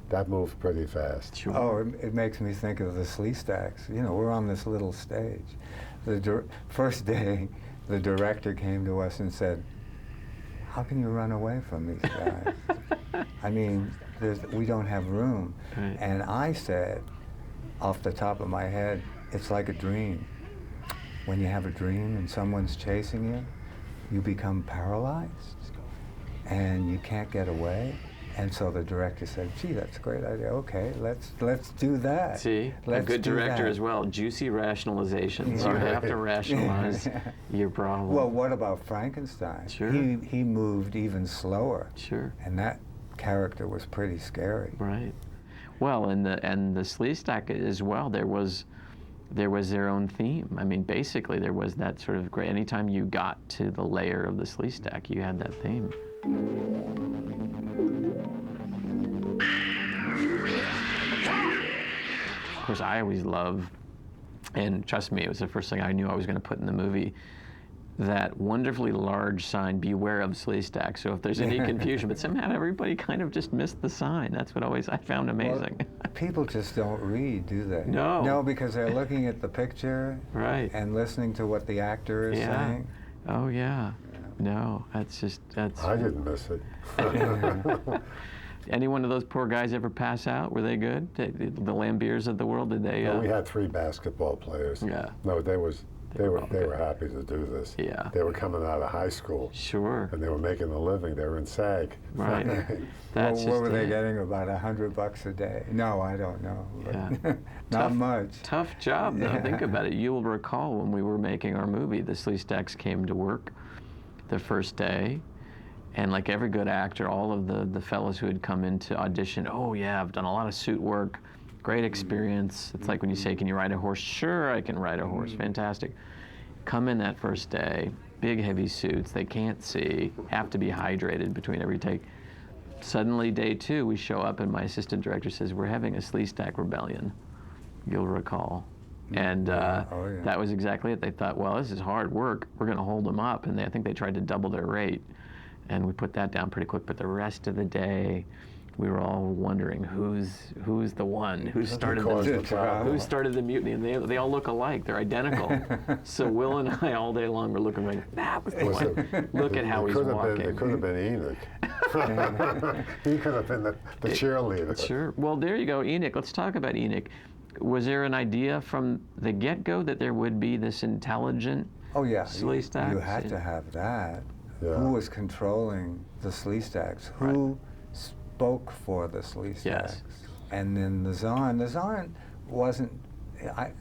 That moved pretty fast. Sure. Oh, it makes me think of the Sleestaks. You know, we're on this little stage. The first day, the director came to us and said, "How can you run away from these guys? I mean, we don't have room." Right. And I said, off the top of my head, "It's like a dream. When you have a dream and someone's chasing you, you become paralyzed and you can't get away. And so the director said, "Gee, that's a great idea. Okay, let's do that." See, let's a good do director that. as well. Juicy rationalizations. You have to rationalize your problem. Well, what about Frankenstein? Sure. He moved even slower. Sure. And that character was pretty scary. Right. Well, and the Sleestak as well. There was their own theme. I mean, basically, there was that sort of great. Anytime you got to the layer of the Sleestak, you had that theme. Of course, I always love, and trust me, it was the first thing I knew I was going to put in the movie, that wonderfully large sign, "Beware of Sleestak." So if there's any confusion, but somehow everybody kind of just missed the sign. That's what I found amazing. Well, people just don't read, do they? No. No, because they're looking at the picture Right. and listening to what the actor is saying. Oh, yeah. No, that's... I didn't miss it. Any one of those poor guys ever pass out? Were they good? The Lambiers of the world, did they... No, we had 3 basketball players. Yeah. No, they were happy to do this. Yeah. They were coming out of high school. Sure. And they were making a living. They were in SAG. Right. Well, what were they getting? About $100 a day? No, I don't know. But not much. Tough job, though. Think about it. You'll recall when we were making our movie, the Sleestaks came to work the first day, and like every good actor, all of the fellows who had come in to audition, "Oh yeah, I've done a lot of suit work, great experience." It's like when you say, "Can you ride a horse?" "Sure, I can ride a horse." Fantastic. Come in that first day, big heavy suits, they can't see, have to be hydrated between every take. Suddenly, day 2, we show up and my assistant director says, "We're having a Sleestak rebellion," you'll recall. And that was exactly it. They thought, well, this is hard work. We're going to hold them up. And I think they tried to double their rate. And we put that down pretty quick. But the rest of the day, we were all wondering who's the one who started the mutiny. And they all look alike. They're identical. So Will and I all day long were looking like, that was the one. Look at how he's walking. It could have been Enoch. He could have been the cheerleader. Sure. Well, there you go, Enoch. Let's talk about Enoch. Was there an idea from the get-go that there would be this intelligent Sleestak? You had to have that. Yeah. Who was controlling the Sleestaks? Who spoke for the Sleestaks? Yes. And then the Zarn. The Zarn wasn't,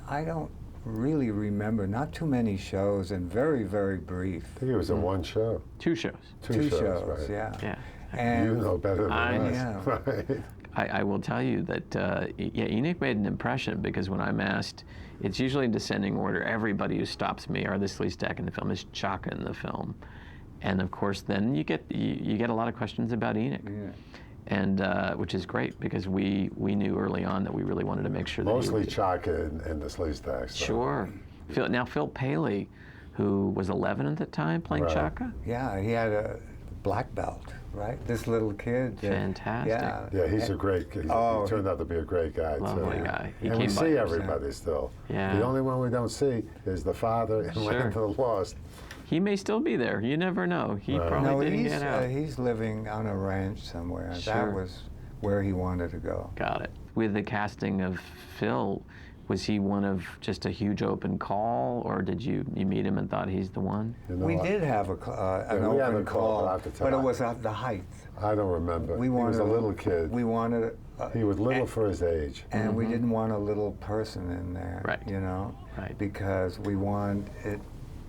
I don't really remember, not too many shows and very, very brief. I think it was in 1 show. 2 shows. Two shows, right. Yeah. And you know better than us. Yeah. Right. I will tell you that, Enoch made an impression because when I'm asked, it's usually in descending order. Everybody who stops me, are the Sleestak in the film, is Chaka in the film. And of course, then you get a lot of questions about Enoch. Yeah. And which is great because we knew early on that we really wanted to make sure that mostly Chaka and the Sleestaks. Sure. Phil Paley, who was 11 at the time, playing Chaka. Yeah, he had a black belt. Right, this little kid. Fantastic. Yeah, he's a great kid. He turned out to be a great guy too. Lovely guy. And we see everybody still. Yeah. The only one we don't see is the father in Land of the Lost. He may still be there. You never know. He probably didn't get out. He's living on a ranch somewhere. Sure. That was where he wanted to go. Got it. With the casting of Phil, was he one of just a huge open call, or did you meet him and thought he's the one? We did have an open call, but it was at the height. I don't remember. He was a little kid. We wanted. He was little for his age. And we didn't want a little person in there, you know, because we wanted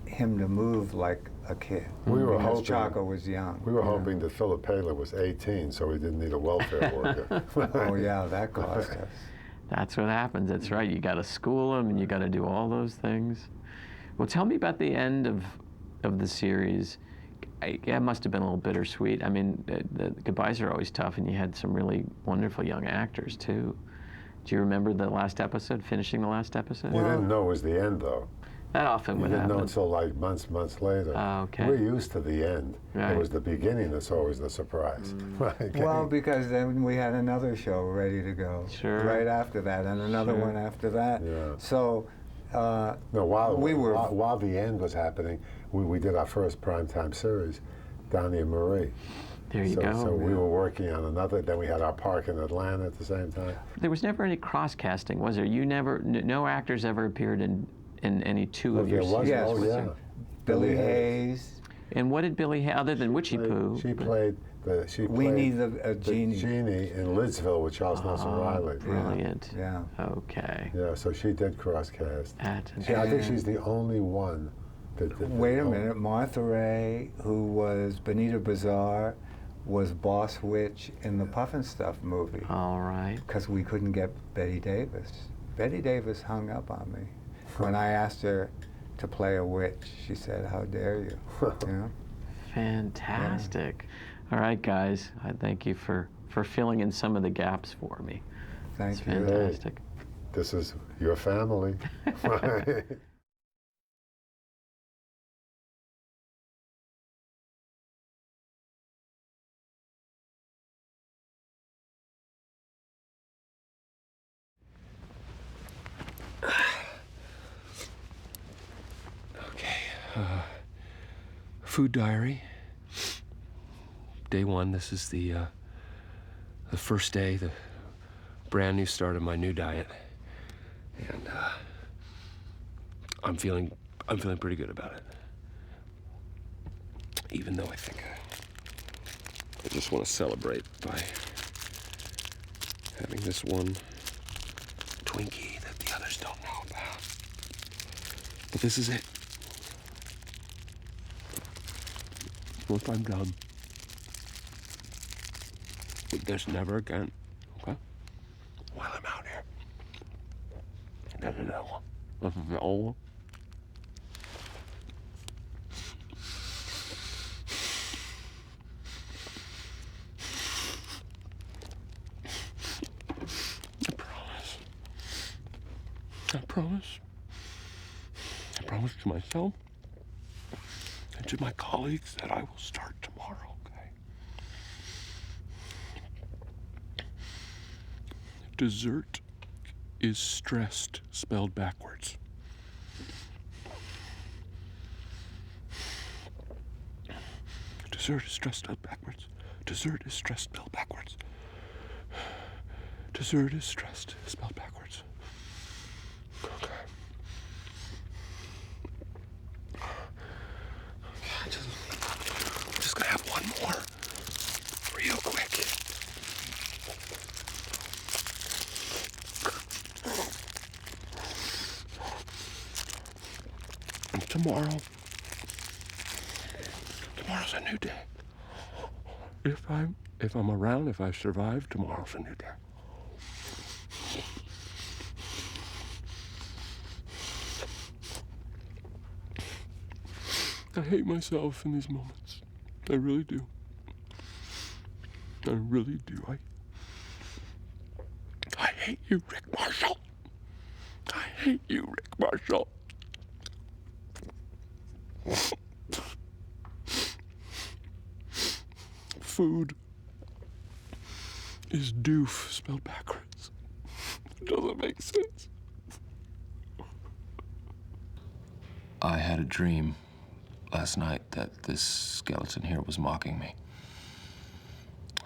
him to move like a kid. We were hoping Chaka was young. We were hoping that Philip Paley was 18, so he didn't need a welfare worker. Oh yeah, that cost us. That's what happens. That's right. You got to school them, and you got to do all those things. Well, tell me about the end of the series. It must have been a little bittersweet. I mean, the goodbyes are always tough, and you had some really wonderful young actors too. Do you remember the last episode? Finishing the last episode? We didn't know it was the end, though. That often would happen. We didn't know until like months later. Okay. We're used to the end. Right. It was the beginning that's always the surprise. Right. Well, because then we had another show ready to go. Sure. Right after that, and another one after that. Yeah. So. No, while the end was happening, we did our first primetime series, Donnie and Marie. There you go. So we were working on another. Then we had our park in Atlanta at the same time. There was never any cross casting, was there? You never. No actors ever appeared in any two of your series. Yes, Billy Hayes. And what did Billy Hayes, other than Witchy Poo? She played She We played need a genie. The genie in Lidsville with Charles Nelson Riley. Brilliant. Yeah. Okay. Yeah, so she did cross cast. I think And- she's the only one that did. Wait a minute, Martha Ray, who was Benita Bazar, was Boss Witch in the Puffin Stuff movie. All right. Because we couldn't get Betty Davis. Betty Davis hung up on me. When I asked her to play a witch, she said, "How dare you?" Yeah. Fantastic. All right, guys. I thank you for filling in some of the gaps for me. Thank it's you. Fantastic. This is your family. Food diary. Day 1. This is the first day, the brand new start of my new diet, and I'm feeling pretty good about it. Even though I think I just want to celebrate by having this one Twinkie that the others don't know about. But this is it. Once I'm done, with this never again, okay? While I'm out here. This is that one. This is the old one. I promise to myself and to my colleagues that I will start tomorrow, okay? Dessert is stressed, spelled backwards. Dessert is stressed, spelled backwards. Dessert is stressed, spelled backwards. Dessert is stressed, spelled backwards. Okay. I'm just gonna have one more, real quick. And tomorrow's a new day. If I'm around, if I survive, tomorrow's a new day. I hate myself in these moments. I really do. I really do. I hate you, Rick Marshall. I hate you, Rick Marshall. Food is doof spelled backwards. It doesn't make sense. I had a dream last night that this skeleton here was mocking me.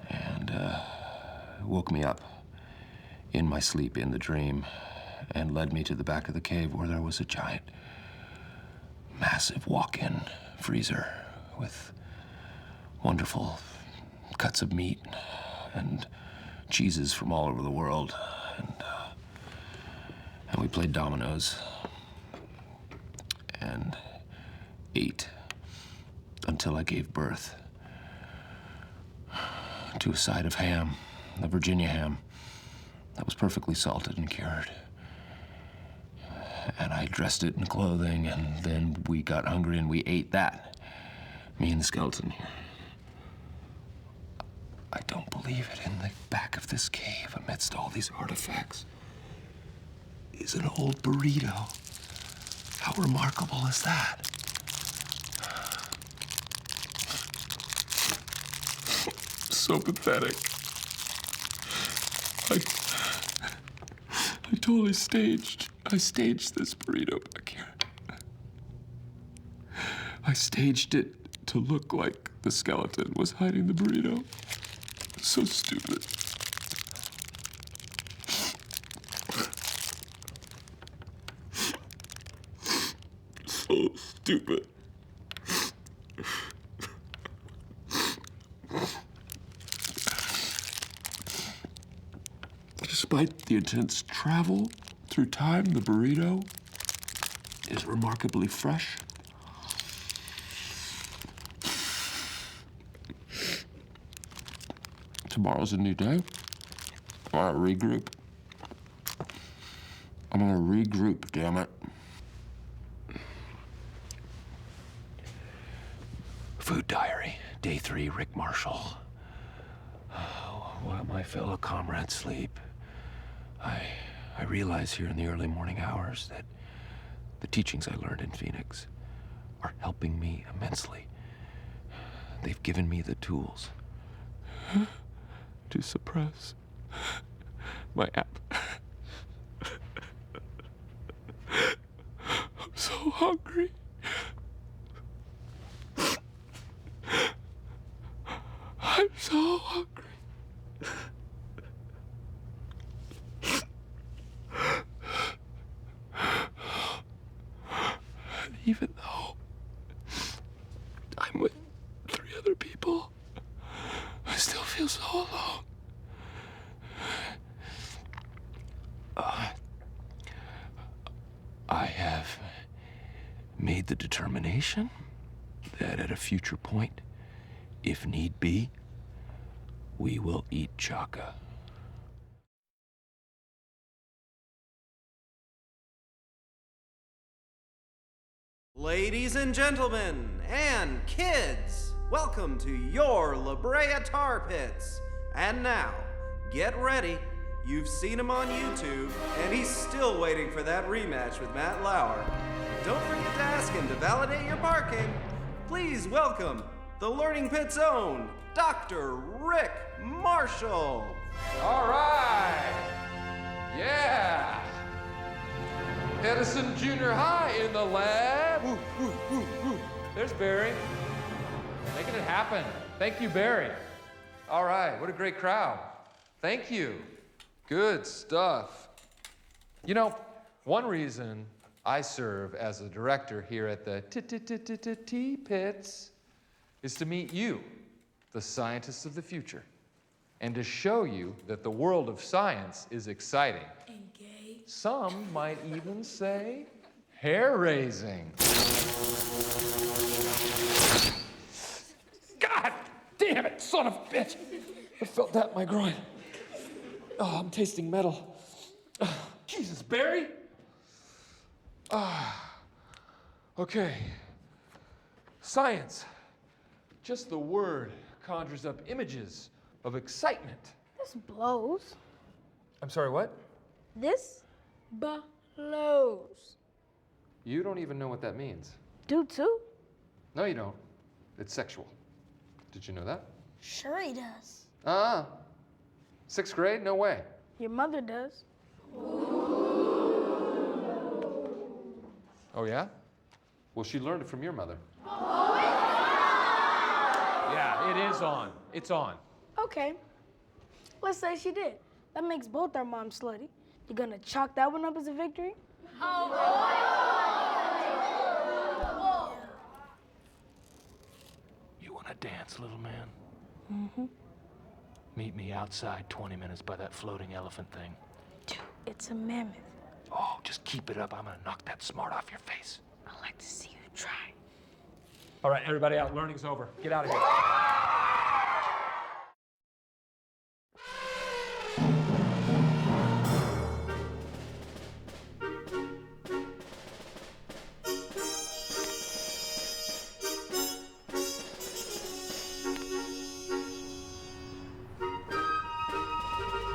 And woke me up in my sleep in the dream and led me to the back of the cave where there was a giant, massive walk-in freezer with wonderful cuts of meat and cheeses from all over the world. And we played dominoes and ate until I gave birth to a side of ham, a Virginia ham, that was perfectly salted and cured. And I dressed it in clothing, and then we got hungry and we ate that. Me and the skeleton here. I don't believe it. In the back of this cave, amidst all these artifacts, is an old burrito. How remarkable is that? So pathetic. I totally staged this burrito back here. I staged it to look like the skeleton was hiding the burrito. So stupid. So stupid. Despite the intense travel through time, the burrito is remarkably fresh. Tomorrow's a new day. I want to regroup. I'm gonna regroup, damn it. Food diary, day 3, Rick Marshall. While my fellow comrades sleep, I realize here in the early morning hours that the teachings I learned in Phoenix are helping me immensely. They've given me the tools to suppress my I'm so hungry. I'm so hungry. Even though I'm with 3 other people, I still feel so alone. I have made the determination that at a future point, if need be, we will eat Chaka. Ladies and gentlemen, and kids, welcome to your La Brea Tar Pits. And now, get ready. You've seen him on YouTube, and he's still waiting for that rematch with Matt Lauer. Don't forget to ask him to validate your parking. Please welcome the Learning Pit's own Dr. Rick Marshall. All right. Yeah. Edison Junior High in the lab. There's Barry. Making it happen. Thank you, Barry. All right, what a great crowd. Thank you. Good stuff. You know, one reason I serve as a director here at the T-Pits is to meet you, the scientists of the future, and to show you that the world of science is exciting. Some might even say hair-raising. God damn it, son of a bitch! I felt that in my groin. Oh, I'm tasting metal. Jesus, Barry! Okay. Science. Just the word conjures up images of excitement. This blows. I'm sorry, what? This blows. You don't even know what that means. Do too? No, you don't. It's sexual. Did you know that? Sure he does. 6th grade? No way. Your mother does. Oh, yeah? Well, she learned it from your mother. Yeah, it is on. It's on. Okay. Let's say she did. That makes both our moms slutty. You gonna chalk that one up as a victory? You wanna dance, little man? Mm-hmm. Meet me outside 20 minutes by that floating elephant thing. Dude, it's a mammoth. Oh, just keep it up. I'm gonna knock that smart off your face. I'd like to see you try. All right, everybody out. Learning's over. Get out of here.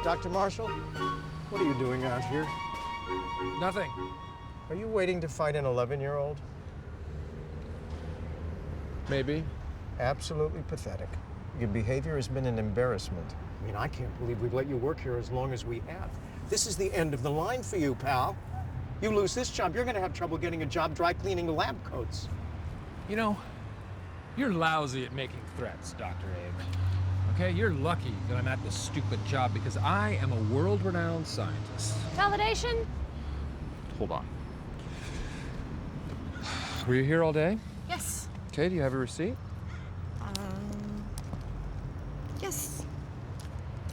Dr. Marshall, what are you doing out here? Nothing. Are you waiting to fight an 11-year-old? Maybe. Absolutely pathetic. Your behavior has been an embarrassment. I mean, I can't believe we've let you work here as long as we have. This is the end of the line for you, pal. You lose this job, you're gonna have trouble getting a job dry cleaning lab coats. You know, you're lousy at making threats, Dr. Abe. Okay, you're lucky that I'm at this stupid job because I am a world-renowned scientist. Validation? Hold on. Were you here all day? Yes. Okay, do you have a receipt? Yes.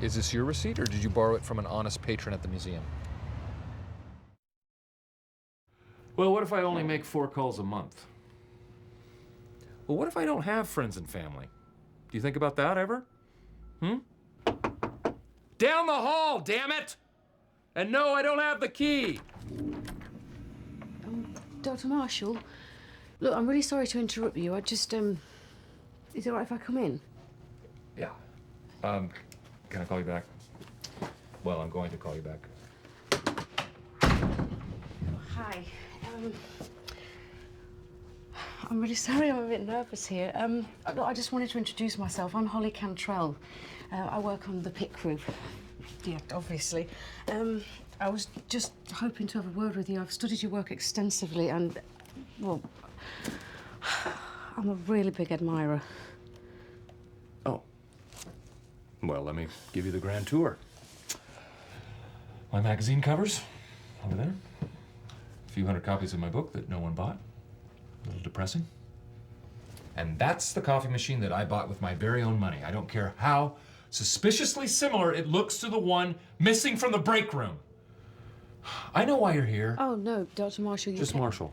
Is this your receipt, or did you borrow it from an honest patron at the museum? Well, what if I only make 4 calls a month? Well, what if I don't have friends and family? Do you think about that ever? Down the hall, damn it! And no, I don't have the key. Dr. Marshall, look, I'm really sorry to interrupt you. I just, is it all right if I come in? Yeah. Can I call you back? Well, I'm going to call you back. Hi. I'm really sorry, I'm a bit nervous here. Look, I just wanted to introduce myself. I'm Holly Cantrell. I work on the pit crew. Yeah, obviously. I was just hoping to have a word with you. I've studied your work extensively and, well, I'm a really big admirer. Oh. Well, let me give you the grand tour. My magazine covers, over there. A few hundred copies of my book that no one bought. A little depressing. And that's the coffee machine that I bought with my very own money. I don't care how suspiciously similar it looks to the one missing from the break room. I know why you're here. Oh, no, Dr. Marshall, Just Marshall.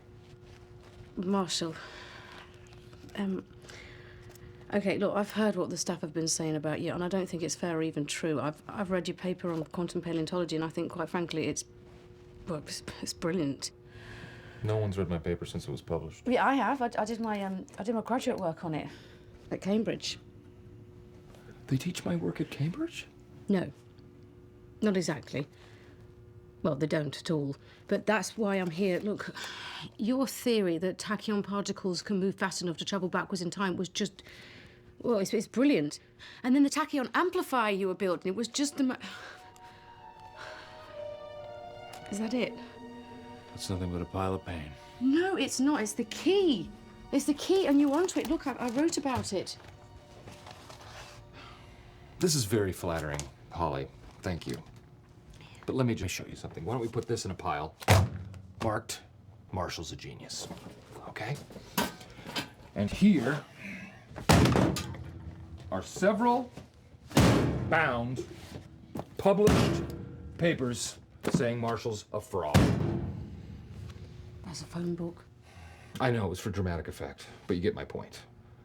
Marshall. Okay, look, I've heard what the staff have been saying about you, and I don't think it's fair or even true. I've read your paper on quantum paleontology, and I think, quite frankly, it's brilliant. No one's read my paper since it was published. Yeah, I have. I did my graduate work on it at Cambridge. They teach my work at Cambridge? No, not exactly. Well, they don't at all. But that's why I'm here. Look, your theory that tachyon particles can move fast enough to travel backwards in time was just, well, it's brilliant. And then the tachyon amplifier you were building, it was just the... Is that it? It's nothing but a pile of pain. No, it's not. It's the key. It's the key, and you're onto it. Look, I wrote about it. This is very flattering, Holly. Thank you. But let me just show you something. Why don't we put this in a pile marked Marshall's a genius, okay? And here are several bound, published papers saying Marshall's a fraud. That's a phone book. I know it was for dramatic effect, but you get my point.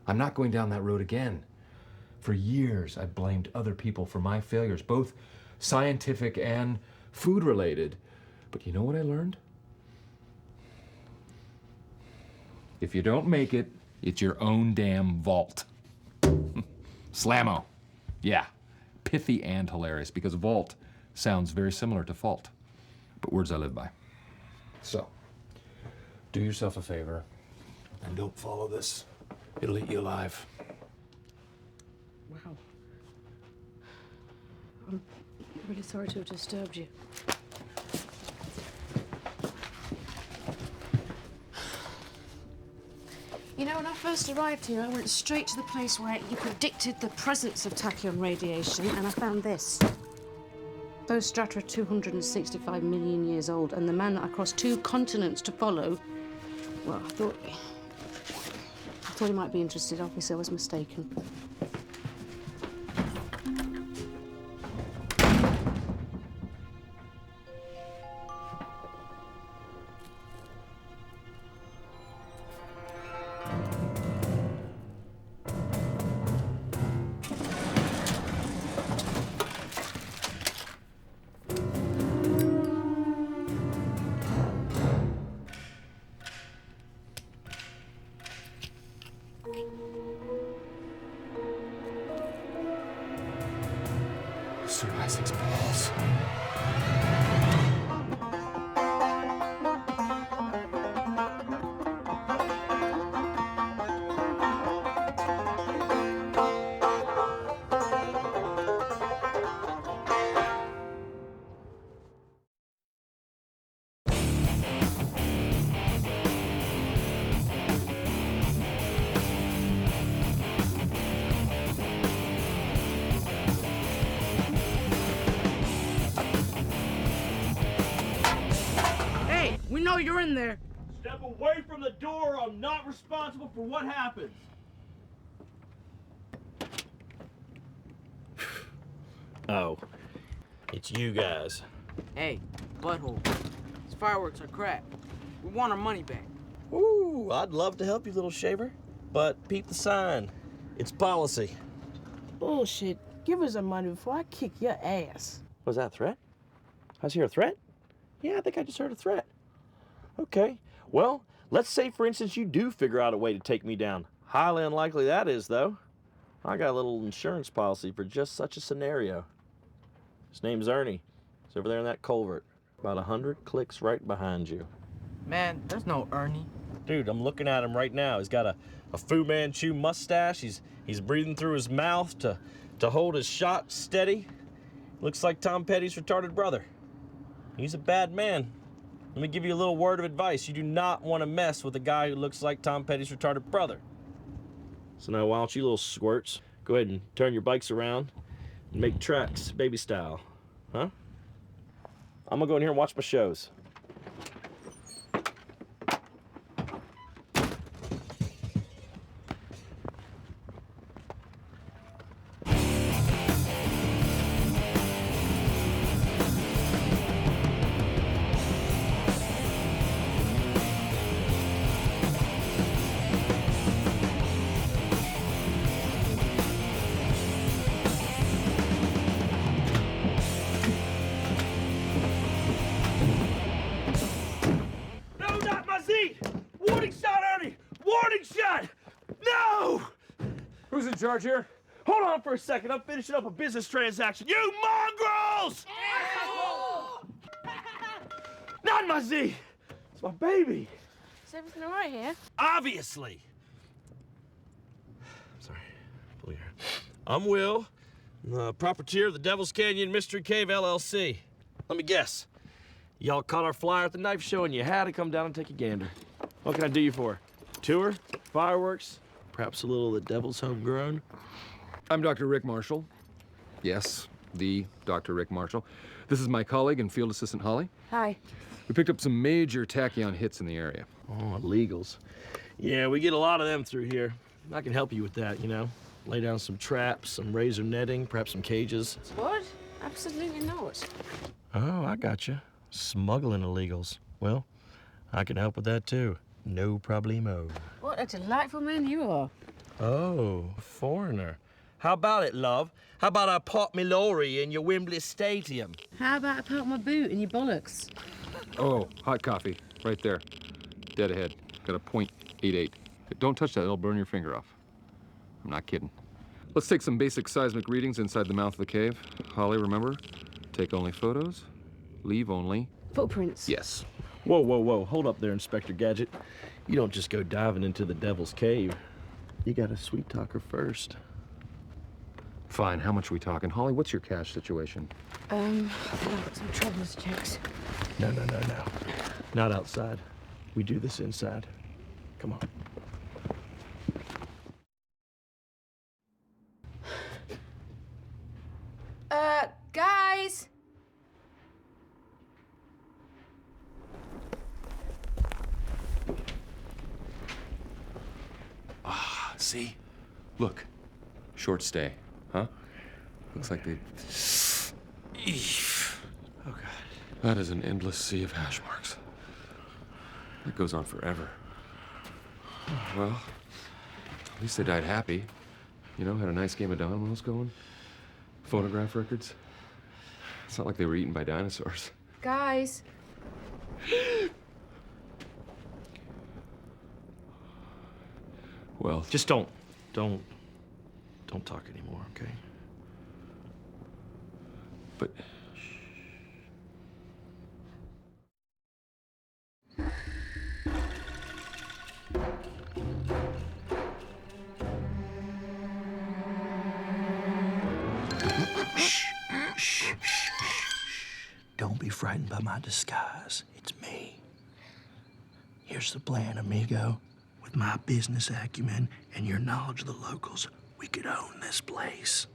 I'm not going down that road again. For years, I blamed other people for my failures, both scientific and food-related. But you know what I learned? If you don't make it, it's your own damn vault. Slammo. Yeah, pithy and hilarious, because vault sounds very similar to fault, but words I live by. So, do yourself a favor and don't follow this. It'll eat you alive. Wow. I'm really sorry to have disturbed you. You know, when I first arrived here, I went straight to the place where you predicted the presence of tachyon radiation, and I found this. Those strata are 265 million years old, and the man that I crossed 2 continents to follow, well, I thought he might be interested. Obviously, I was mistaken. Sir Isaac's balls. We know you're in there. Step away from the door. I'm not responsible for what happens. Oh, it's you guys. Hey, butthole. These fireworks are crap. We want our money back. Ooh, I'd love to help you, little shaver, but peep the sign. It's policy. Bullshit. Give us our money before I kick your ass. Was that a threat? I hear a threat? Yeah, I think I just heard a threat. Okay, well, let's say, for instance, you do figure out a way to take me down. Highly unlikely that is, though. I got a little insurance policy for just such a scenario. His name's Ernie. He's over there in that culvert. About 100 clicks right behind you. Man, there's no Ernie. Dude, I'm looking at him right now. He's got a Fu Manchu mustache. He's breathing through his mouth to hold his shot steady. Looks like Tom Petty's retarded brother. He's a bad man. Let me give you a little word of advice. You do not want to mess with a guy who looks like Tom Petty's retarded brother. So now why don't you little squirts go ahead and turn your bikes around and make tracks, baby style, huh? I'm gonna go in here and watch my shows. Who's in charge here? Hold on for a second. I'm finishing up a business transaction. You mongrels! Not my Z. It's my baby. Is everything all right here? Obviously. Sorry. Pull your hair. I'm Will, the proprietor of the Devil's Canyon Mystery Cave LLC. Let me guess. Y'all caught our flyer at the knife show and you had to come down and take a gander. What can I do you for? Tour? Fireworks? Perhaps a little of the Devil's Homegrown? I'm Dr. Rick Marshall. Yes, the Dr. Rick Marshall. This is my colleague and field assistant, Holly. Hi. We picked up some major tachyon hits in the area. Oh, illegals. Yeah, we get a lot of them through here. I can help you with that, you know. Lay down some traps, some razor netting, perhaps some cages. What? Absolutely not. Oh, I got you. Smuggling illegals. Well, I can help with that too. No problemo. What a delightful man you are. Oh, foreigner. How about it, love? How about I park me lorry in your Wembley Stadium? How about I park my boot in your bollocks? Oh, hot coffee, right there. Dead ahead. Got a .88. Don't touch that, it'll burn your finger off. I'm not kidding. Let's take some basic seismic readings inside the mouth of the cave. Holly, remember? Take only photos, leave only footprints. Yes. Whoa, whoa, whoa. Hold up there, Inspector Gadget. You don't just go diving into the Devil's Cave. You gotta sweet talk her first. Fine, how much are we talking? Holly, what's your cash situation? I've got some traveler's checks. No. Not outside. We do this inside. Come on. Guys! Ah, see? Look. Short stay, huh? Looks like they... Eesh. Oh, God. That is an endless sea of hash marks. That goes on forever. Well, at least they died happy. You know, had a nice game of dominoes going. Phonograph records. It's not like they were eaten by dinosaurs. Guys! Well... Just don't talk anymore, okay? But... Don't be frightened by my disguise. It's me. Here's the plan, amigo. With my business acumen and your knowledge of the locals, we could own this place.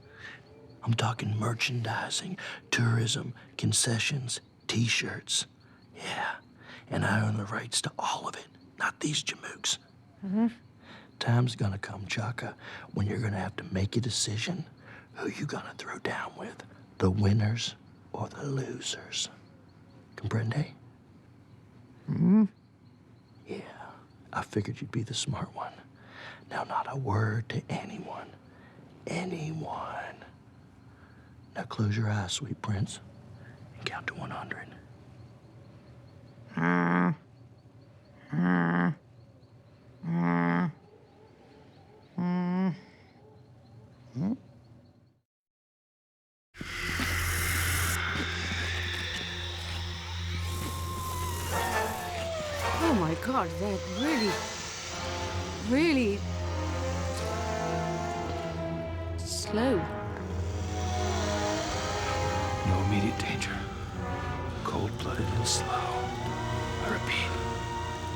I'm talking merchandising, tourism, concessions, t-shirts. Yeah, and I own the rights to all of it, not these jamooks. Time's gonna come, Chaka, when you're gonna have to make a decision who you gonna throw down with, the winners or the losers. Comprende? Hmm? Yeah, I figured you'd be the smart one. Now, not a word to anyone. Anyone. Now close your eyes, sweet prince, and count to 100. Oh my God, they're really slow. No immediate danger. Cold-blooded and slow. I repeat,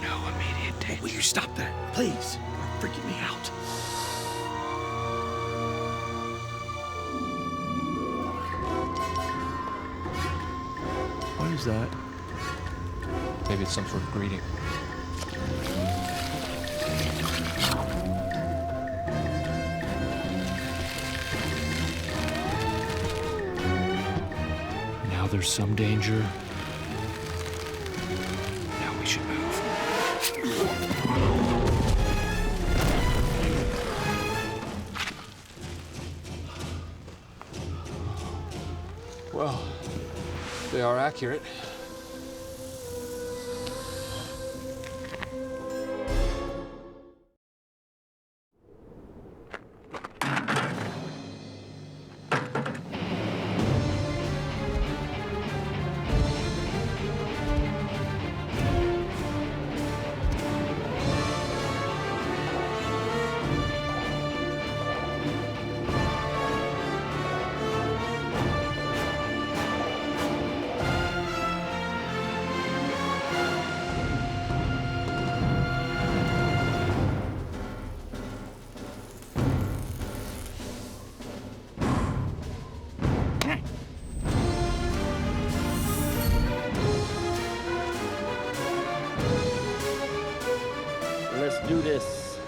no immediate danger. Will you stop that, please? You're freaking me out. What is that? Maybe it's some sort of greeting. Now there's some danger. Now we should move. Well, they are accurate. Let's do this.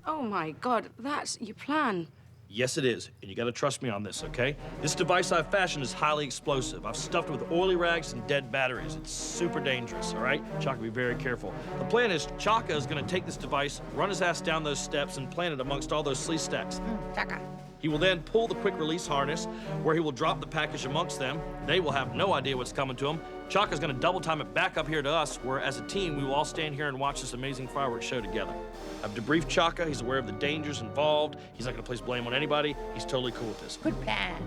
Oh my God, that's your plan. Yes, it is, and you gotta trust me on this, okay? This device I've fashioned is highly explosive. I've stuffed it with oily rags and dead batteries. It's super dangerous, all right? Chaka, be very careful. The plan is Chaka is gonna take this device, run his ass down those steps, and plant it amongst all those sleeve stacks. Chaka. He will then pull the quick release harness, where he will drop the package amongst them. They will have no idea what's coming to them. Chaka's gonna double time it back up here to us, where as a team, we will all stand here and watch this amazing fireworks show together. I've debriefed Chaka. He's aware of the dangers involved. He's not gonna place blame on anybody. He's totally cool with this. Good plan.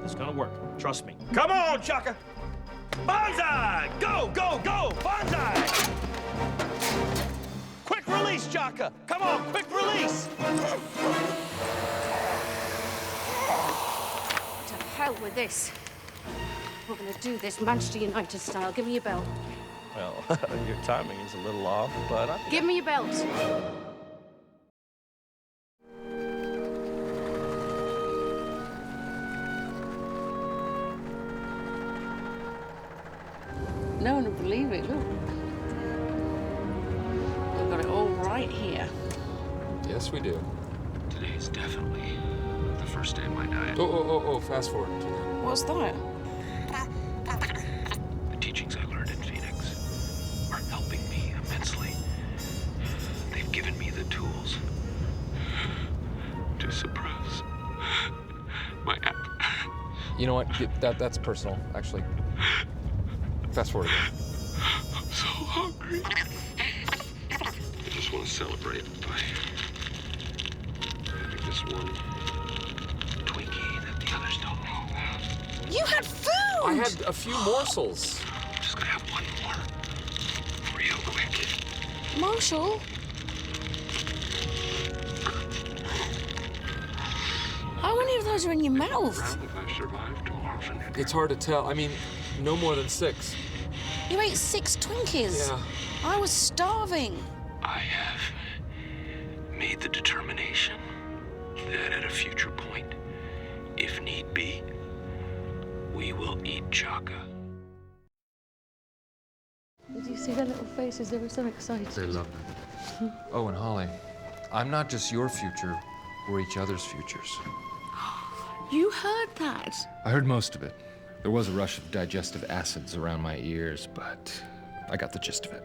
It's gonna work. Trust me. Come on, Chaka! Banzai! Go, go, go! Banzai! Quick release, Chaka! Come on, quick release! To hell with this. We're gonna do this Manchester United style. Give me your belt. Well, your timing is a little off, but I... Give me your belt. No one would believe it, look. We've got it all right here. Yes, we do. Today is definitely the first day of my diet. Oh, fast forward to that. What's that? The teachings I learned in Phoenix are helping me immensely. They've given me the tools to suppress my You know what? That's personal, actually. Fast forward again. I'm so hungry. I just want to celebrate by having this one Twinkie that the others don't know about. You had food! I had a few morsels. I'm just gonna have one more. Real quick. Marshall? How many of those are in your mouth? If I survive tomorrow. It's hard to tell. I mean, no more than 6. You ate 6 Twinkies. Yeah. I was starving. I have made the determination that at a future point, if need be, we will eat Chaka. Did you see their little faces? They were so excited. They loved it. Oh, and Holly, I'm not just your future, We're each other's futures. You heard that? I heard most of it. There was a rush of digestive acids around my ears, but I got the gist of it.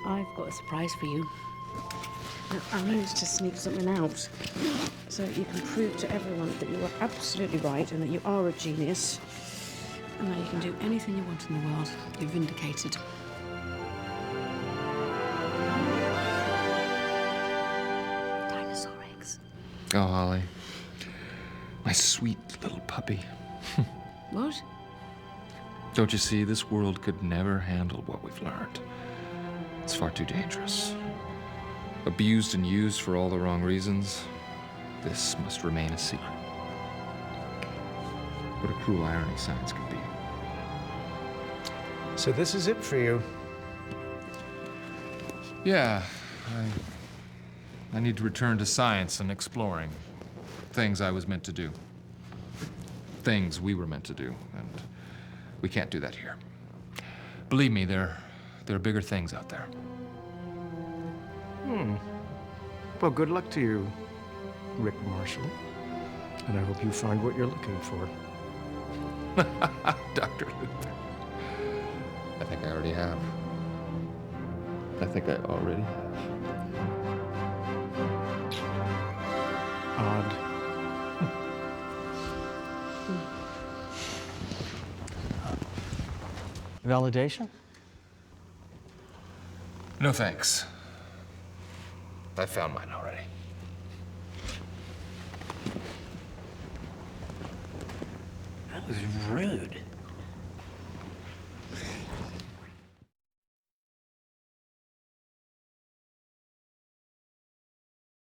I've got a surprise for you. Now, I managed to sneak something out so that you can prove to everyone that you are absolutely right and that you are a genius and that you can do anything you want in the world. You're vindicated. Dinosaur eggs. Oh, Holly. My sweet little puppy. What? Don't you see, this world could never handle what we've learned. It's far too dangerous. Abused and used for all the wrong reasons, this must remain a secret. What a cruel irony science can be. So this is it for you? Yeah, I need to return to science and exploring. Things I was meant to do. Things we were meant to do, and we can't do that here. Believe me, there are bigger things out there. Well, good luck to you, Rick Marshall. And I hope you find what you're looking for. Dr. Luther. I think I already have. I think I already have. Odd. Validation? No thanks. I found mine already. That was rude.